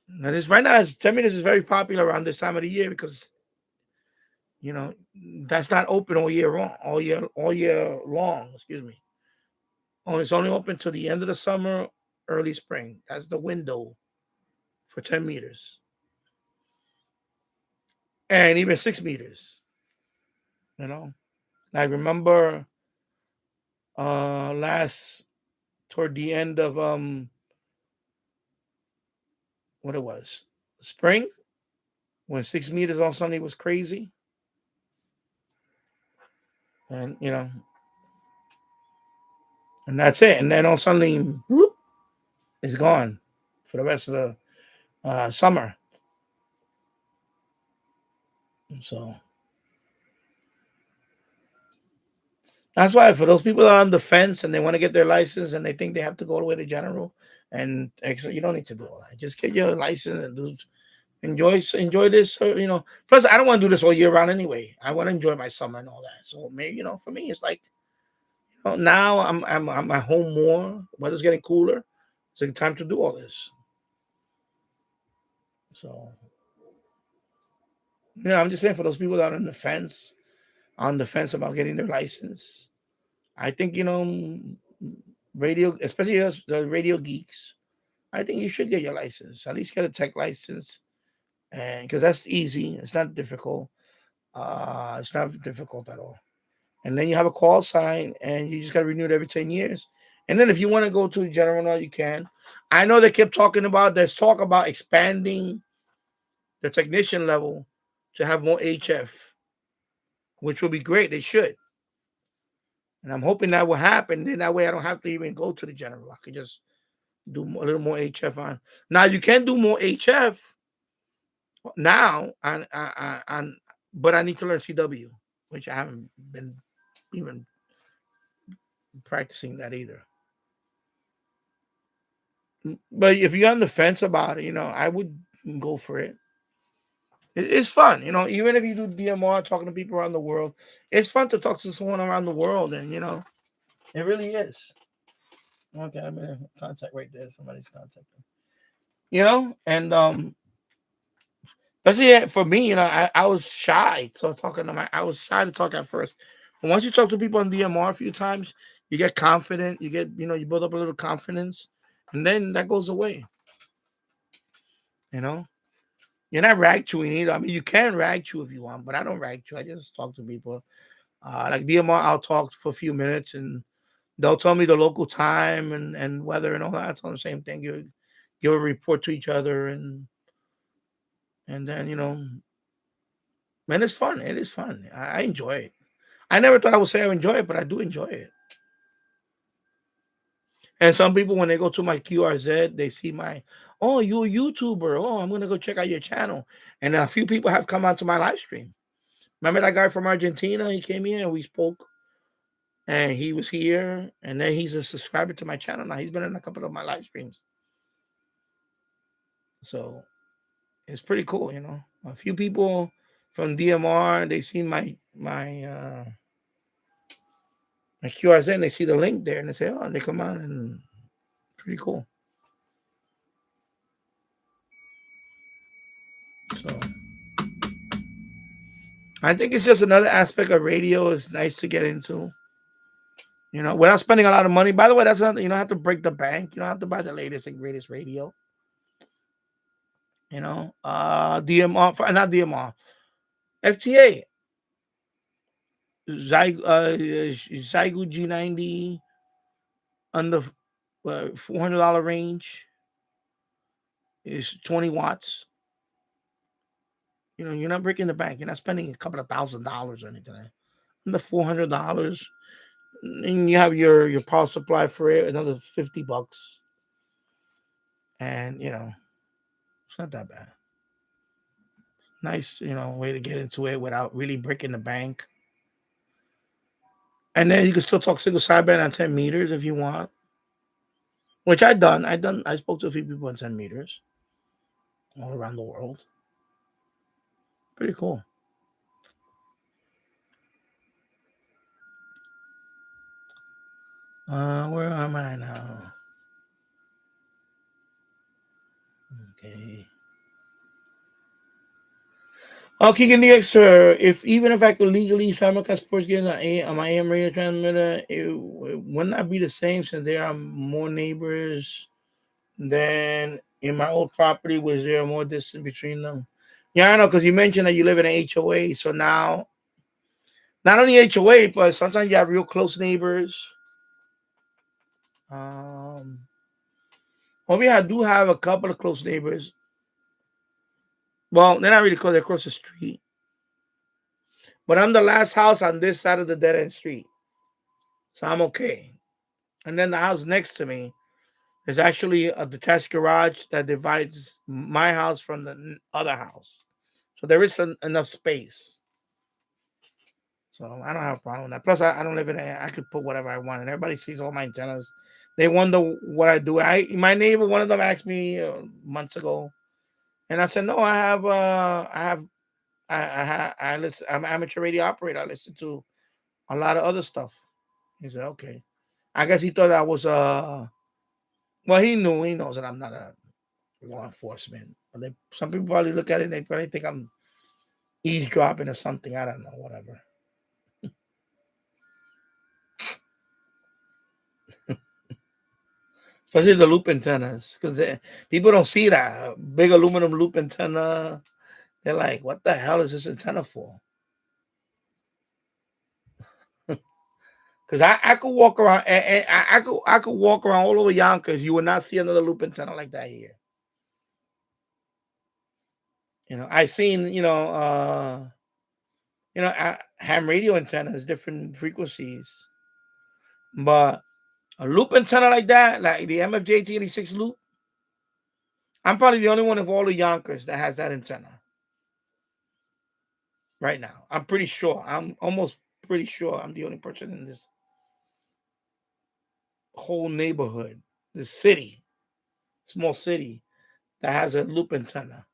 And it's right now, 10 meters is very popular around this time of the year because that's not open all year long. Excuse me. Oh, it's only open to the end of the summer, early spring. That's the window for 10 meters. And even 6 meters. I remember toward the end of what it was, spring, when 6 meters all Sunday was crazy. And and that's it. And then all suddenly, whoop, it's gone for the rest of the summer. So that's why for those people that are on the fence and they want to get their license and they think they have to go all the way to general, and actually you don't need to do all that. Just get your license and enjoy this. Plus, I don't want to do this all year round anyway. I want to enjoy my summer and all that. So maybe for me, it's like now I'm at home more. Weather's getting cooler. It's like time to do all this. So I'm just saying for those people that are on the fence about getting their license. I think radio, especially us, the radio geeks. I think you should get your license. At least get a tech license, and because that's easy. It's not difficult. It's not difficult at all. And then you have a call sign, and you just got to renew it every 10 years. And then if you want to go to general now, you can. I know they kept talking about. There's talk about expanding the technician level to have more HF, which will be great. They should. And I'm hoping that will happen. Then that way I don't have to even go to the general. I can just do a little more HF on. Now you can do more HF now but I need to learn CW, which I haven't been even practicing that either. But if you're on the fence about it, I would go for it. It's fun, even if you do DMR, talking to people around the world, it's fun to talk to someone around the world, and it really is. Okay, I'm in contact right there. Somebody's contacting. And especially for me, I was shy. So I was shy to talk at first. But once you talk to people on DMR a few times, you get confident. You get, you build up a little confidence, and then that goes away. You're not rag chewing either. I mean, you can rag chew if you want, but I don't rag chew. I just talk to people. Like DMR, I'll talk for a few minutes, and they'll tell me the local time and weather and all that. It's all the same thing. Give a report to each other, and then man, it's fun. It is fun. I enjoy it. I never thought I would say I enjoy it, but I do enjoy it. And some people, when they go to my QRZ, they see oh, you're a YouTuber. Oh, I'm gonna go check out your channel. And a few people have come onto my live stream. Remember that guy from Argentina? He came here and we spoke, and he was here, and then he's a subscriber to my channel now. He's been in a couple of my live streams, so it's pretty cool. A few people from DMR, they see my QRZ, and they see the link there, and they say, oh, and they come on, and pretty cool. So I think it's just another aspect of radio. It's nice to get into, without spending a lot of money. By the way, that's another. You don't have to break the bank. You don't have to buy the latest and greatest radio. DMR, not DMR, FTA, Zygo G90 on the $400 range is 20 watts. You're not breaking the bank. You're not spending a couple of $1,000 or anything. On the $400, and you have your power supply for it, another $50, and it's not that bad. Nice, way to get into it without really breaking the bank. And then you can still talk single sideband at 10 meters if you want. Which I done. I spoke to a few people on 10 meters all around the world. Pretty cool. Where am I now? Okay. Keegan the extra. Even if I could legally simulcast sports games on my AM radio transmitter, it would not be the same since there are more neighbors than in my old property. Was there more distance between them? Yeah, I know, because you mentioned that you live in an HOA. So now, not only HOA, but sometimes you have real close neighbors. Well, I do have a couple of close neighbors. Well, they're not really close. They're across the street. But I'm the last house on this side of the dead end street. So I'm okay. And then the house next to me is actually a detached garage that divides my house from the other house. So there is enough space. So I don't have a problem with that. Plus, I don't live in I could put whatever I want. And everybody sees all my antennas. They wonder what I do. My neighbor, one of them asked me months ago. And I said, no, I listen. I'm an amateur radio operator. I listen to a lot of other stuff. He said, okay. I guess he thought I was well, he knows that I'm not a law enforcement. But some people probably look at it and they probably think I'm eavesdropping or something. I don't know, whatever. Especially the loop antennas, because people don't see that big aluminum loop antenna. They're like, what the hell is this antenna for? Because I could walk around and I could walk around all over Yonkers. You would not see another loop antenna like that here. I seen ham radio antennas, different frequencies, but a loop antenna like that, like the MFJ 86 loop, I'm probably the only one of all the Yonkers that has that antenna right now. I'm pretty sure. I'm almost pretty sure I'm the only person in this whole neighborhood, this city, small city, that has a loop antenna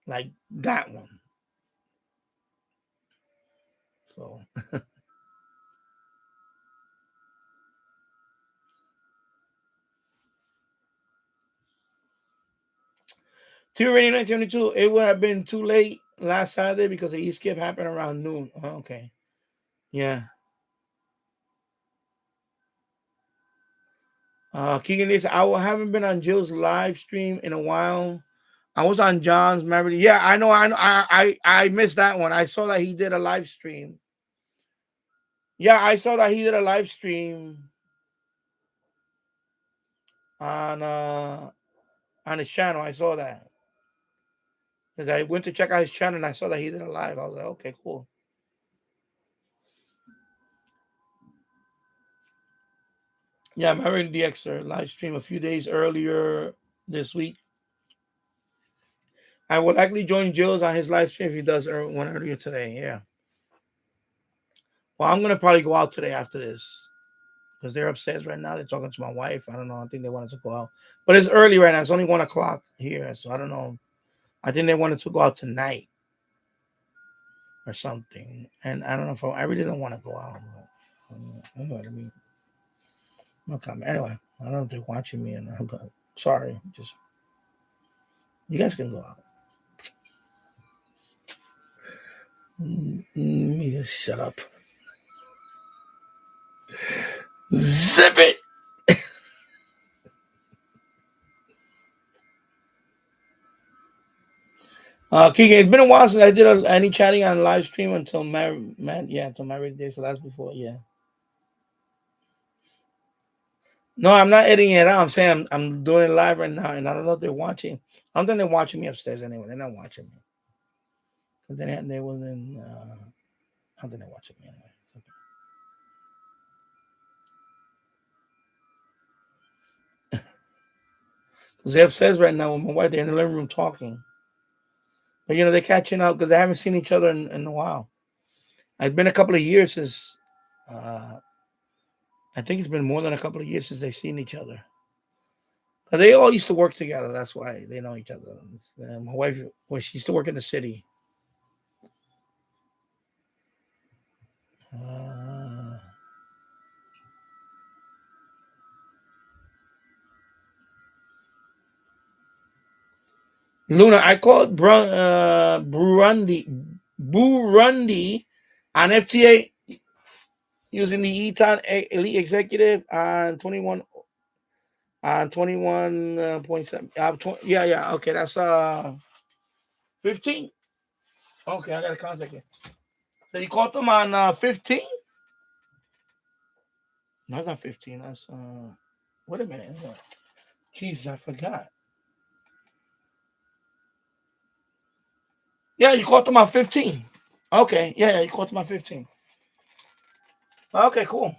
like that one. So Two Radio 1972, it would have been too late last Saturday because the e-skip happened around noon. Oh, okay. Yeah. Keegan this, I haven't been on Jill's live stream in a while. I was on John's married. Yeah, I know. I missed that one. I saw that he did a live stream. Yeah, I saw that he did a live stream on his channel. I saw that. Because I went to check out his channel and I saw that he did a live. I was like, okay, cool. Yeah, Married DXer live stream a few days earlier this week. I will likely join Jill's on his live stream if he does one earlier today. Yeah. Well, I'm going to probably go out today after this because they're upstairs right now. They're talking to my wife. I don't know. I think they wanted to go out. But it's early right now. It's only 1 o'clock here. So I don't know. I think they wanted to go out tonight or something. And I don't know if I really don't want to go out. I don't know what I mean. Okay. Anyway, I don't know if they're watching me. But sorry. Just you guys can go out. Let me just shut up. Zip it. Keegan, it's been a while since I did any chatting on live stream until until married day. So that's before, yeah. No, I'm not editing it out. I'm saying I'm doing it live right now, and I don't know if they're watching. I don't think they're watching me upstairs anyway. They're not watching me because they wasn't. I don't think they're watching me anyway. Because they're upstairs right now with my wife. They're in the living room talking. But they're catching up because they haven't seen each other in a while. It's been a couple of years since. I think it's been more than a couple of years since they've seen each other. But they all used to work together. That's why they know each other. My wife, she used to work in the city. Luna, I called Burundi on FTA using the Eton Elite Executive on 21.7. Yeah. Okay, that's 15. Okay, I got to contact you. So you called them on 15? No, it's not 15. That's wait a minute. Jesus, I forgot. Yeah, you called them on 15. Okay, yeah, you called them on 15. Okay, cool.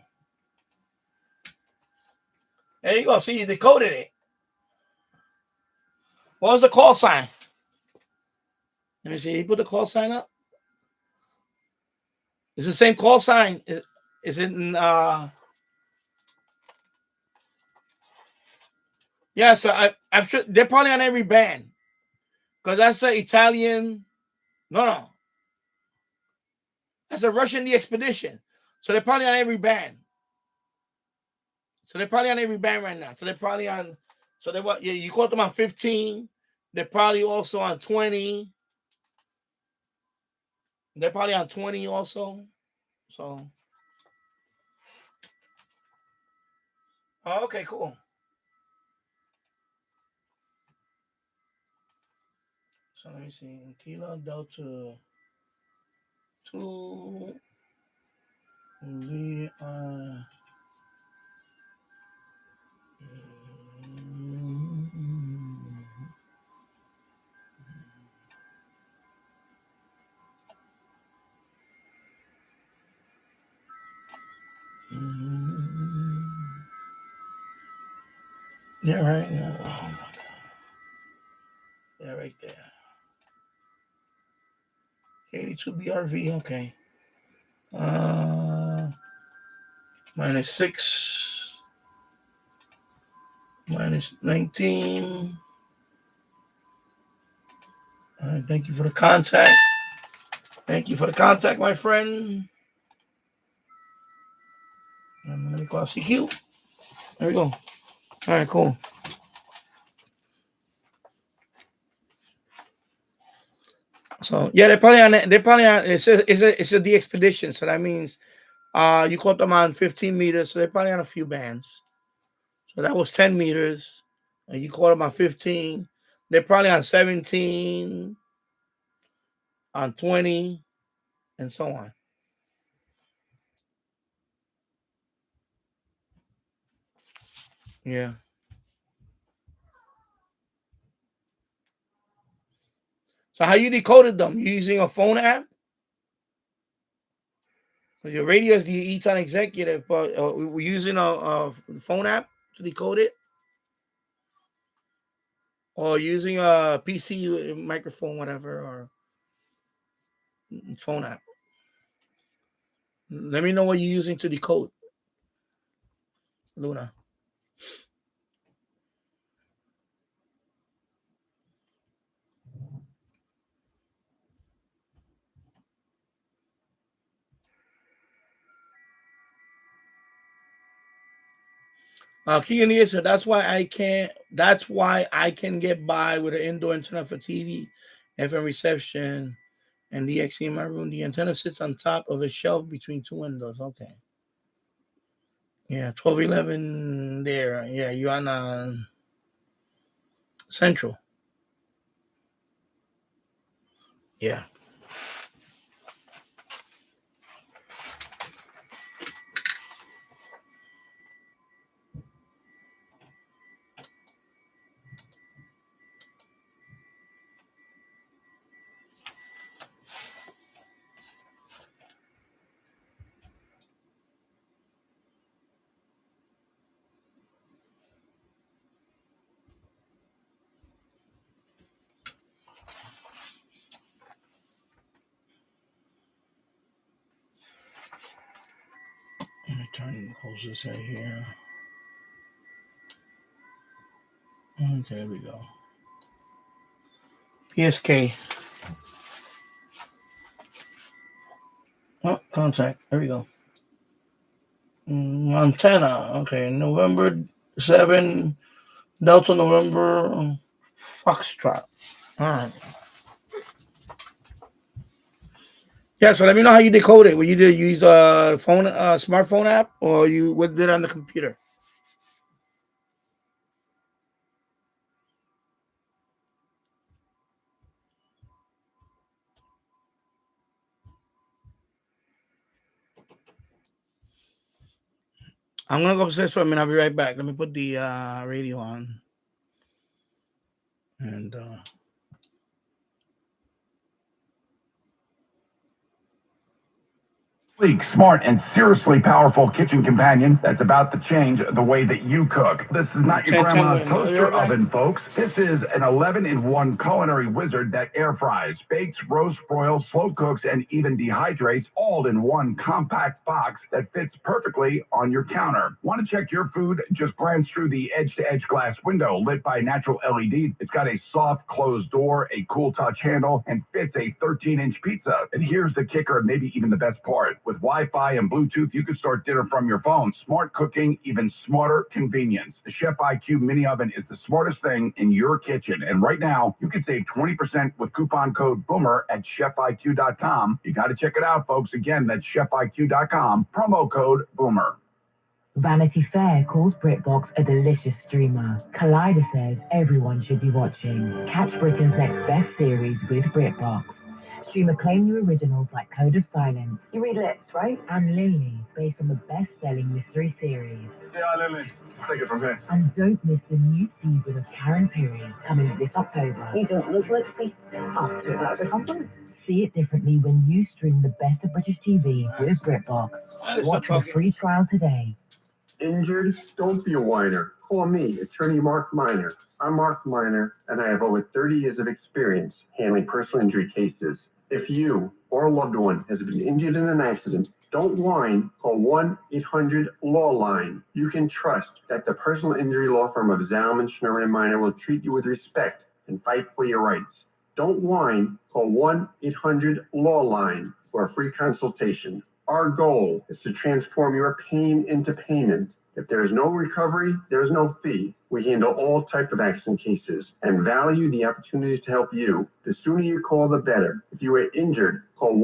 There you go. See, you decoded it. What was the call sign? Let me see. You put the call sign up. It's the same call sign. Is it in yeah, so I'm sure they're probably on every band. Because that's the Italian. No. That's a Russian the Expedition. So they're probably on every band. Right now. So they're probably on. So they what? Yeah, you caught them on 15. They're probably also on 20. They're probably on 20 also. So. Oh, okay, cool. So let me see. Kilo Delta 2. We are. Yeah, right. Yeah. Yeah, right there. 82 BRV. Okay. -6. -19. All right, thank you for the contact. Thank you for the contact, my friend. I'm gonna call CQ. There we go. All right, cool. So yeah, they're probably on. It's a the expedition. So that means you caught them on 15 meters. So they're probably on a few bands. So that was 10 meters. And you caught them on 15. They're probably on 17, on 20, and so on. Yeah. So how you decoded them? You using a phone app? So your radio is the Eton Executive, but we're using a phone app to decode it, or using a PC microphone, whatever, or phone app. Let me know what you're using to decode, Luna. Key so that's why I can't. That's why I can get by with an indoor antenna for TV, FM reception, and DXC in my room. The antenna sits on top of a shelf between two windows. Okay. Yeah, 1211 there. Yeah, you're on Central. Yeah. close this right here. Okay, there we go. PSK. Oh, contact. There we go. Montana. Okay, November 7, Delta November, Foxtrot. All right. Yeah, so let me know how you decode it. Will you use a phone, smartphone app, or you did it on the computer? I'm gonna go upstairs for a minute. I'll be right back. Let me put the radio on. And Sleek, smart, and seriously powerful kitchen companion that's about to change the way that you cook. This is not your grandma's toaster oven, folks. This is an 11-in-1 culinary wizard that air fries, bakes, roasts, broils, slow cooks, and even dehydrates all in one compact box that fits perfectly on your counter. Want to check your food? Just glance through the edge-to-edge glass window lit by natural LED. It's got a soft closed door, a cool touch handle, and fits a 13-inch pizza. And here's the kicker, maybe even the best part. With Wi-Fi and Bluetooth, you can start dinner from your phone. Smart cooking, even smarter convenience. The Chef IQ mini oven is the smartest thing in your kitchen. And right now, you can save 20% with coupon code BOOMER at chefiq.com. You got to check it out, folks. Again, that's chefiq.com. Promo code BOOMER. Vanity Fair calls BritBox a delicious streamer. Collider says everyone should be watching. Catch Britain's next best series with BritBox. Stream acclaimed new originals like Code of Silence. You read Lips, right? And Lily, based on the best-selling mystery series. Yeah, Lily. Take it from here. And don't miss the new season of Karen Perry coming this October. You don't look like me. I'll do that or something. See it differently when you stream the best of British TV with BritBox. Watch the free trial today. Injured? Don't be a whiner. Call me, attorney Mark Miner. I'm Mark Miner, and I have over 30 years of experience handling personal injury cases. If you or a loved one has been injured in an accident, don't whine. Call 1-800-LAW-LINE. You can trust that the personal injury law firm of Zalman, Schnurman, and Miner will treat you with respect and fight for your rights. Don't whine. Call 1-800-LAW-LINE for a free consultation. Our goal is to transform your pain into payment. If there is no recovery, there is no fee. We handle all types of accident cases and value the opportunities to help you. The sooner you call, the better. If you are injured, call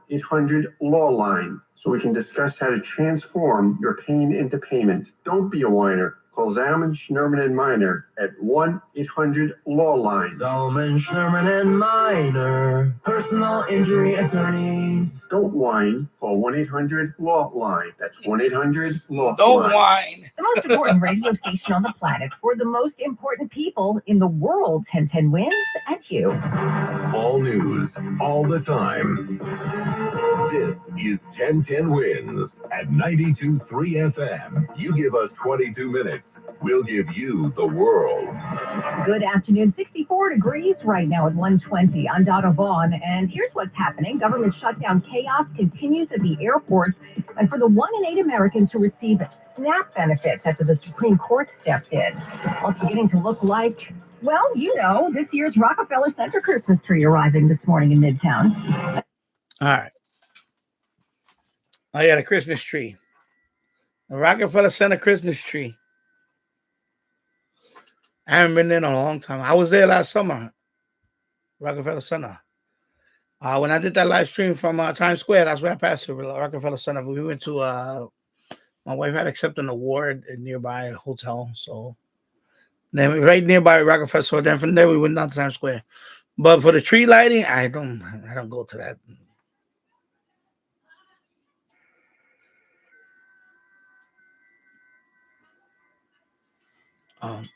1-800-LAW-LINE so we can discuss how to transform your pain into payment. Don't be a whiner. Call Zalman, Schnurman, and Miner at 1-800-LAW-LINE. Zalman, Schnurman, and Miner, personal injury attorneys. Don't whine. Call 1-800-LAW-LINE. That's 1-800-LAW-LINE. Don't whine. The most important radio station on the planet for the most important people in the world. 1010 wins at you. All news, all the time. This is 1010 Wins at 92.3 FM. You give us 22 minutes, we'll give you the world. Good afternoon. 64 degrees right now at 1:20. I'm Donna Vaughn, and here's what's happening. Government shutdown chaos continues at the airports, and for the 1 in 8 Americans who receive SNAP benefits after the Supreme Court stepped in. Well, it's beginning to look like, well, you know, this year's Rockefeller Center Christmas tree arriving this morning in Midtown. All right. I got a Christmas tree. The Rockefeller Center Christmas tree. I haven't been there in a long time. I was there last summer. Rockefeller Center. When I did that live stream from Times Square, that's where I passed through Rockefeller Center. We went to, my wife had accepted an award at nearby hotel. So then right nearby Rockefeller. So then from there we went down to Times Square. But for the tree lighting, I don't go to that.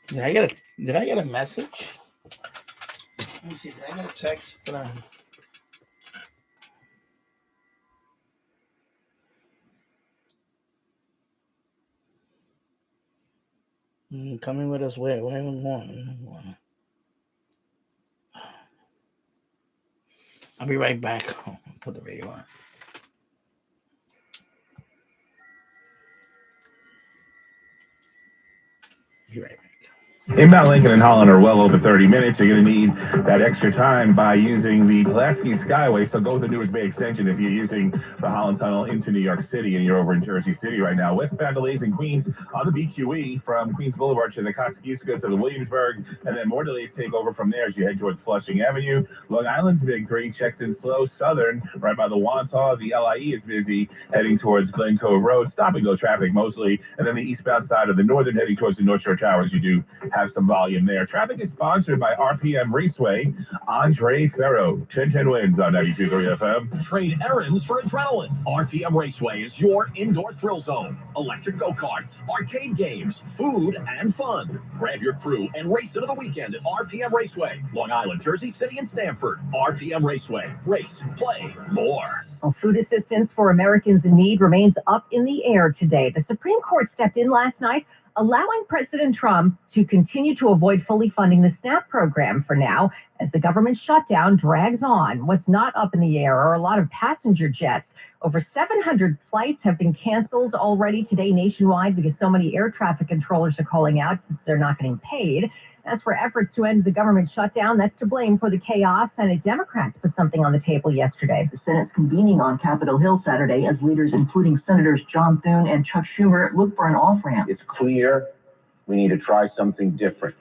Did I get a message? Let me see. Did I get a text? Coming with us where? Where we going? I'll be right back. Put the video on. Be right back. Inbound Lincoln and Holland are well over 30 minutes. You're going to need that extra time by using the Pulaski Skyway. So go with the Newark Bay Extension if you're using the Holland Tunnel into New York City and you're over in Jersey City right now. Westbound delays in Queens on the BQE from Queens Boulevard to the Kosciuszko to the Williamsburg, and then more delays take over from there as you head towards Flushing Avenue. Long Island's big three checks in slow. Southern, right by the Wantagh, the LIE is busy heading towards Glen Cove Road. Stop and go traffic mostly, and then the eastbound side of the Northern heading towards the North Shore Towers. You do have some volume there. Traffic is sponsored by RPM Raceway. Andre Ferro, 1010 wins on 92.3 FM. Trade errands for adrenaline. RPM Raceway is your indoor thrill zone. Electric go-karts, arcade games, food, and fun. Grab your crew and race into the weekend at RPM Raceway. Long Island, Jersey City, and Stamford. RPM Raceway. Race, play, more. Well, food assistance for Americans in need remains up in the air today. The Supreme Court stepped in last night, allowing President Trump to continue to avoid fully funding the SNAP program for now, as the government shutdown drags on. What's not up in the air are a lot of passenger jets. Over 700 flights have been canceled already today nationwide because so many air traffic controllers are calling out since they're not getting paid. As for efforts to end the government shutdown, that's to blame for the chaos. Senate Democrats put something on the table yesterday. The Senate's convening on Capitol Hill Saturday as leaders, including Senators John Thune and Chuck Schumer, look for an off-ramp. It's clear we need to try something different.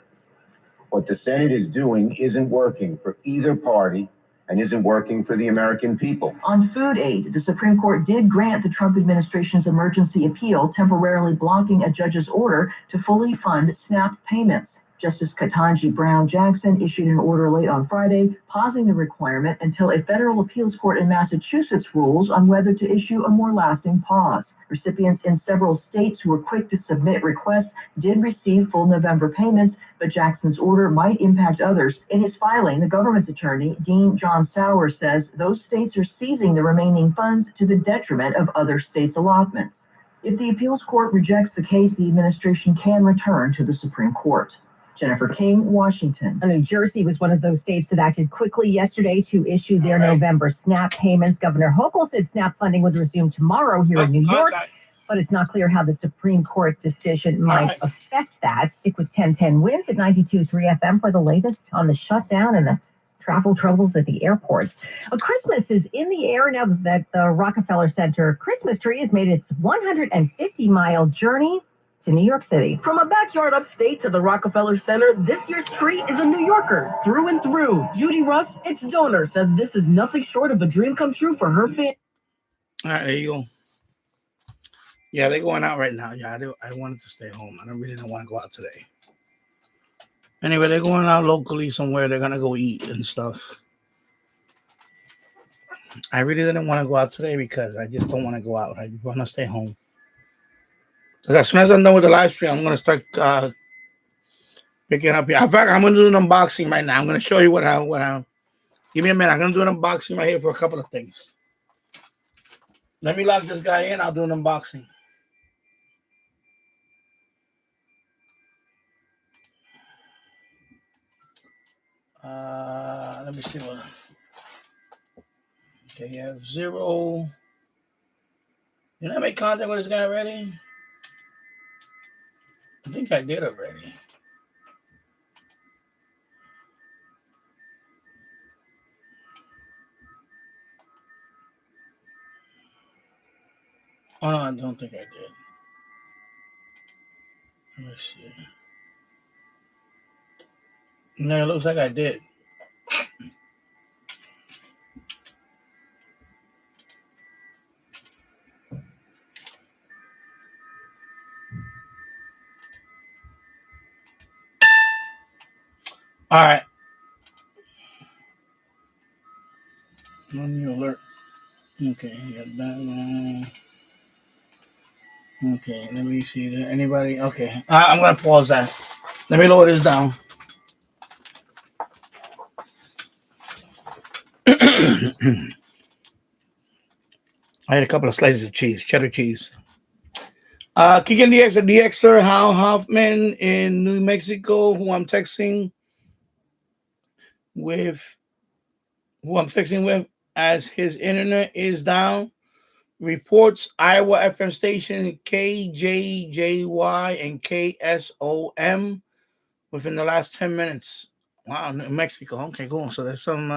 What the Senate is doing isn't working for either party and isn't working for the American people. On food aid, the Supreme Court did grant the Trump administration's emergency appeal, temporarily blocking a judge's order to fully fund SNAP payments. Justice Ketanji Brown Jackson issued an order late on Friday, pausing the requirement until a federal appeals court in Massachusetts rules on whether to issue a more lasting pause. Recipients in several states who were quick to submit requests did receive full November payments, but Jackson's order might impact others. In his filing, the government's attorney, Dean John Sauer, says those states are seizing the remaining funds to the detriment of other states' allotments. If the appeals court rejects the case, the administration can return to the Supreme Court. Jennifer King, Washington. New Jersey was one of those states that acted quickly yesterday to issue their November SNAP payments. Governor Hochul said SNAP funding would resume tomorrow here in New York, but it's not clear how the Supreme Court decision might affect that. Stick with 1010 wins at 92.3 FM for the latest on the shutdown and the travel troubles at the airports. Christmas is in the air now that the Rockefeller Center Christmas tree has made its 150-mile journey to New York City. From a backyard upstate to the Rockefeller Center, this year's tree is a New Yorker through and through. Judy Russ, its donor, says this is nothing short of a dream come true for her family. All right, there you go. Yeah, they're going out right now. Yeah, I wanted to stay home. I really don't want to go out today. Anyway, they're going out locally somewhere. They're going to go eat and stuff. I really didn't want to go out today because I just don't want to go out. I want to stay home. Because as soon as I'm done with the live stream, I'm going to start picking up here. In fact, I'm going to do an unboxing right now. I'm going to show you what I give me a minute. I'm going to do an unboxing right here for a couple of things. Let me lock this guy in. I'll do an unboxing. Let me see what. Okay, you have 0. Did I make contact with this guy already? I think I did already. Oh, no, I don't think I did. Let me see. No, it looks like I did. All right. On the alert. Okay, you got that one. Okay, let me see. Anybody? Okay, I'm gonna pause that. Let me lower this down. I had a couple of slices of cheese, cheddar cheese. Kicking the DXer Hal Hoffman in New Mexico, who I'm texting with, as his internet is down. reports Iowa FM station KJJY and KSOM within the last 10 minutes. Wow, New Mexico. Okay, cool. So there's some,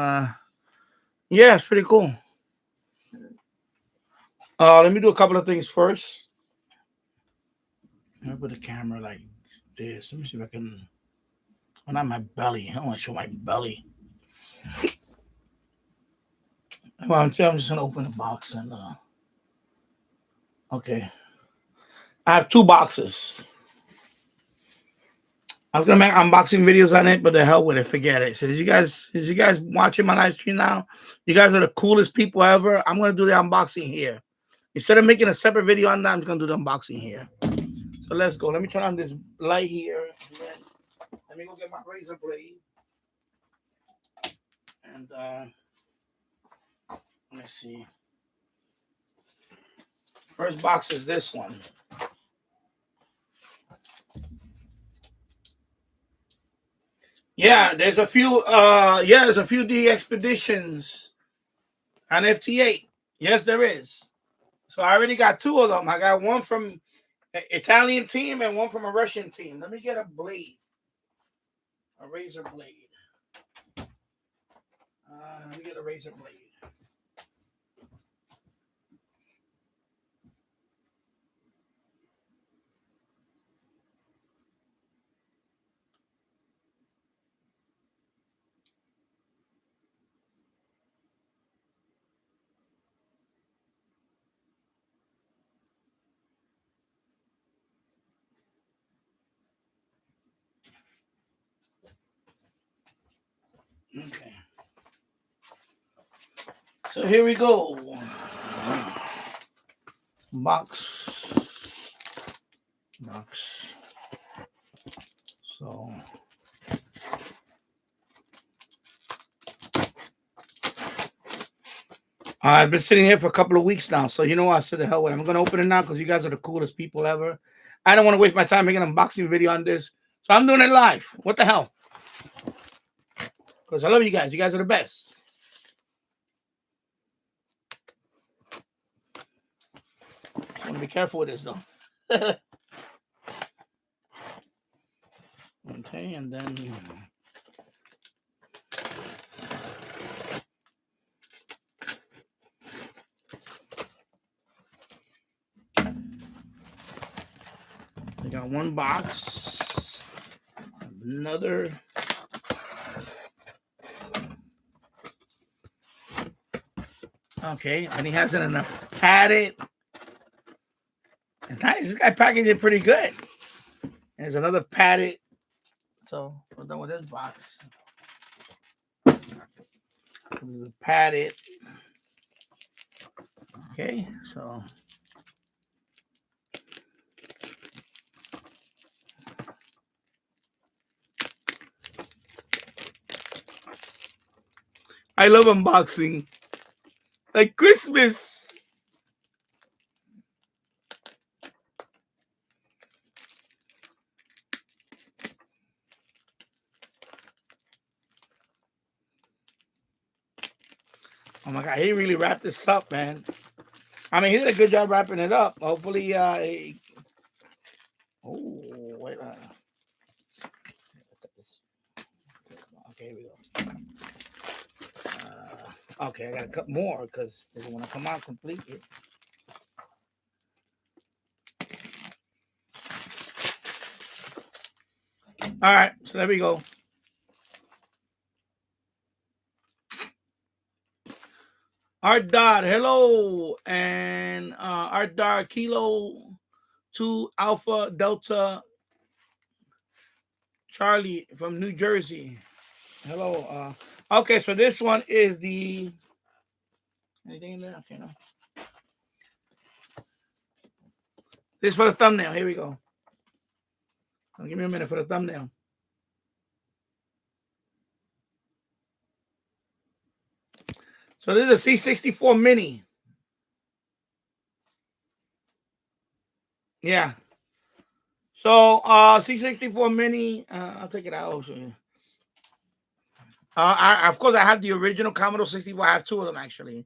yeah, it's pretty cool. Let me do a couple of things first. I'll put the camera like this. Let me see if I can. Oh, not my belly. I don't want to show my belly. Well, I'm just gonna open the box and okay. I have 2 boxes. I was gonna make unboxing videos on it, but the hell with it, forget it. So you guys watching my live stream now? You guys are the coolest people ever. I'm gonna do the unboxing here. Instead of making a separate video on that, I'm just gonna do the unboxing here. So let's go. Let me turn on this light here. Let me go get my razor blade. And let me see. First box is this one. Yeah, there's a few there's a few D expeditions on FT8. Yes, there is. So I already got 2 of them. I got one from an Italian team and one from a Russian team. Let me get a blade. A razor blade. Let me get a razor blade. Okay. So here we go. Box. So I've been sitting here for a couple of weeks now. So you know what? I said the hell with it. I'm gonna open it now because you guys are the coolest people ever. I don't want to waste my time making an unboxing video on this. So I'm doing it live. What the hell? Because I love you guys. You guys are the best. I want to be careful with this though. Okay, and then I got one box, another. Okay, and he has it enough padded. Nice. This guy packaged it pretty good. There's another padded. So we're done with this box. This is padded. Okay, so I love unboxing. Like Christmas. Oh my God, he really wrapped this up, man. I mean, he did a good job wrapping it up. Hopefully, oh, wait. Okay, here we go. Okay, I gotta cut more because they don't want to come out completely. All right, so there we go. Art Dot, hello, and Art Dot Kilo 2 Alpha Delta Charlie from New Jersey. Hello. Okay, so this one is the anything in there? Okay, no. This is for the thumbnail. Here we go. Give me a minute for the thumbnail. So this is a C64 Mini. Yeah. So C64 Mini, I'll take it out. Of course, I have the original Commodore 64. I have 2 of them actually.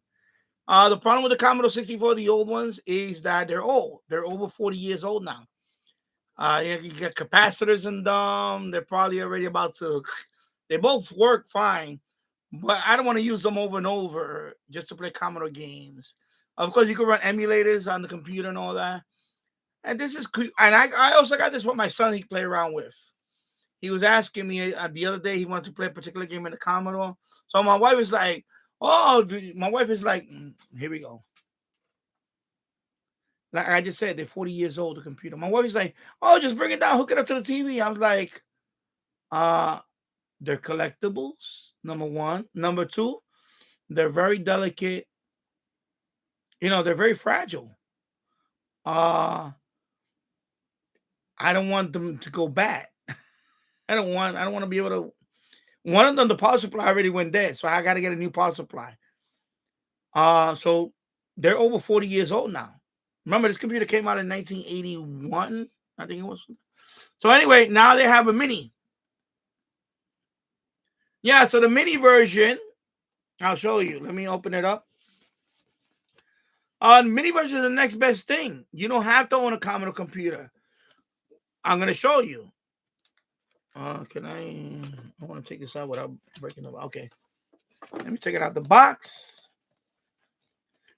The problem with the Commodore 64, the old ones, is that they're old. They're over 40 years old now. You get capacitors in them. They're probably already about to. They both work fine, but I don't want to use them over and over just to play Commodore games. Of course, you can run emulators on the computer and all that. And this is cool. And I also got this with my son. He play around with. He was asking me the other day. He wanted to play a particular game in the Commodore. So my wife is like, "Oh, my wife is like, here we go." Like I just said, they're 40 years old. The computer. My wife is like, "Oh, just bring it down, hook it up to the TV." I was like, they're collectibles. Number one. Number two, they're very delicate. They're very fragile. I don't want them to go bad. I don't want to be able to. One of them, the power supply already went dead, so I got to get a new power supply. So they're over 40 years old now. Remember, this computer came out in 1981, I think it was. So anyway, now they have a mini. Yeah, so the mini version, I'll show you. Let me open it up. Mini version is the next best thing. You don't have to own a Commodore computer. I'm going to show you. I want to take this out without breaking the box. Okay. Let me take it out the box.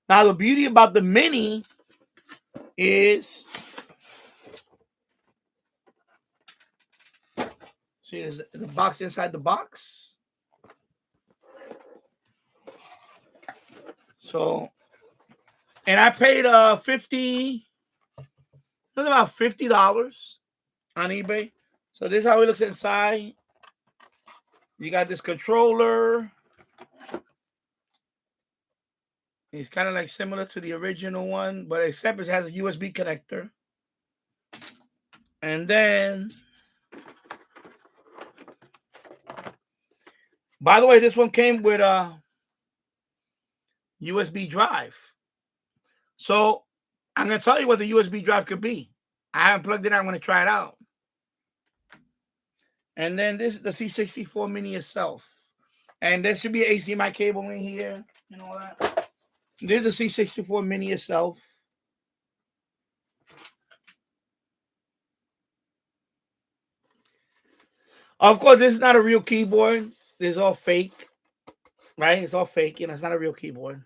Now, the beauty about the mini is, see, there's the box inside the box. So, and I paid about $50 on eBay. So this is how it looks inside. You got this controller. It's kind of like similar to the original one, but except it has a USB connector. And then, by the way, this one came with a USB drive. So I'm going to tell you what the USB drive could be. I haven't plugged it in. I'm going to try it out. And then this is the C64 Mini itself. And there should be an HDMI cable in here and all that. There's a C64 Mini itself. Of course, this is not a real keyboard. This is all fake. Right? It's all fake. It's not a real keyboard.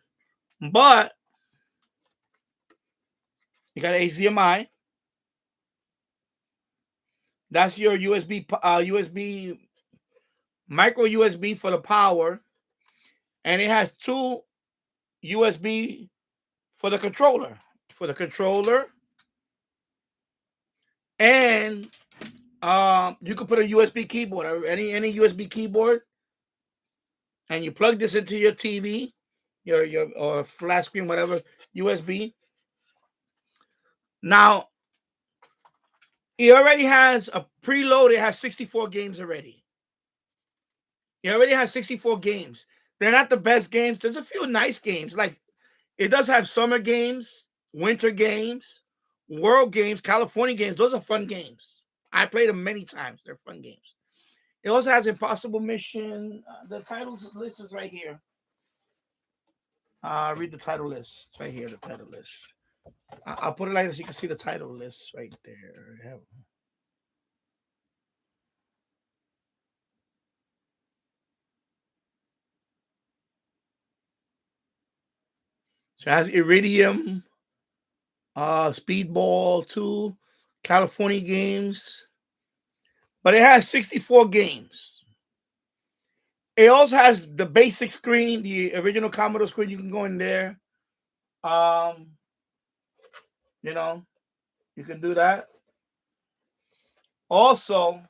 But you got HDMI. That's your USB, micro USB for the power. And it has two USB for the controller. And you could put a USB keyboard or any USB keyboard, and you plug this into your TV, your or flat screen, whatever USB. Now, it already has a preload. It has 64 games already. It already has 64 games. They're not the best games. There's a few nice games. Like, it does have summer games, winter games, world games, California games. Those are fun games. I played them many times. They're fun games. It also has Impossible Mission. The title list is right here. Read the title list. It's right here, the title list. I'll put it like this. You can see the title list right there. So it has Iridium, Speedball 2, California games. But it has 64 games. It also has the basic screen, the original Commodore screen. You can go in there. You can do that. Also,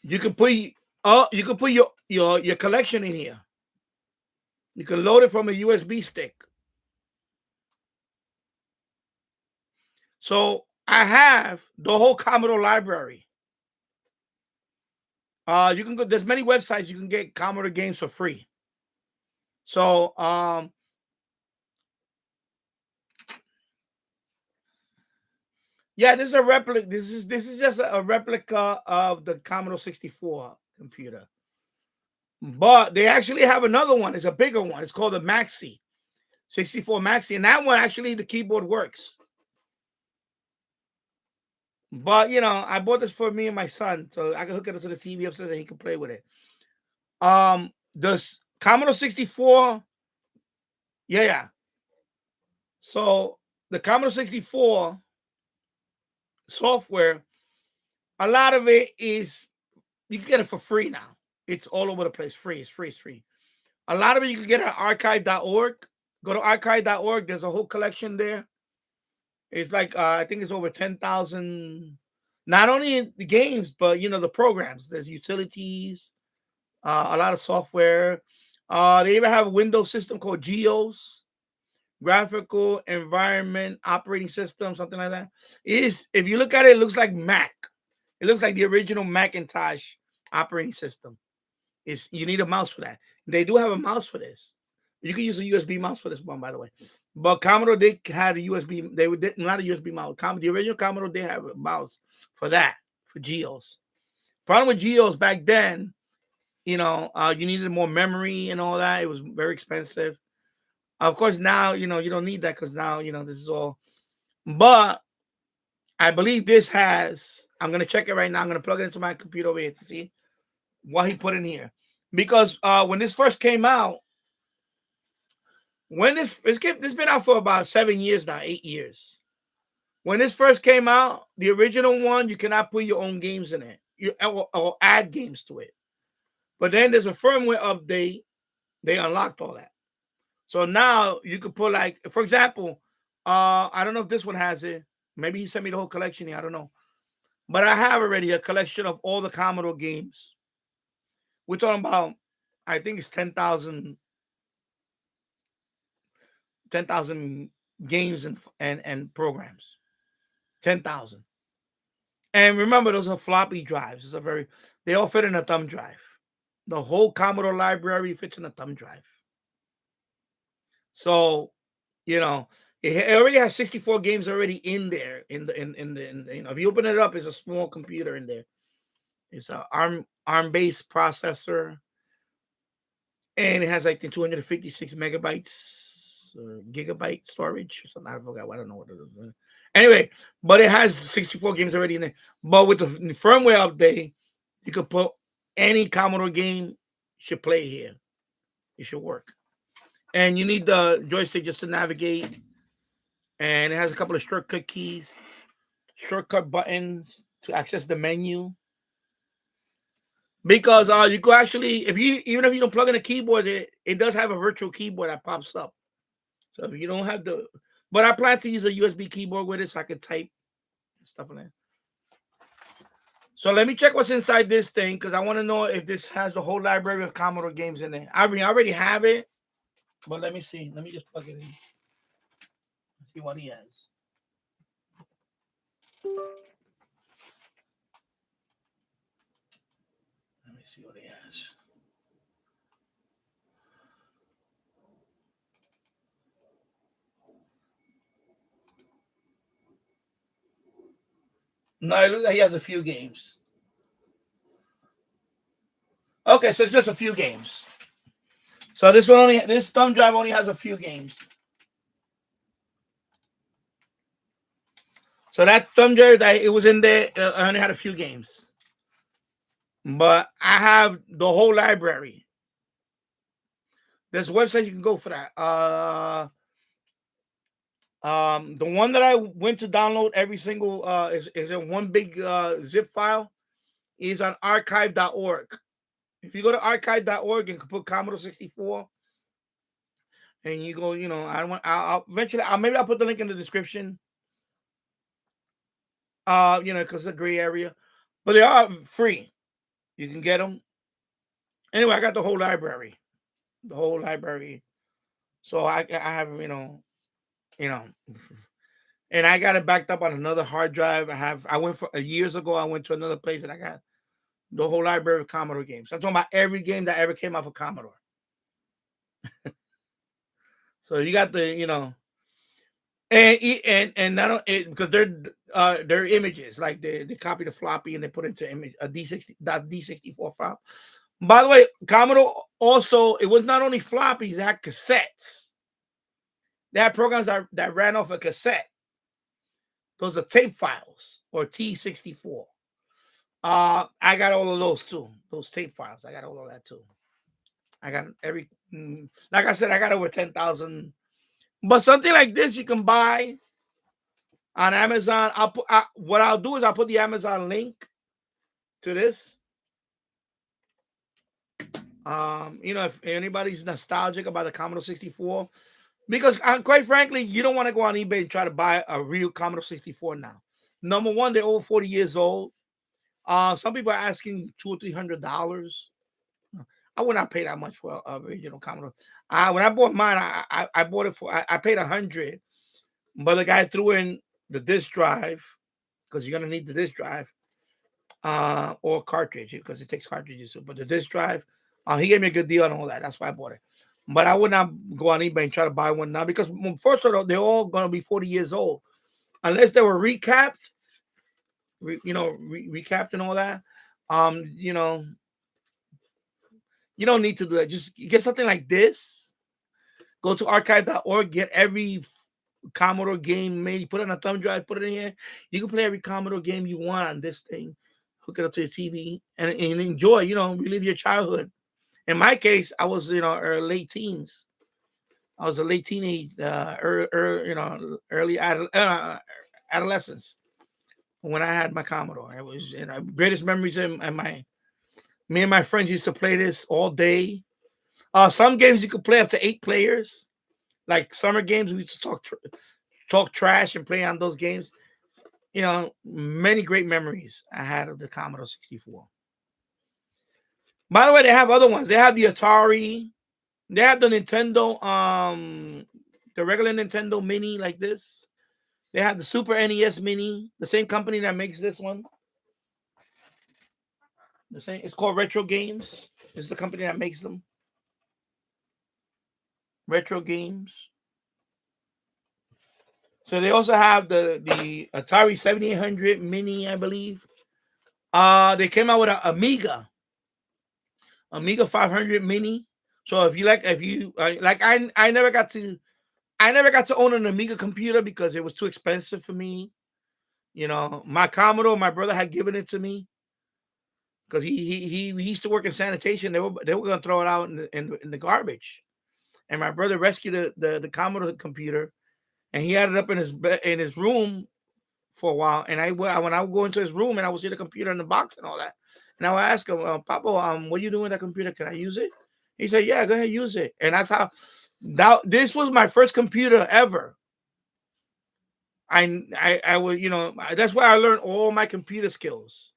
you can put your collection in here. You can load it from a USB stick. So I have the whole Commodore library. You can go. There's many websites you can get Commodore games for free. So yeah, this is a replica. This is just a replica of the Commodore 64 computer. But they actually have another one. It's a bigger one. It's called the Maxi, 64 Maxi. And that one, actually, the keyboard works. But, you know, I bought this for me and my son, so I can hook it up to the TV upstairs and he can play with it. The Commodore 64, yeah. So the Commodore 64 software, a lot of it is, you can get it for free now. It's all over the place. Free. It's free. A lot of it you can get at archive.org. Go to archive.org. There's a whole collection there. It's like, I think it's over 10,000, not only the games, but, you know, the programs. There's utilities, a lot of software. They even have a Windows system called GEOS, Graphical Environment Operating System, something like that. If you look at it, it looks like Mac. It looks like the original Macintosh operating system. You need a mouse for that. They do have a mouse for this. You can use a USB mouse for this one, by the way. But Commodore, they had a USB. They did not a USB mouse. The original Commodore, they have a mouse for that, for GEOS. Problem with GEOS back then, you know, you needed more memory and all that. It was very expensive. Of course, now, you know, you don't need that because now, you know, this is all. But I believe this has, I'm going to check it right now. I'm going to plug it into my computer over here to see what he put in here. Because when this first came out, this been out for about 7 years now, 8 years. When this first came out, the original one, you cannot put your own games in it. Or add games to it. But then there's a firmware update. They unlocked all that. So now you could put, like, for example, I don't know if this one has it. Maybe he sent me the whole collection here. I don't know. But I have already a collection of all the Commodore games. We're talking about, I think it's 10,000 games and programs. 10,000. And remember, those are floppy drives. They all fit in a thumb drive. The whole Commodore library fits in a thumb drive. So, you know, it already has 64 games already in there. In the you know, if you open it up, it's a small computer in there. It's a ARM-based processor, and it has like the 256 megabytes or gigabyte storage or something. I forgot. I don't know what it is. Anyway, but it has 64 games already in there. But with the firmware update, you can put any Commodore game should play here. It should work. And you need the joystick just to navigate. And it has a couple of shortcut keys, shortcut buttons to access the menu. Because you could actually, even if you don't plug in a keyboard, it does have a virtual keyboard that pops up. So if you don't have but I plan to use a USB keyboard with it so I can type and stuff like that. So let me check what's inside this thing because I want to know if this has the whole library of Commodore games in it. I mean, I already have it, but let me see. Let me just plug it in. Let's see what he has. Let me see what he has. No, it looks like he has a few games. Okay, so it's just a few games. So this thumb drive only has a few games. So that thumb drive, it was in there, I only had a few games. But I have the whole library. There's a website you can go for that. The one that I went to download every single is in one big zip file is on archive.org. If you go to archive.org and put Commodore 64 and you go, you know, I'll eventually maybe I'll put the link in the description. You know, because it's a gray area. But they are free. You can get them. Anyway, I got the whole library. The whole library. So I have, you know, and I got it backed up on another hard drive. I went for years ago. I went to another place and I got the whole library of Commodore games. I'm talking about every game that ever came out of Commodore. So you got the, you know, and not because they're images, like they copy the floppy and they put it into image a D64 file. By the way, Commodore also, it was not only floppies, it had cassettes. They had programs that ran off a cassette. Those are tape files or T64. I got all of those too. Those tape files. I got all of that too. I got every, like I said, I got over 10,000. But something like this you can buy on Amazon. What I'll do is I'll put the Amazon link to this. If anybody's nostalgic about the Commodore 64, because quite frankly, you don't want to go on eBay and try to buy a real Commodore 64 now. Number one, they're over 40 years old. Some people are asking $200 or $300. I would not pay that much for a original Commodore. When I bought mine, I bought it for I paid $100, but the guy threw in the disk drive because you're gonna need the disk drive, or cartridge because it takes cartridges. But the disk drive, he gave me a good deal on all that. That's why I bought it. But I would not go on eBay and try to buy one now because first of all, they're all gonna be 40 years old, unless they were recapped. Recapped and all that. You don't need to do that. Just get something like this. Go to archive.org, get every Commodore game made. Put it on a thumb drive, put it in here. You can play every Commodore game you want on this thing. Hook it up to your TV and enjoy, relive your childhood. In my case, I was, late teens. I was a late teenage, early adolescence when I had my Commodore. It was, greatest memories in me and my friends used to play this all day. Some games you could play up to 8 players. Like summer games, we used to talk trash and play on those games. Many great memories I had of the Commodore 64. By the way, they have other ones. They have the Atari. They have the Nintendo, the regular Nintendo Mini like this. They have the Super NES Mini, the same company that makes this one. The same. It's called Retro Games. It's the company that makes them. Retro Games. So they also have the Atari 7800 Mini, I believe. They came out with an Amiga 500 Mini. So if you like, I never got to own an Amiga computer because it was too expensive for me. My Commodore, my brother had given it to me because he used to work in sanitation. They were going to throw it out in the garbage, and my brother rescued the Commodore computer, and he had it up in his room for a while. And when I would go into his room and I would see the computer in the box and all that, and I would ask him, Papa, what are you doing with that computer? Can I use it? He said, yeah, go ahead, use it. And that's how this was my first computer ever. I would, that's where I learned all my computer skills.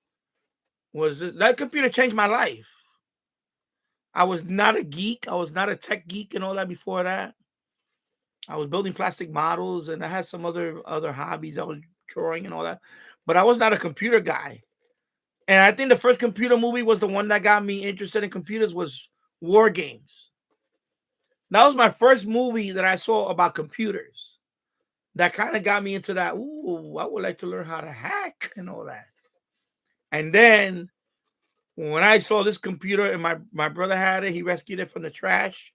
That computer changed my life. I was not a geek. I was not a tech geek and all that before that. I was building plastic models and I had some other hobbies. I was drawing and all that, but I was not a computer guy. And I think the first computer movie was the one that got me interested in computers was War Games. That was my first movie that I saw about computers. That kind of got me into that. Ooh, I would like to learn how to hack and all that. And then when I saw this computer and my brother had it, he rescued it from the trash.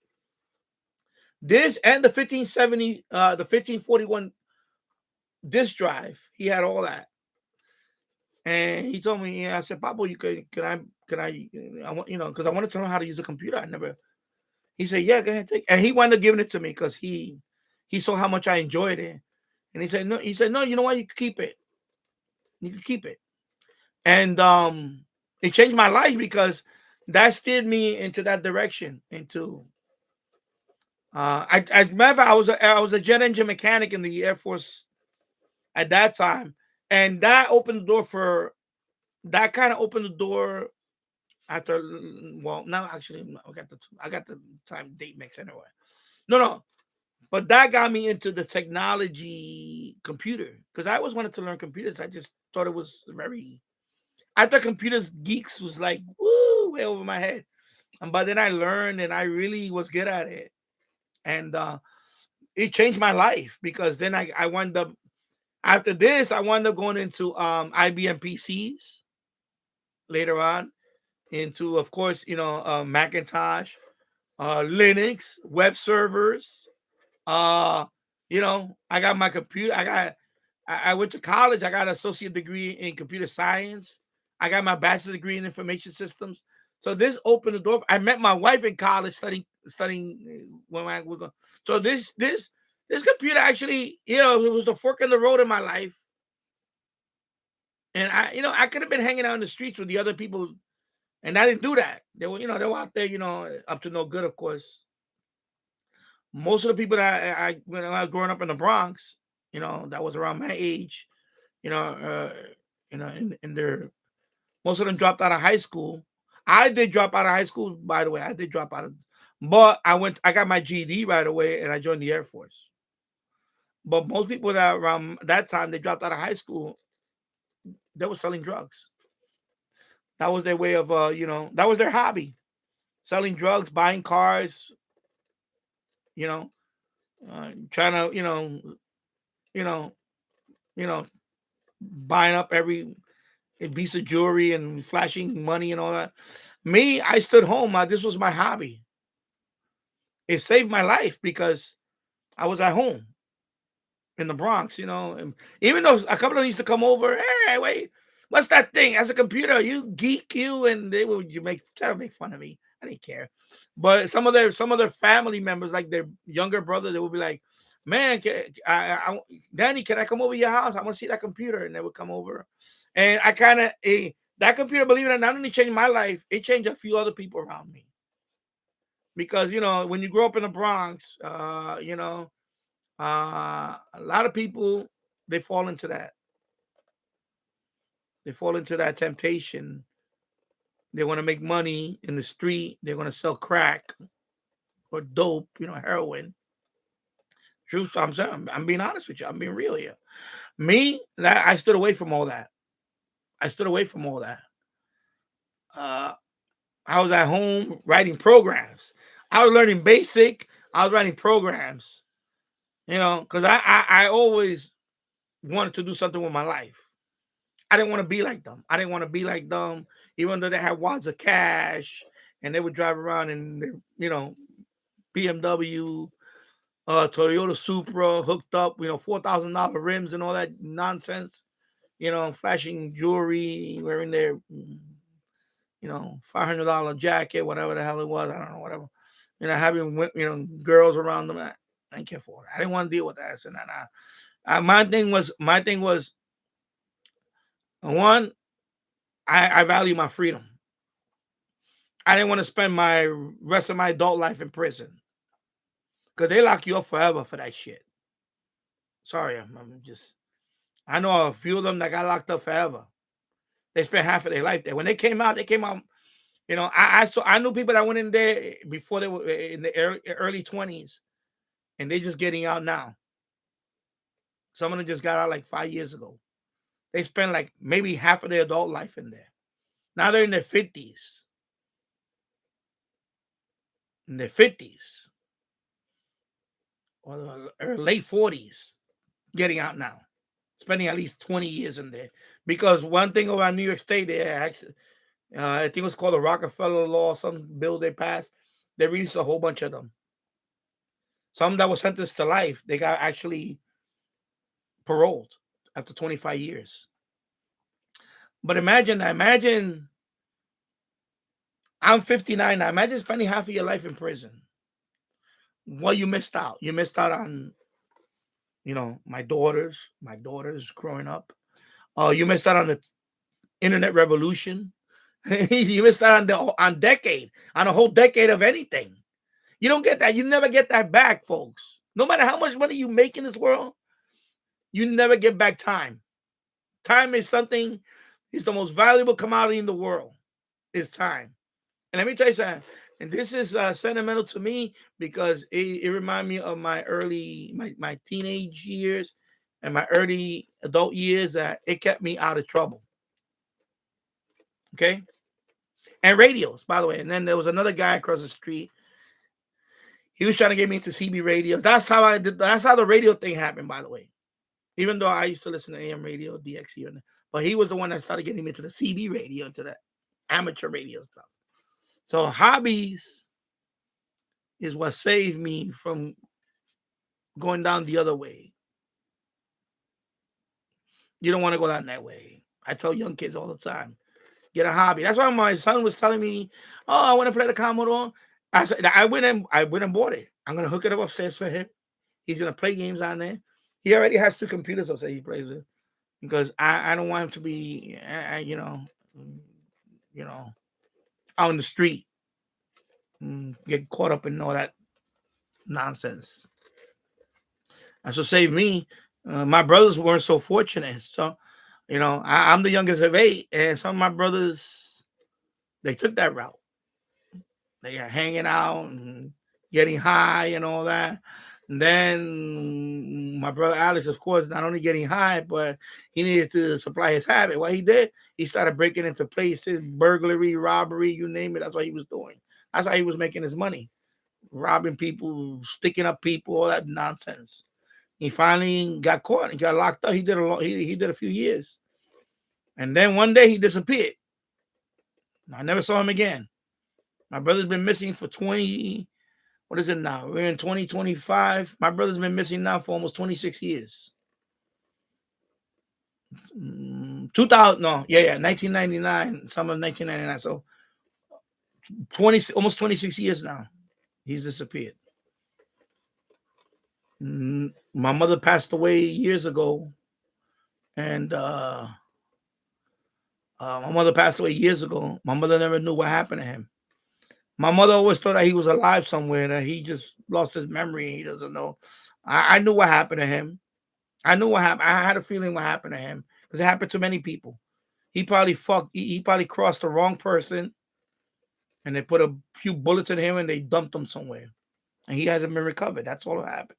This and the 1570, the 1541 disk drive, he had all that. And he told me, I said, Papa, I want, because I wanted to know how to use a computer. He said, yeah, go ahead, take it. And he wound up giving it to me because he saw how much I enjoyed it. And he said, no, you know what? You can keep it. You can keep it. And it changed my life because that steered me into that direction. I remember I was a jet engine mechanic in the Air Force at that time. And that opened the door that kind of opened the door after, well, now actually I got the time date mix anyway. No. But that got me into the technology computer because I always wanted to learn computers. I just thought it was I thought computers geeks was like, woo, way over my head. But then I learned and I really was good at it. And it changed my life because then I wound up, after this, I wound up going into IBM PCs later on. into, of course, Macintosh, Linux, web servers. I got my computer. I went to college. I got an associate degree in computer science. I got my bachelor's degree in information systems. So this opened the door. I met my wife in college studying when I was going. So this computer actually, it was the fork in the road in my life. And I could have been hanging out in the streets with the other people, and I didn't do that. They were out there, up to no good, of course. Most of the people that when I was growing up in the Bronx, that was around my age, in their most of them dropped out of high school. I did drop out of high school, by the way. I did drop out of, but I got my GED right away, and I joined the Air Force. But most people that around that time they dropped out of high school, they were selling drugs. That was their way of, that was their hobby, selling drugs, buying cars, trying to, buying up every piece of jewelry and flashing money and all that. Me, I stood home. This was my hobby. It saved my life because I was at home in the Bronx, and even though a couple of them used to come over, hey, wait, what's that thing? That's a computer, you geek, you, and they would try to make fun of me. I didn't care. But some of their family members, like their younger brother, they would be like, man, Danny, can I come over to your house? I want to see that computer. And they would come over. And I kind of, that computer, believe it or not only changed my life, it changed a few other people around me. Because, when you grow up in the Bronx, a lot of people, they fall into that. They fall into that temptation. They want to make money in the street. They want to sell crack or dope, heroin. Truth, I'm saying, I'm being honest with you. I'm being real here. Me, I stood away from all that. I stood away from all that. I was at home writing programs. I was learning basic. I was writing programs. Because I always wanted to do something with my life. I didn't want to be like them. Even though they had wads of cash and they would drive around in, BMW, Toyota Supra hooked up, $4,000 rims and all that nonsense, flashing jewelry, wearing their, $500 jacket, whatever the hell it was. I don't know, whatever. Having, girls around them. I didn't care for it. I didn't want to deal with that. So my thing was, one, I value my freedom. I didn't want to spend my rest of my adult life in prison. Because they lock you up forever for that shit. Sorry, I know a few of them that got locked up forever. They spent half of their life there. When they came out, I knew people that went in there before they were in the early 20s, and they just getting out now. Some of them just got out like 5 years ago. They spent like maybe half of their adult life in there. Now they're in their 50s. In their 50s. Or late 40s. Getting out now. Spending at least 20 years in there. Because one thing about New York State, they actually, I think it was called the Rockefeller Law, some bill they passed. They released a whole bunch of them. Some that were sentenced to life, they got actually paroled after 25 years. But imagine I'm 59 now. Imagine spending half of your life in prison. Well, you missed out. You missed out on, my daughters growing up. You missed out on the internet revolution. You missed out on a whole decade of anything. You don't get that. You never get that back, folks. No matter how much money you make in this world, you never get back time. Time is something, it's the most valuable commodity in the world, is time. And let me tell you something, and this is sentimental to me because it reminded me of my my teenage years and my early adult years. It kept me out of trouble. Okay? And radios, by the way. And then there was another guy across the street. He was trying to get me into CB radios. That's how the radio thing happened, by the way. Even though I used to listen to AM radio, DXE, but he was the one that started getting me into the CB radio, into that. amateur radio stuff. So hobbies is what saved me from going down the other way. You don't want to go down that way. I tell young kids all the time, get a hobby. That's why my son was telling me, "Oh, I want to play the Commodore." I said, I went and bought it. I'm gonna hook it up upstairs for him. He's gonna play games on there. He already has 2 computers upstairs he plays with, because I don't want him to be, out in the street, get caught up in all that nonsense. And so save me. My brothers weren't so fortunate. So, I'm the youngest of 8, and some of my brothers, they took that route. They are hanging out and getting high and all that. And then my brother Alex, of course, not only getting high, but he needed to supply his habit. What he did, he started breaking into places, burglary, robbery, you name it. That's what he was doing. That's how he was making his money. Robbing people, sticking up people, all that nonsense. He finally got caught. He got locked up. He did a few years. And then one day he disappeared. I never saw him again. My brother's been missing for 20, what is it now? We're in 2025. My brother's been missing now for almost 26 years. 1999, summer of 1999. So almost 26 years now. He's disappeared. My mother passed away years ago. And my mother passed away years ago. My mother never knew what happened to him. My mother always thought that he was alive somewhere, that he just lost his memory. He doesn't know. I knew what happened to him. I knew what happened. I had a feeling what happened to him, because it happened to many people. He probably he probably crossed the wrong person, and they put a few bullets in him and they dumped him somewhere. And he hasn't been recovered. That's all that happened.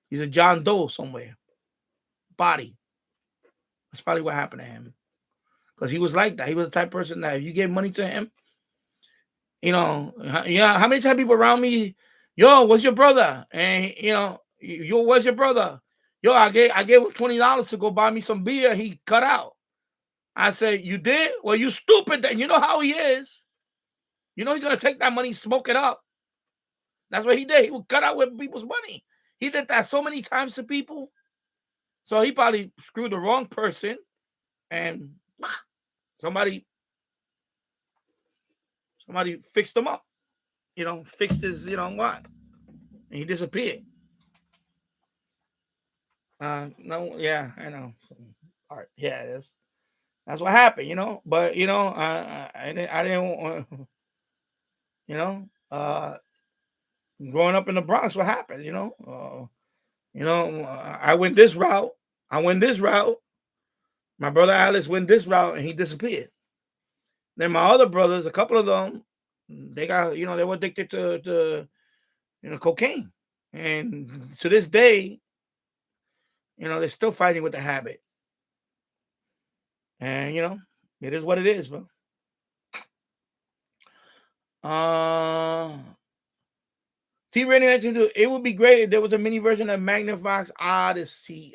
He's a John Doe somewhere. Body. That's probably what happened to him. Because he was like that. He was the type of person that if you gave money to him, how many times people around me, yo, what's your brother? And yo, what's your brother? Yo, I gave him $20 to go buy me some beer. He cut out. I said, you did? Well, you stupid. You know how he is. You know he's gonna take that money, smoke it up. That's what he did. He would cut out with people's money. He did that so many times to people. So he probably screwed the wrong person, and somebody fixed him up. Fixed his, what? And he disappeared. No, yeah, I know. All right, yeah, that's what happened, But I didn't, growing up in the Bronx, what happens, I went this route. My brother Alex went this route, and he disappeared. Then my other brothers, a couple of them, they got, they were addicted to cocaine, and to this day, they're still fighting with the habit. And it is what it is, bro. T-Rating 19, it would be great if there was a mini version of Magnavox Odyssey.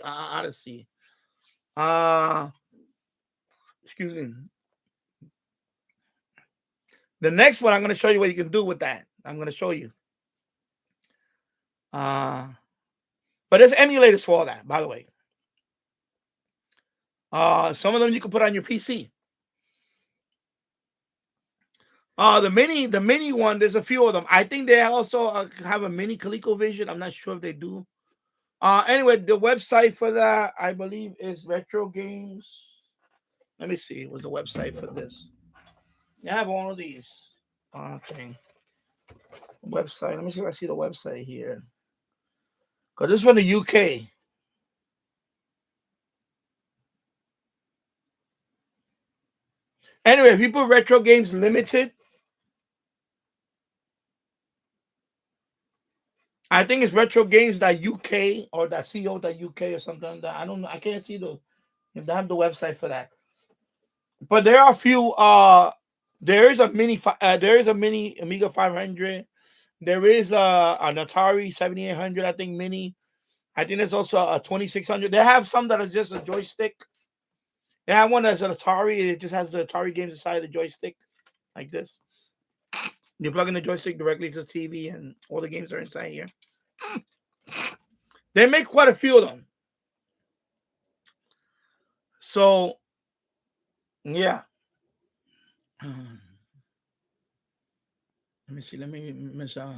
Excuse me. The next one, I'm going to show you what you can do with that. I'm going to show you. But there's emulators for all that, by the way. Some of them you can put on your PC. The mini one, there's a few of them. I think they also have a mini ColecoVision. I'm not sure if they do. Anyway, the website for that, I believe, is Retro Games. Let me see. What's the website for this? They have all of these. Okay. Website. Let me see if I see the website here. Because this is from the UK. Anyway, if you put Retro Games Limited, I think it's retrogames.uk or .co.uk or something like that. I don't know. I can't see if they have the website for that. But there are a few. There is a mini Amiga 500. There is an Atari 7800, I think, mini. I think there's also a 2600. They have some that are just a joystick. They have one that's an Atari. It just has the Atari games inside the joystick, like this. You plug in the joystick directly to the TV, and all the games are inside here. They make quite a few of them. So, yeah. Let me see. Let me miss out.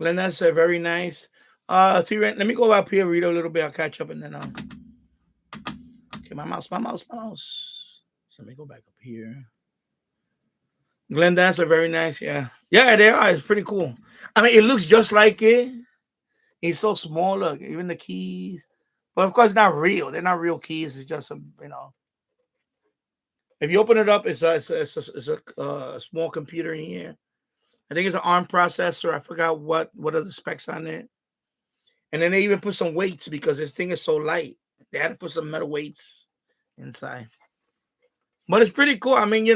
Glenda said, very nice. T-Ren, let me go up here, read a little bit. I'll catch up, and then I'll. Okay, my mouse. So let me go back up here. Glenn Dancer, very nice. Yeah. Yeah, they are. It's pretty cool. I mean, it looks just like it. It's so small. Look, even the keys. But of course, it's not real. They're not real keys. It's just some, If you open it up, it's a small computer in here. I think it's an ARM processor. I forgot what are the specs on it. And then they even put some weights because this thing is so light. They had to put some metal weights inside. But it's pretty cool. I mean,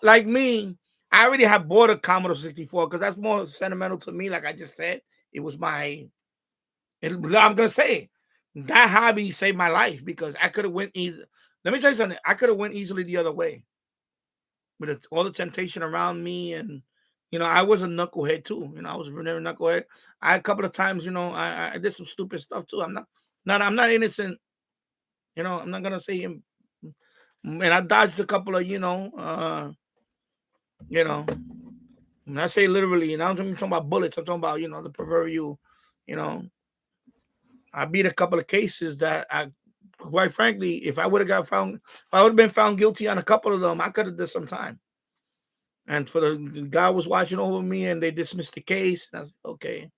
like me, I already have bought a Commodore 64 because that's more sentimental to me. Like I just said, it was I'm gonna say that hobby saved my life because I could have went easy. Let me tell you something. I could have went easily the other way with all the temptation around me, and I was a knucklehead too. I was never a knucklehead. A couple of times, I did some stupid stuff too. I'm not innocent. I'm not gonna say him. And I dodged a couple of, when I say literally, and I'm talking about bullets, I'm talking about, the proverbial, I beat a couple of cases that quite frankly, if I would have been found guilty on a couple of them, I could have did some time. And for the guy was watching over me and they dismissed the case. And I was like, okay.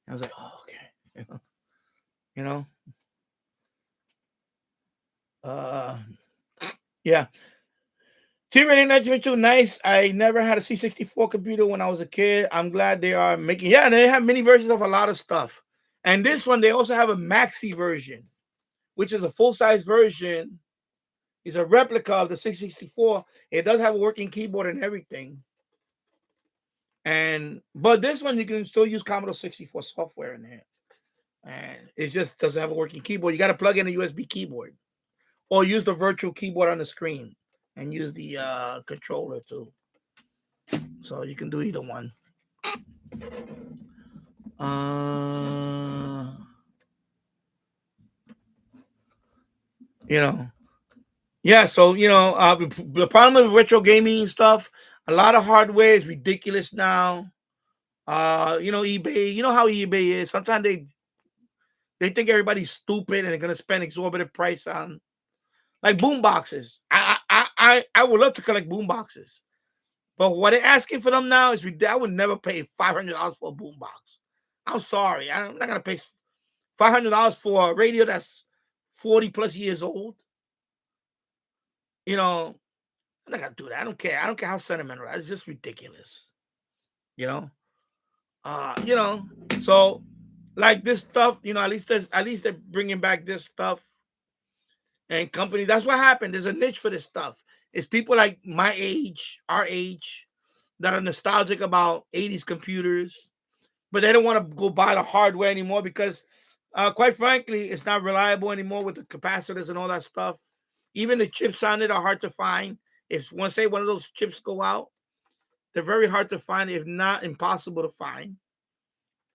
I was like, oh, okay. Yeah. T-Rating 1922, nice. I never had a C64 computer when I was a kid. I'm glad they are making. Yeah, they have mini versions of a lot of stuff. And this one, they also have a maxi version, which is a full-size version. It's a replica of the 664. It does have a working keyboard and everything. But this one, you can still use Commodore 64 software in there. And it just doesn't have a working keyboard. You got to plug in a USB keyboard or use the virtual keyboard on the screen and use the controller too. So you can do either one. Yeah. So the problem with retro gaming stuff, a lot of hardware is ridiculous now. eBay. You know how eBay is. Sometimes they think everybody's stupid and they're gonna spend exorbitant price on like boom boxes. I would love to collect boom boxes. But what they're asking for them now is I would never pay $500 for a boombox. I'm sorry. I'm not going to pay $500 for a radio that's 40 plus years old. I'm not going to do that. I don't care. I don't care how sentimental. It's just ridiculous. So like this stuff, at least they're bringing back this stuff and company. That's what happened. There's a niche for this stuff. It's people like my age, our age, that are nostalgic about 80s computers, but they don't want to go buy the hardware anymore because, quite frankly, it's not reliable anymore with the capacitors and all that stuff. Even the chips on it are hard to find. If one of those chips go out, they're very hard to find, if not impossible to find.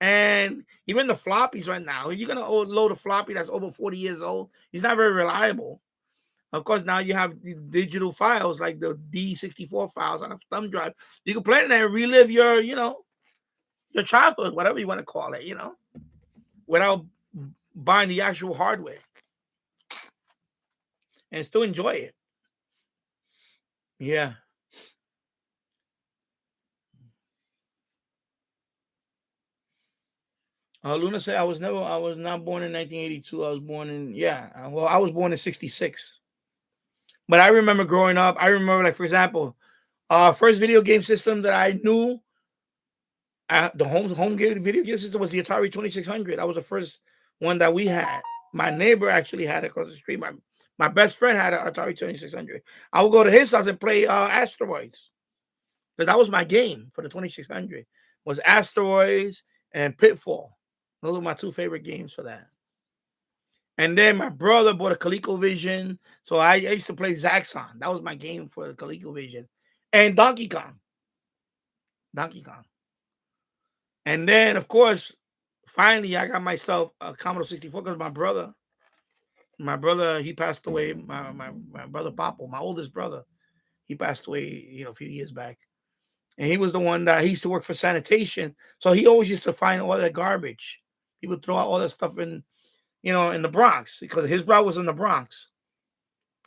And even the floppies right now, you're going to load a floppy that's over 40 years old. It's not very reliable. Of course, now you have digital files like the D64 files on a thumb drive. You can play it and relive your childhood, whatever you want to call it, without buying the actual hardware and still enjoy it. Yeah. Luna said, I was not born in 1982. I was born I was born in 66. But I remember growing up, like, for example, first video game system that I knew, the home game video game system was the Atari 2600. That was the first one that we had. My neighbor actually had it across the street. My best friend had an Atari 2600. I would go to his house and play Asteroids. Because that was my game for the 2600. Was Asteroids and Pitfall. Those were my two favorite games for that. And then my brother bought a ColecoVision. So I used to play Zaxxon. That was my game for the ColecoVision. And Donkey Kong. And then, of course, finally, I got myself a Commodore 64 because my brother, he passed away. My brother Papo, my oldest brother, he passed away, a few years back. And he was the one that he used to work for sanitation. So he always used to find all that garbage. He would throw out all that stuff in the Bronx because his route was in the Bronx.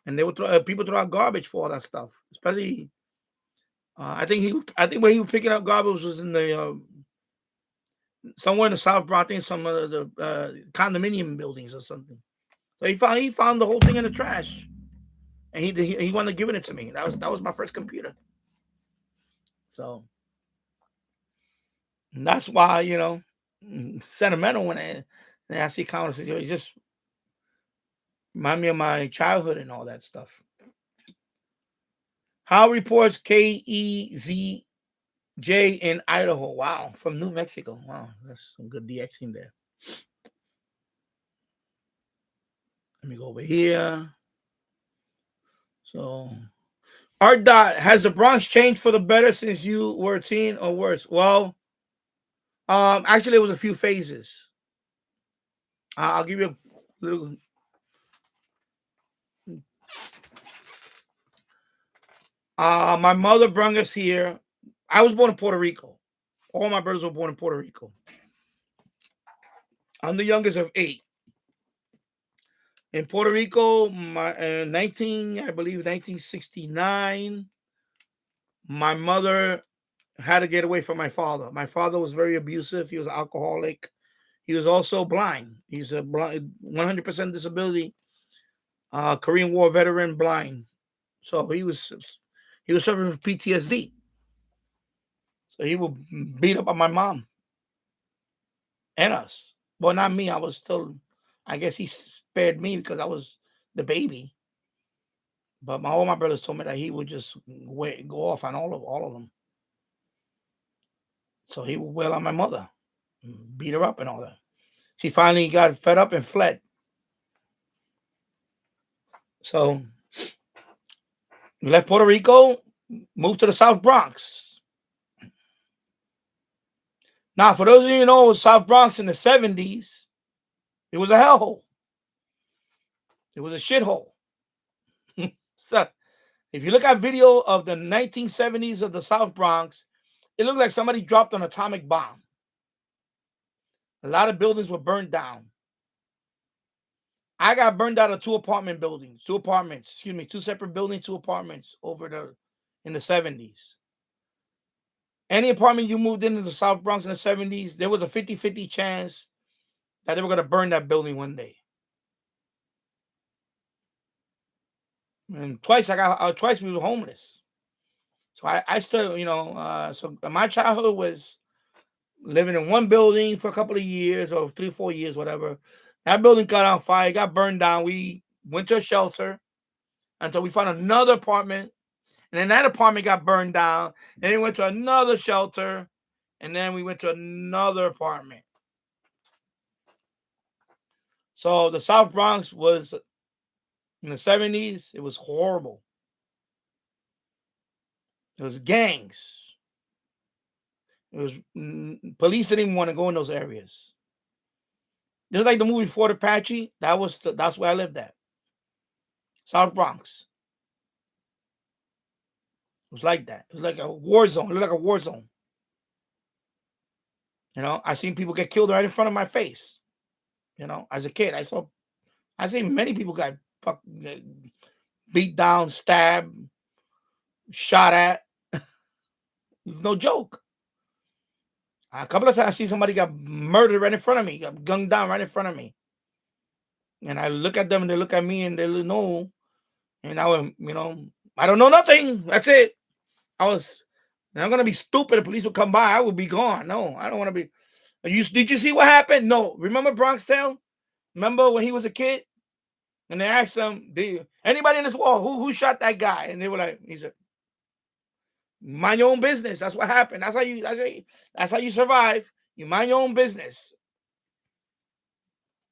And they would people throw out garbage for all that stuff, especially. I think where he was picking up garbage was in the somewhere in the South Bronx, I think some of the condominium buildings or something. So he found the whole thing in the trash, and he wanted to give it to me. That was my first computer. So that's why sentimental when I see comments. It just remind me of my childhood and all that stuff. How reports KEZJ in Idaho. Wow, from New Mexico. Wow, that's some good DXing there. Let me go over here. So, Art Dot, has the Bronx changed for the better since you were a teen or worse? Well, actually, it was a few phases. I'll give you a little. My mother brought us here. I was born in Puerto Rico. All my brothers were born in Puerto Rico. I'm the youngest of 8. In Puerto Rico, I believe 1969, my mother had to get away from my father. My father was very abusive. He was alcoholic. He was also blind. He's a blind, 100% disability, Korean War veteran, blind. So he was suffering from PTSD. So he would beat up on my mom and us. Well, not me. I guess he spared me because I was the baby. But all my brothers told me that he would just go off on all of them. So he would wail on my mother, beat her up and all that. She finally got fed up and fled. So left Puerto Rico, moved to the South Bronx. Now, for those of you who know South Bronx in the 70s, it was a hellhole. It was a shithole. So if you look at video of the 1970s of the South Bronx, it looked like somebody dropped an atomic bomb. A lot of buildings were burned down. I got burned out of 2 separate buildings, 2 apartments in the 70s. Any apartment you moved into the South Bronx in the 70s, there was a 50-50 chance that they were going to burn that building one day. And twice we were homeless. So I still, so my childhood was living in one building for a couple of years or 3-4 years, whatever. That building got on fire, got burned down. We went to a shelter until we found another apartment. And then that apartment got burned down. Then we went to another shelter. And then we went to another apartment. So the South Bronx was, in the 70s, it was horrible. It was gangs. It was police didn't even want to go in those areas. Just like the movie Fort Apache, that's where I lived at. South Bronx. It was like that. It was like a war zone. It looked like a war zone. I seen people get killed right in front of my face. As a kid, I seen many people got beat down, stabbed, shot at. No joke. A couple of times I see somebody got murdered right in front of me, got gunned down right in front of me. And I look at them and they look at me and they know. And I went, I don't know nothing. That's it. I'm going to be stupid. The police will come by. I will be gone. No, I don't want to be. Did you see what happened? No. Remember Bronx Tale? Remember when he was a kid? And they asked him, anybody in this wall, who shot that guy? And they were like, he said, mind your own business. That's what happened. That's how you survive. You mind your own business.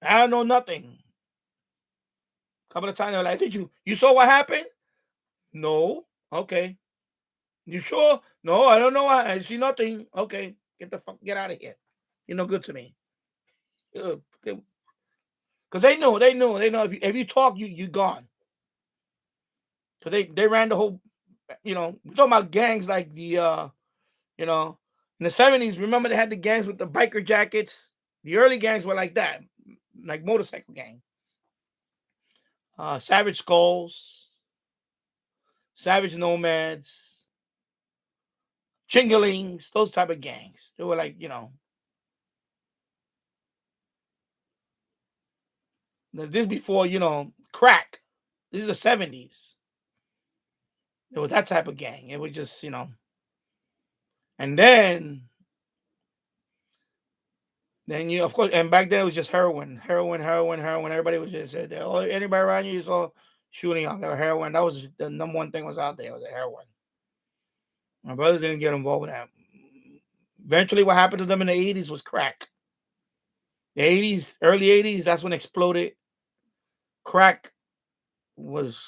I don't know nothing. A couple of times they were like, you saw what happened? No. Okay. You sure? No, I don't know. I see nothing. Okay. Get out of here. You're no good to me. Because they know if you talk, you gone. Because they ran the whole, we're talking about gangs like the in the 70s. Remember they had the gangs with the biker jackets. The early gangs were like that, like motorcycle gang. Savage Skulls, Savage Nomads, Chingalings, those type of gangs. They were like, this before, crack. This is the 70s. It was that type of gang. It was just, and then you, of course, and back then it was just heroin. Everybody was just anybody around you saw shooting out there, heroin. That was the number one thing was out there, was the heroin. My brother didn't get involved in that. Eventually, what happened to them in the 80s was crack. The 80s, early 80s, that's when it exploded. Crack was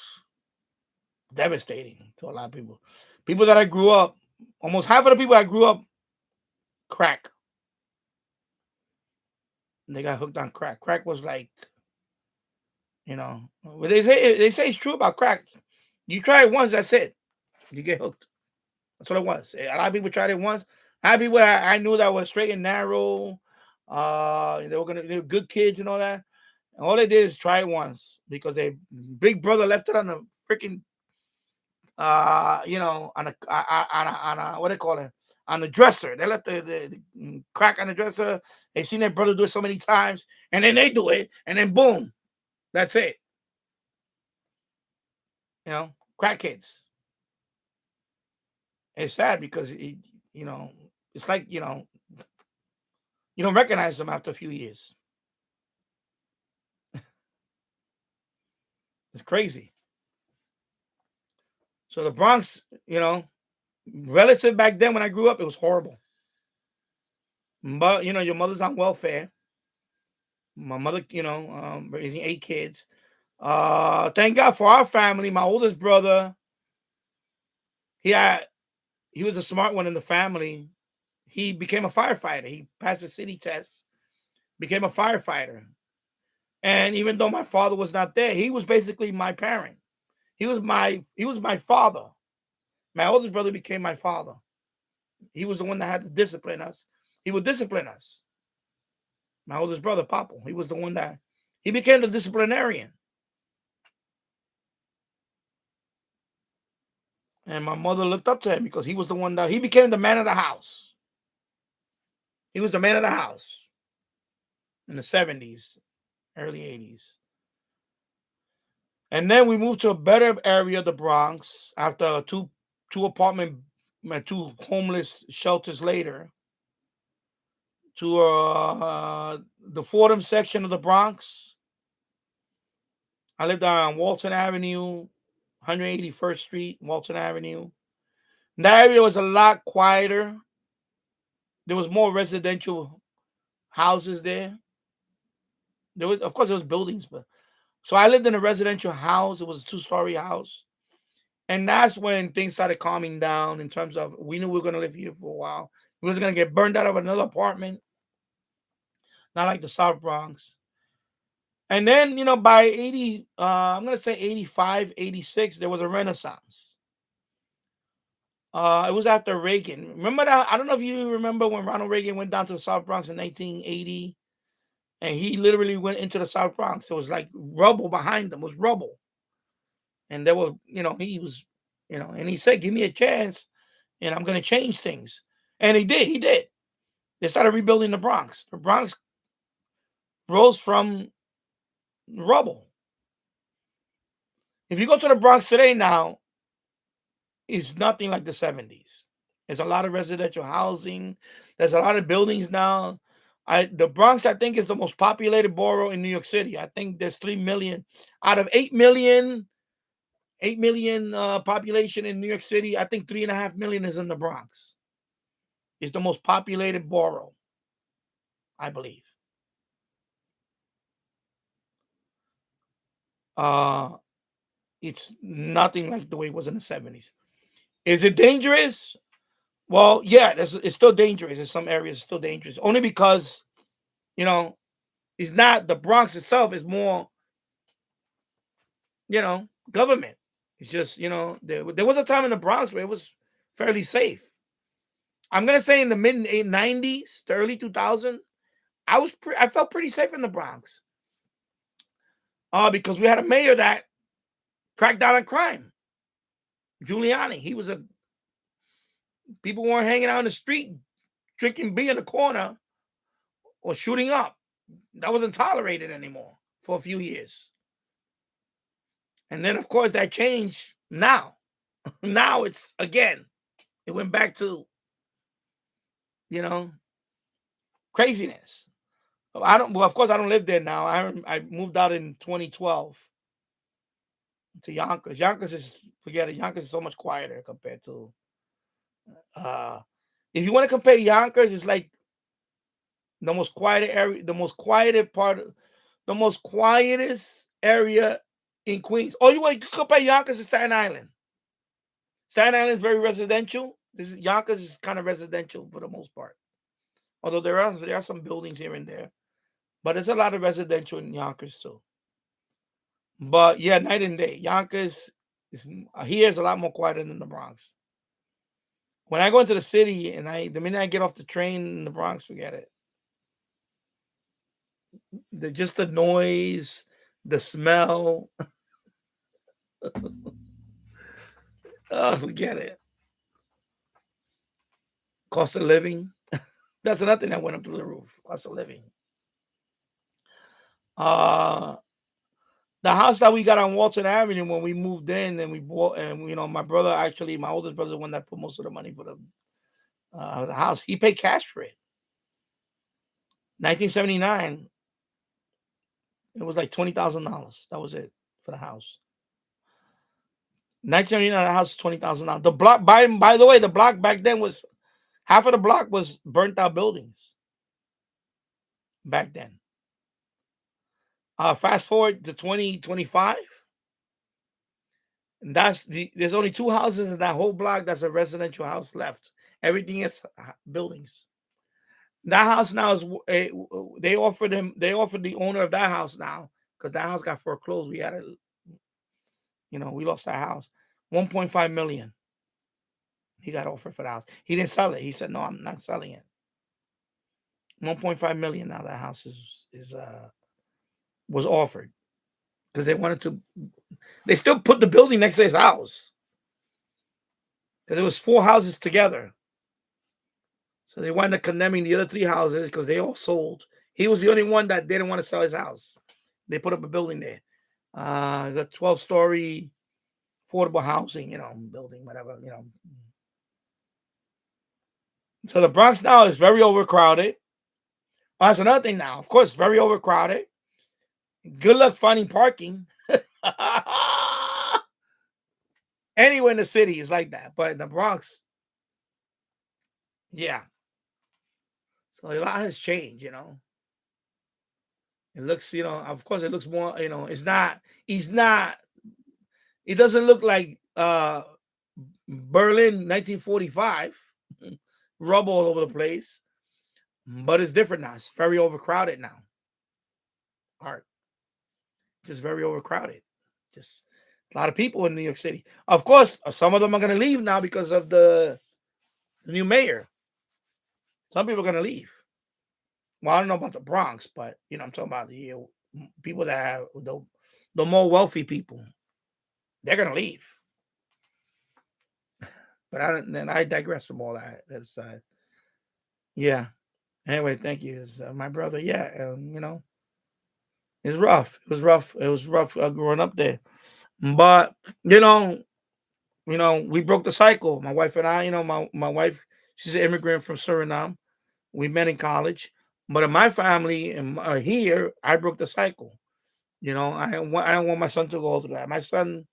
devastating to a lot of people. People that I grew up, almost half of the people I grew up, crack. And they got hooked on crack. Crack was like, they say it's true about crack. You try it once, that's it. You get hooked. That's what it was. A lot of people tried it once. A lot of people I knew that was straight and narrow. They were good kids and all that. And all they did is try it once because their big brother left it on the freaking, on a what do they call it? On the dresser. They left the crack on the dresser. They seen their brother do it so many times, and then they do it, and then boom, that's it. Crack kids. It's sad because it's like you don't recognize them after a few years. It's crazy. So the Bronx, relative back then when I grew up, it was horrible. But your mother's on welfare. My mother, raising 8 kids. Thank God for our family. My oldest brother, he was a smart one in the family. He became a firefighter. He passed the city test, became a firefighter. And even though my father was not there, he was basically my parent. He was my father. My oldest brother became my father. He was the one that had to discipline us. He would discipline us. My oldest brother, Papa, he was the one that he became the disciplinarian. And my mother looked up to him because he was the one that he became the man of the house. He was the man of the house in the 70s, early 80s. And then we moved to a better area of the Bronx after two homeless shelters later to the Fordham section of the Bronx. I lived on Walton Avenue, 181st Street, Walton Avenue. And that area was a lot quieter. There was more residential houses there. Of course, there was buildings, but so I lived in a residential house. It was a 2-story house. And that's when things started calming down in terms of we knew we were going to live here for a while. We was going to get burned out of another apartment. Not like the South Bronx. And then, by 80, I'm going to say 85, 86, there was a renaissance. It was after Reagan. Remember that? I don't know if you remember when Ronald Reagan went down to the South Bronx in 1980. And he literally went into the South Bronx. It was like rubble behind them. It was rubble. And there were, he was, and he said, give me a chance and I'm going to change things. And he did. They started rebuilding the Bronx. The Bronx rose from rubble. If you go to the Bronx today now, it's nothing like the 70s. There's a lot of residential housing. There's a lot of buildings now. The Bronx, I think, is the most populated borough in New York City. I think there's 3 million out of 8 million population in New York City. I think 3.5 million is in the Bronx. It's the most populated borough, I believe. It's nothing like the way it was in the 70s. Is it dangerous? Well, yeah, it's still dangerous. In some areas, it's still dangerous. Only because, it's not the Bronx itself. Is more, government. It's just, there was a time in the Bronx where it was fairly safe. I'm gonna say in the mid 90s to early 2000, I felt pretty safe in the Bronx. Because we had a mayor that cracked down on crime. Giuliani. People weren't hanging out in the street drinking beer in the corner or shooting up. That wasn't tolerated anymore for a few years. And then, of course, that changed now. Now it's, again, it went back to, craziness. Of course, I don't live there now. I moved out in 2012 to Yonkers. Forget it. Yonkers is so much quieter compared to, if you want to compare Yonkers, it's like the most quiet area, the most quietest area in Queens. You want to compare Yonkers to Staten Island. Staten Island is very residential. Yonkers is kind of residential for the most part. Although there are some buildings here and there. But there's a lot of residential in Yonkers too. But yeah, night and day. Yonkers here is a lot more quieter than the Bronx. When I go into the city and the minute I get off the train in the Bronx, forget it. Just the noise, the smell. Forget it. Cost of living. That's another thing that went up through the roof. Cost of living. The house that we got on Walton Avenue when we moved in and we bought, and my brother, actually, my oldest brother, the one that put most of the money for the house, he paid cash for it. 1979, it was like $20,000. That was it for the house. 1979, the house was $20,000. The block, by the way, the block back then was half of the block was burnt out buildings. Back then. Fast forward to 2025. And there's only 2 houses in that whole block that's a residential house left. Everything is buildings. That house now is they offered the owner of that house now, because that house got foreclosed. We had we lost that house. 1.5 million. He got offered for the house. He didn't sell it. He said, "No, I'm not selling it." 1.5 million now that house was offered because they wanted to. They still put the building next to his house because there was 4 houses together. So they wound up condemning the other 3 houses because they all sold. He was the only one that didn't want to sell his house. They put up a building there. The 12-story affordable housing, building, whatever, So the Bronx now is very overcrowded. That's another thing now. Of course, very overcrowded. Good luck finding parking. Anywhere in the city is like that. But in the Bronx, yeah. So a lot has changed, It looks, of course it looks more, it doesn't look like Berlin 1945, rubble all over the place, but it's different now. It's very overcrowded now. Art. Just very overcrowded. Just a lot of people in New York City. Of course, some of them are going to leave now because of the new mayor. Some people are going to leave. Well, I don't know about the Bronx, but I'm talking about the people that have the more wealthy people. They're going to leave. But I digress from all that. That's yeah. Anyway, thank you. My brother, yeah, it's rough. It was rough. It was rough growing up there. But we broke the cycle. My wife and I, my wife, she's an immigrant from Suriname. We met in college. But in my family and here, I broke the cycle. I don't want my son to go through that. My son,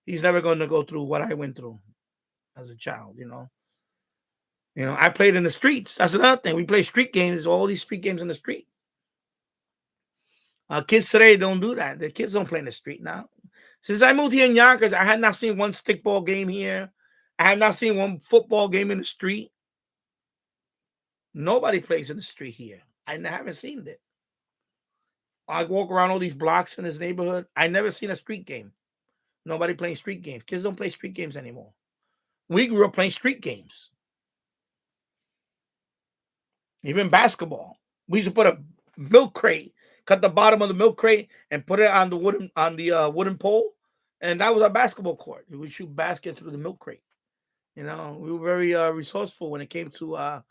he's never going to go through what I went through as a child. I played in the streets. That's another thing. We play street games. All these street games in the street. Kids today don't do that. The kids don't play in the street now. Since I moved here in Yonkers, I had not seen one stickball game here. I have not seen one football game in the street. Nobody plays in the street here. I haven't seen it. I walk around all these blocks in this neighborhood. I never seen a street game. Nobody playing street games. Kids don't play street games anymore. We grew up playing street games. Even basketball. We used to put a milk crate, cut the bottom of the milk crate, and put it on the wooden pole, and that was our basketball court. We would shoot baskets through the milk crate. You know, we were very resourceful when it came to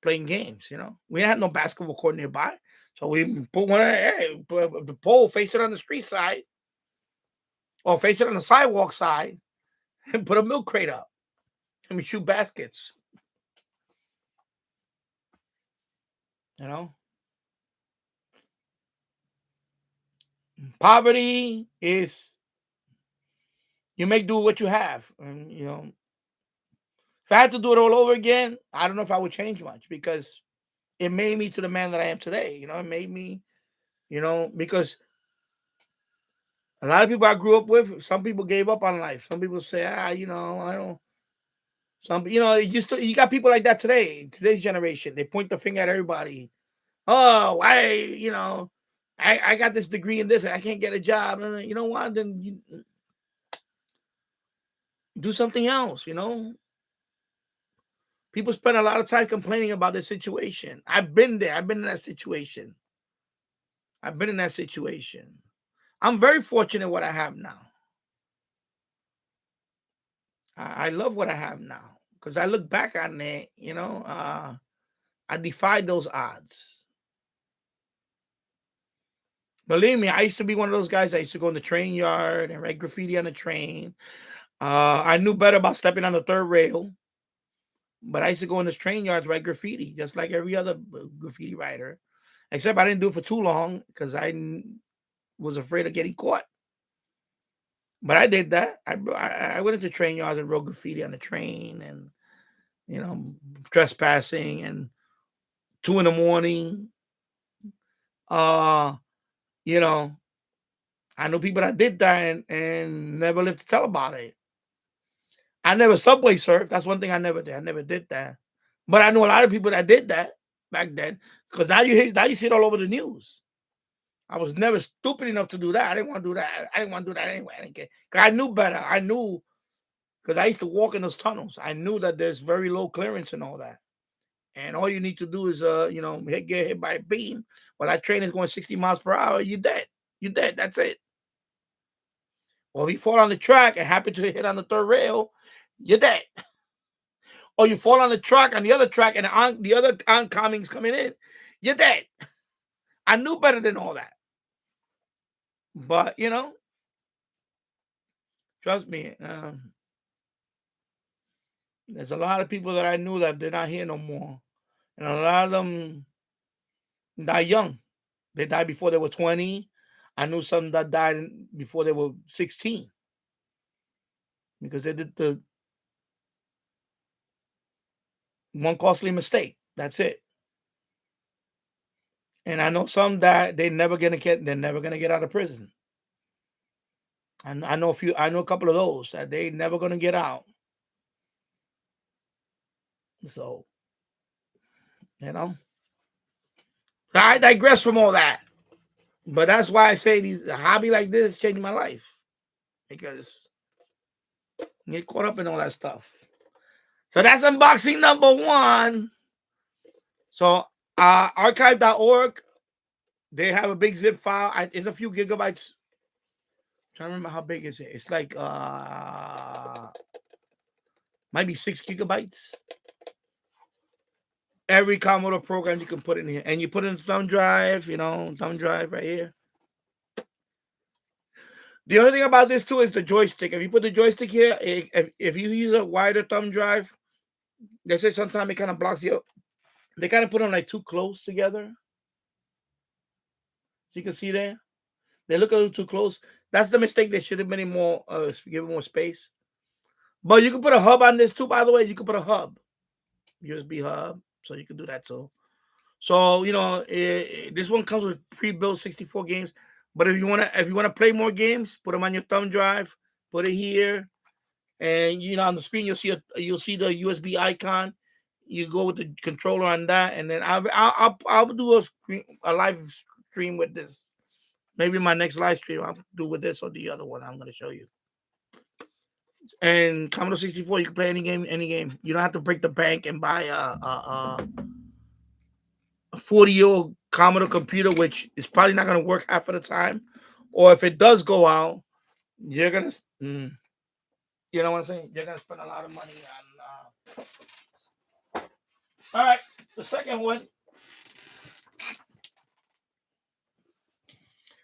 playing games. You know, we had no basketball court nearby, so we put put the pole, face it on the street side, or face it on the sidewalk side, and put a milk crate up, and we shoot baskets. You know, poverty is you make do what you have, and you know. If I had to do it all over again, I don't know if I would change much because it made me to the man that I am today. You know, it made me, you know, because a lot of people I grew up with, some people gave up on life. Some people say, you know, I don't. Some, you know, you got people like that today, today's generation. They point the finger at everybody. Oh, you know, I got this degree in this, and I can't get a job. And you know what? Then you do something else. You know. People spend a lot of time complaining about the situation. I've been there. I've been in that situation. I'm very fortunate what I have now. I love what I have now because I look back on it, you know, I defied those odds. Believe me, I used to be one of those guys that used to go in the train yard and write graffiti on the train. I knew better about stepping on the third rail. But I used to go in the train yards, write graffiti, just like every other graffiti writer. Except I didn't do it for too long because I was afraid of getting caught. But I did that. I went into train yards and wrote graffiti on the train and, you know, trespassing and 2 in the morning. You know, I know people that did that and never lived to tell about it. I never subway surfed. That's one thing I never did. I never did that. But I know a lot of people that did that back then because now you see it all over the news. I was never stupid enough to do that. I didn't want to do that. I didn't want to do that anyway. I didn't care. I knew better. I knew because I used to walk in those tunnels. I knew that there's very low clearance and all that. And all you need to do is, you know, get hit by a beam. While that train is going 60 miles per hour, you're dead. You're dead. That's it. Or if you fall on the track and happen to hit on the third rail, you're dead. Or you fall on the track on the other track and the other oncoming's coming in, you're dead. I knew better than all that. But, you know, trust me, there's a lot of people that I knew that they're not here no more. And a lot of them die young. They died before they were 20. I knew some that died before they were 16. Because they did the one costly mistake. That's it. And I know some that they're never gonna get out of prison. I know a couple of those that they never gonna get out. So, you know, I digress from all that. But that's why I say a hobby like this changed my life. Because you get caught up in all that stuff. So that's unboxing number 1. So archive.org, they have a big zip file. It's a few gigabytes. I'm trying to remember how big is it. It's like might be 6 gigabytes. Every Commodore program you can put in here. And you put in the thumb drive, you know, thumb drive right here. The only thing about this too is the joystick. If you put the joystick here, if you use a wider thumb drive, they say sometimes it kind of blocks you. They kind of put them like too close together. So you can see there. They look a little too close. That's the mistake. They should have been more, give more space. But you can put a hub on this too, by the way. You can put a hub. USB hub. So you can do that too. So, you know, this one comes with pre-built 64 games. But if you wanna play more games, put them on your thumb drive, put it here, and on the screen you'll see the USB icon. You go with the controller on that, and then I'll do a live stream with this. Maybe my next live stream I'll do with this or the other one I'm gonna show you. And Commodore 64, you can play any game. You don't have to break the bank and buy a 40-year-old Commodore computer, which is probably not gonna work half of the time. Or if it does go out, you're gonna, you know what I'm saying? You're gonna spend a lot of money on. All right, the second one.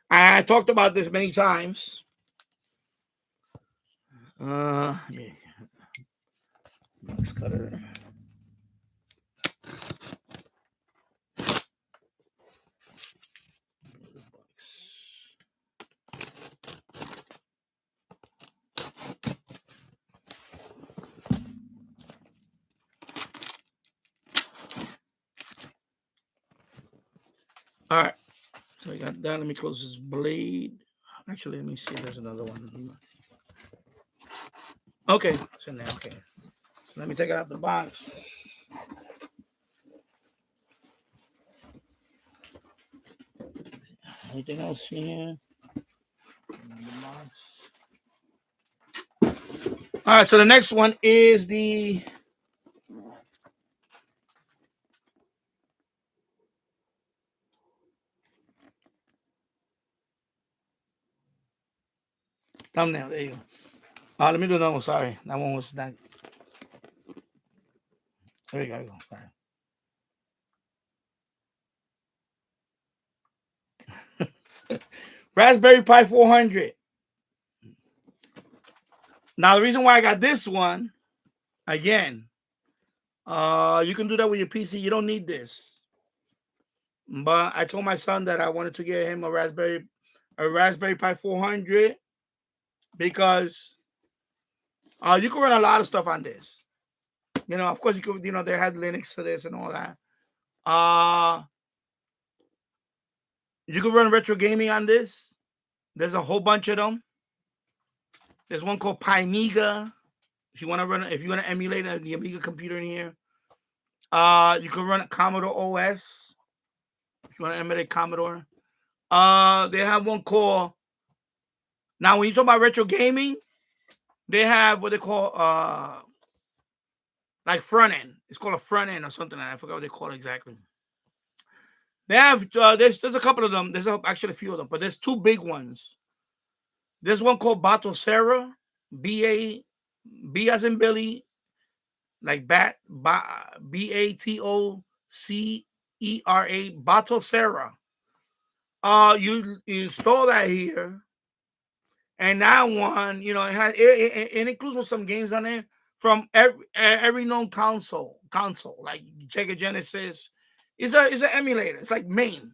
I talked about this many times. Let's cut it. All right, so I got that. Let me close this blade. Actually, let me see if there's another one. Okay, it's in there. Okay, so let me take it out the box. Anything else here? All right, so the next one is the thumbnail. There you go. Let me do another one. Sorry, that one was that. There you go. Sorry. Raspberry Pi 400. Now, the reason why I got this one, again, you can do that with your PC. You don't need this. But I told my son that I wanted to get him a Raspberry Pi 400 because you can run a lot of stuff on this. Of course, you could, they had Linux for this and all that. You could run retro gaming on this. There's a whole bunch of them. There's one called Pi400. If you want to emulate the Amiga computer in here, you can run Commodore OS. If you want to emulate Commodore, they have one called. Now, when you talk about retro gaming, they have what they call like front end. It's called a front end or something. I forgot what they call it exactly. They have there's a couple of them. There's actually a few of them, but there's two big ones. There's one called Batocera, B as in Billy, like Batocera, Batocera. You install that here, and that one, it includes some games on there from every known console, like Sega Genesis. It's an emulator. It's like MAME.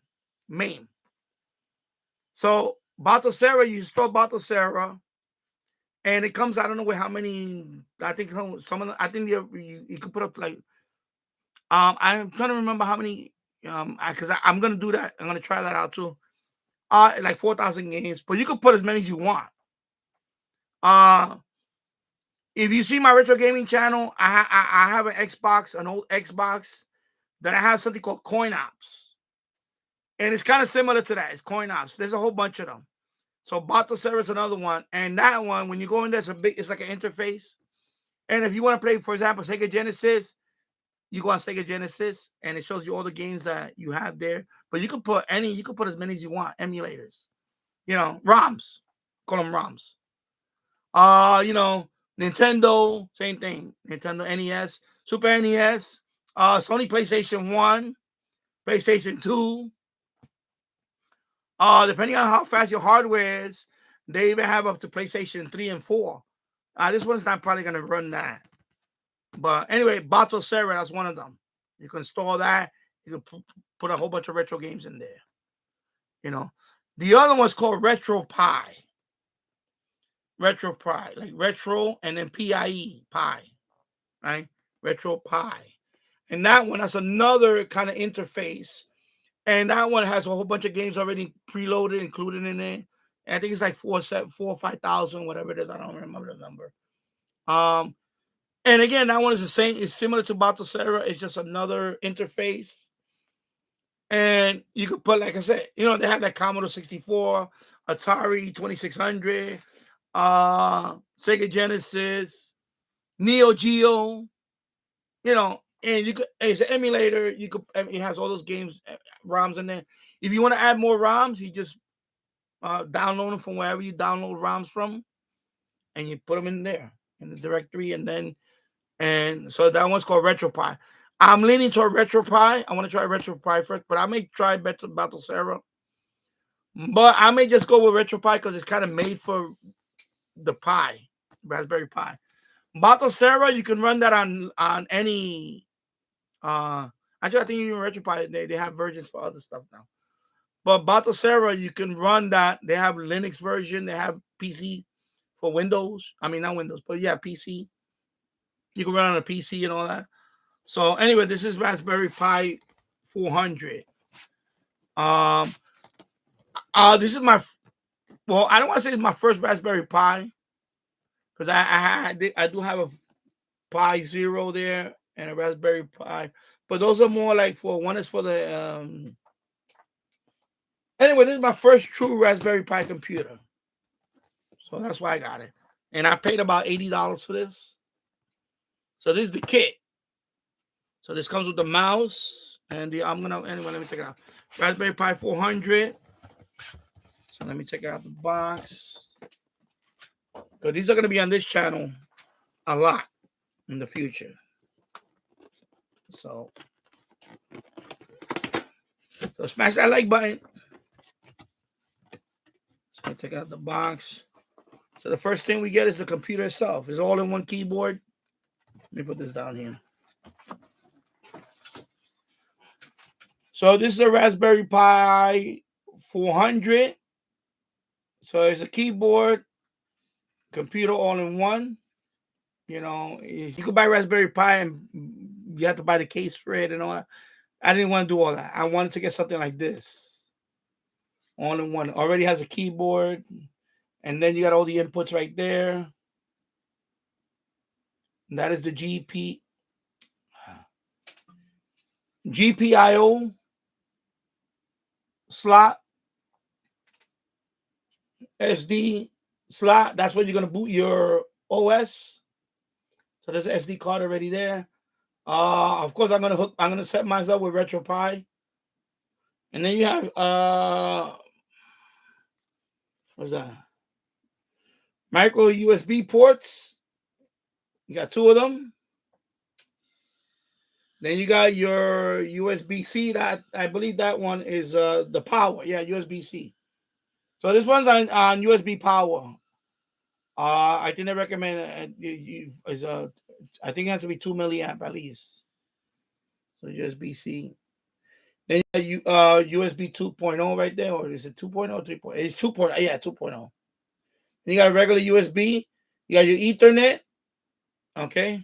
So Batocera, you install Batocera, and it comes. I don't know how many. I think some of them. I think you can put up like. I'm trying to remember how many. Because I'm gonna do that. I'm gonna try that out too. Like 4,000 games, but you can put as many as you want. If you see my retro gaming channel, I have an Xbox, an old Xbox, that I have something called Coin Ops, and it's kind of similar to that. It's Coin Ops. There's a whole bunch of them. So Batocera is another one, and that one, when you go in there, it's like an interface. And if you want to play, for example, Sega Genesis, you go on Sega Genesis, and it shows you all the games that you have there. But you can put as many as you want, emulators, ROMs, call them ROMs. Nintendo, same thing. Nintendo NES, Super NES, Sony PlayStation 1, PlayStation 2. Depending on how fast your hardware is, they even have up to PlayStation 3 and 4. This one's not probably going to run that. But anyway, Batocera, that's one of them. You can install that. You can put a whole bunch of retro games in there. The other one's called RetroPie. RetroPie, like retro and then PIE, Pi, right? RetroPie. And that one has another kind of interface And that one has a whole bunch of games already preloaded, included in there. And I think it's like 4 or 5,000, whatever it is. I don't remember the number. And again, that one is the same. It's similar to Battlesera. It's just another interface. And you could put, like I said, you know, they have that Commodore 64, Atari 2600, Sega Genesis, Neo Geo, you know, and you could, it's an emulator. You could, it has all those games, ROMs in there. If you want to add more ROMs, you just download them from wherever you download ROMs from, and you put them in there in the directory, and so that one's called RetroPie. I'm leaning toward RetroPie. I want to try RetroPie first, but I may try Battlesera. But I may just go with RetroPie because it's kind of made for the Pi, Raspberry Pi. Battlesera, you can run that on any. Actually, I think even RetroPie they have versions for other stuff now. But Battlesera, you can run that. They have Linux version. They have PC for Windows. I mean, not Windows, but yeah, PC. You can run on a PC and all that. So anyway, this is Raspberry Pi 400. This is my, well, I don't want to say it's my first Raspberry Pi because I do have a Pi 0 there and a Raspberry Pi, but those are more like one is for the anyway, this is my first true Raspberry Pi computer. So that's why I got it. And I paid about $80 for this. So this is the kit. So this comes with the mouse and let me check it out. Raspberry Pi 400. So let me check out the box. So these are going to be on this channel a lot in the future. So smash that like button. So take out the box. So the first thing we get is the computer itself. It's all in one keyboard. Let me put this down here. So this is a Raspberry Pi 400. So it's a keyboard, computer all in one. You know, you could buy Raspberry Pi and you have to buy the case for it and all that. I didn't want to do all that. I wanted to get something like this. All in one. Already has a keyboard. And then you got all the inputs right there. And that is the GPIO slot. SD slot. That's where you're going to boot your OS. So there's an SD card already there. Of course, I'm gonna set mine up with RetroPie. And then you have what's that? Micro USB ports. You got 2 of them. Then you got your USB-C. That I believe that one is the power. Yeah, USB-C. So this one's on USB power. I think they recommend I think it has to be 2 milliamp at least. So USB-C. Then you USB 2.0 right there, or is it 2.0 or 3.0? It's 2.0. Yeah, 2.0. Then you got a regular USB. You got your Ethernet. Okay.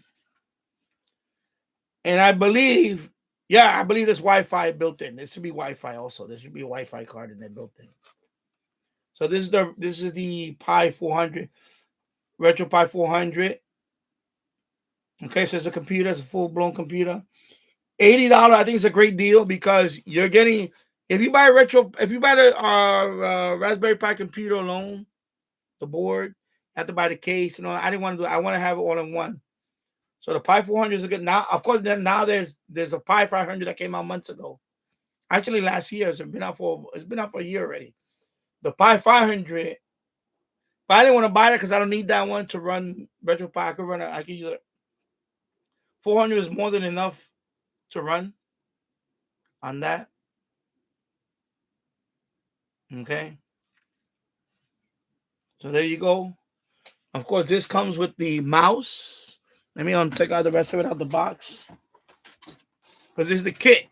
And I believe there's Wi-Fi built in. There should be Wi-Fi also. There should be a Wi-Fi card in there built in. So this is the Pi 400, RetroPie 400. Okay, so it's a computer. It's a full-blown computer. $80. I think it's a great deal because you're getting, if you buy the Raspberry Pi computer alone, the board, you have to buy the case and all. I didn't want to do it. I want to have it all in one. So the Pi 400 is a good. Now, of course, then now there's a Pi 500 that came out months ago. Actually, last year. It's been out for a year already. The Pi 500. But I didn't want to buy it because I don't need that one to run RetroPie. I can use it. 400 is more than enough to run on that. Okay. So there you go. Of course, this comes with the mouse. Let me take out the rest of it out of the box. Because this is the kit.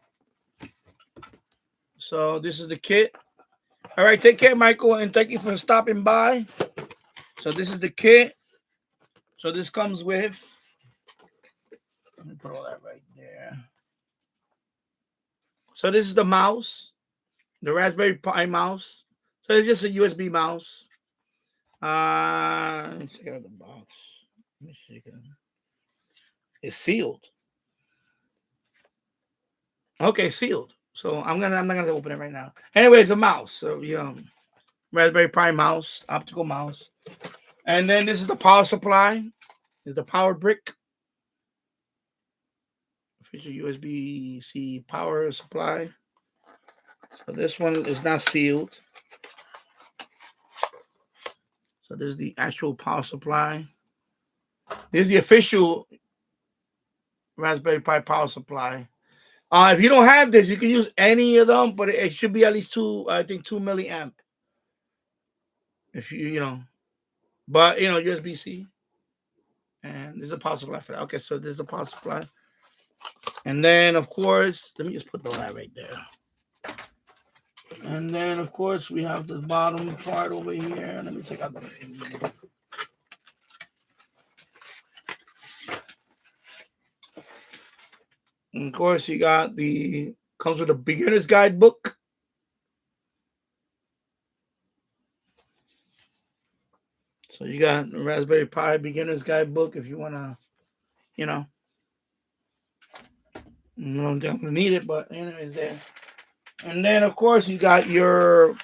So this is the kit. All right, take care, Michael, and thank you for stopping by. So this is the kit. So this comes with, let me put all that right there. So this is the mouse. The Raspberry Pi mouse. So it's just a USB mouse. Let's check out the box. Let me check it out. It's sealed. Okay, sealed. So I'm not gonna open it right now. Anyways, a mouse. So Raspberry Pi mouse, optical mouse. And then this is the power supply. Is the power brick. Official USB-C power supply. So this one is not sealed. So this is the actual power supply. This is the official Raspberry Pi power supply. If you don't have this, you can use any of them, but it should be at least 2 milliamp. If but USB-C. And there's a power supply for that. Okay, so there's a power supply. And then, of course, let me just put that right there. And then, of course, we have the bottom part over here. Let me check out the. And of course, you got comes with a beginner's guidebook. So you got the Raspberry Pi beginner's guidebook if you want to, I don't think I'm going to need it, but anyways, there. And then, of course, you got your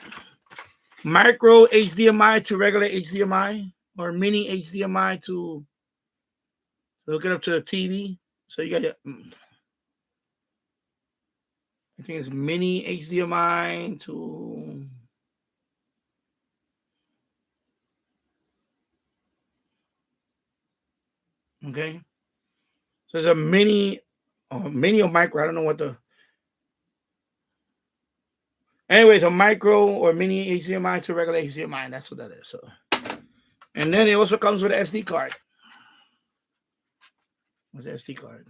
micro HDMI to regular HDMI or mini HDMI to hook it up to the TV. So you got your, I think it's mini HDMI to, okay. So it's a mini or micro. I don't know what the, anyways, a micro or mini HDMI to regular HDMI. That's what that is. So, and then it also comes with an SD card. What's the SD card?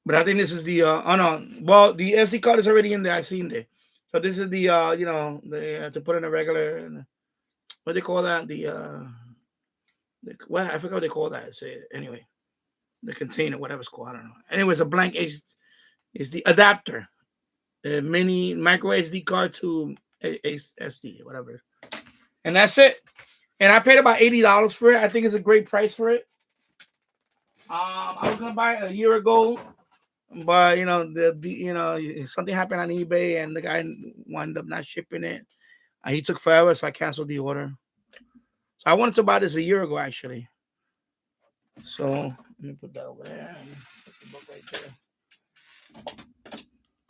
But I think this is the no. Well, the SD card is already in there. I seen there. So this is the to put in a regular. What do they call that? Well, I forgot what they call that. Say anyway, the container, whatever it's called. I don't know. Anyways, a blank is the adapter, a mini micro SD card to SD, whatever. And that's it. And I paid about $80 for it. I think it's a great price for it. I was gonna buy it a year ago, but something happened on eBay and the guy wound up not shipping it. He took forever, so I canceled the order. So I wanted to buy this a year ago, actually. So let me put that over there. Put the book right there.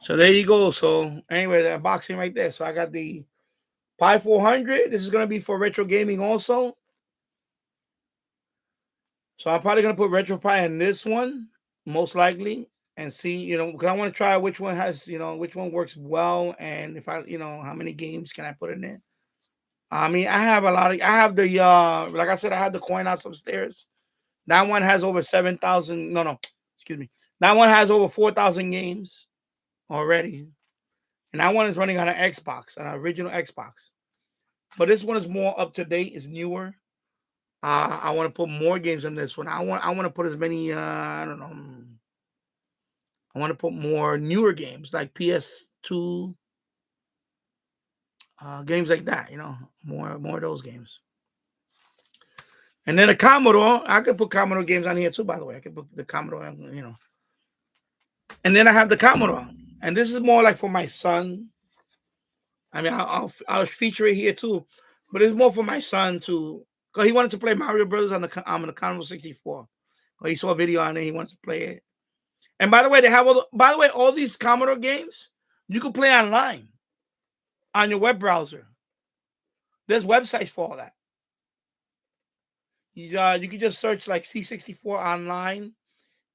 So there you go. So anyway, that boxing right there. So I got the Pi400. This is gonna be for retro gaming also. So I'm probably gonna put Retro Pi in this one, most likely, and see, because I want to try which one has, which one works well, and if I, how many games can I put in there. I mean, I have I have the, like I said, I have the coin outs upstairs. That one has over 7,000. No, excuse me. That one has over 4,000 games already, and that one is running on an Xbox, an original Xbox. But this one is more up to date. It's newer. I want to put more games in this one. I want to put as many. I don't know. I want to put more newer games like PS2 games like that. More of those games. And then the Commodore, I could put Commodore games on here too. By the way, I could put the Commodore. And then I have the Commodore, and this is more like for my son. I mean, I'll feature it here too, but it's more for my son to. Because he wanted to play Mario Brothers on the Commodore 64. Well, he saw a video on it. He wants to play it. And by the way, all these Commodore games, you can play online on your web browser. There's websites for all that. You can just search like C64 online,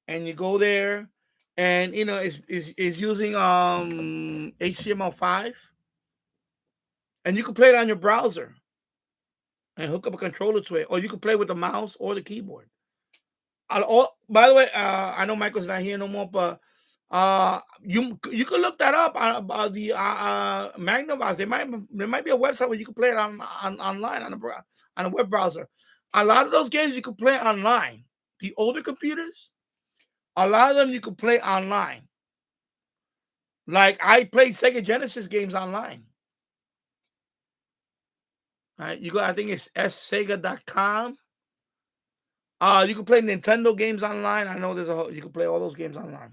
and you go there, and it's using HTML5, and you can play it on your browser and hook up a controller to it, or you can play with the mouse or the keyboard. By the way, I know Michael's not here no more, but you could look that up on the Magnavox. There might be a website where you can play it online on a web browser. A lot of those games you can play online. The older computers, a lot of them you can play online. Like I played Sega Genesis games online. All right, you go. I think it's ssega.com. You can play Nintendo games online. I know you can play all those games online.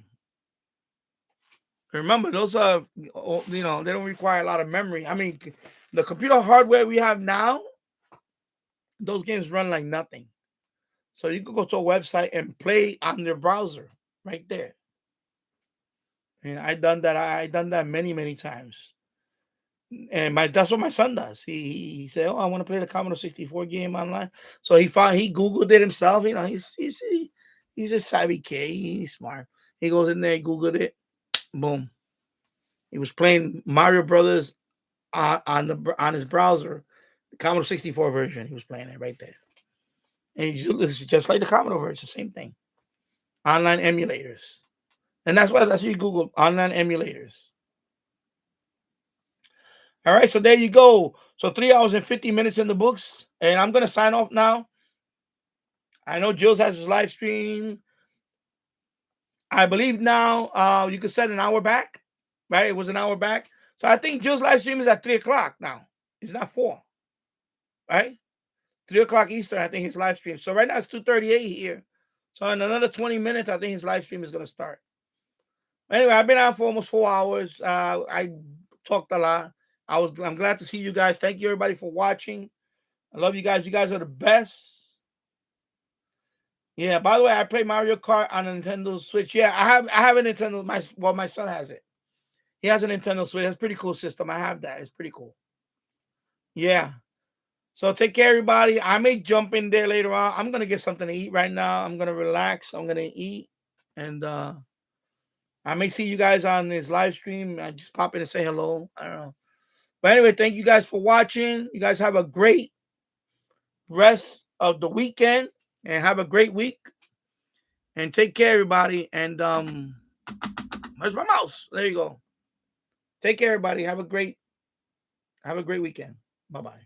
Remember, those are, they don't require a lot of memory. I mean, the computer hardware we have now, those games run like nothing. So you can go to a website and play on your browser right there. And I done that many, many times. And that's what my son does. He said, "Oh, I want to play the Commodore 64 game online." So he Googled it himself. He's a savvy kid. He's smart. He goes in there, he Googled it, boom. He was playing Mario Brothers on his browser, the Commodore 64 version. He was playing it right there, and it looks just like the Commodore version, same thing. Online emulators, and that's what you Google online emulators. All right, so there you go. So 3 hours and 50 minutes in the books, and I'm gonna sign off now. I know Jules has his live stream. I believe now you can set an hour back, right? It was an hour back. So I think Jules' live stream is at 3 o'clock now. It's not 4, right? 3 o'clock Eastern, I think his live stream. So right now it's 2:38 here. So in another 20 minutes, I think his live stream is gonna start. Anyway, I've been on for almost 4 hours. I talked a lot. I'm glad to see you guys. Thank you everybody for watching. I love you guys. You guys are the best. Yeah, by the way, I play Mario Kart on a Nintendo Switch. Yeah, I have a Nintendo. My son has it. He has a Nintendo Switch. That's a pretty cool system. I have that. It's pretty cool. Yeah. So take care, everybody. I may jump in there later on. I'm gonna get something to eat right now. I'm gonna relax. I'm gonna eat, and I may see you guys on this live stream. I just pop in and say hello. I don't know. But anyway, thank you guys for watching. You guys have a great rest of the weekend and have a great week. And take care, everybody. And where's my mouse? There you go. Take care, everybody. Have a great weekend. Bye-bye.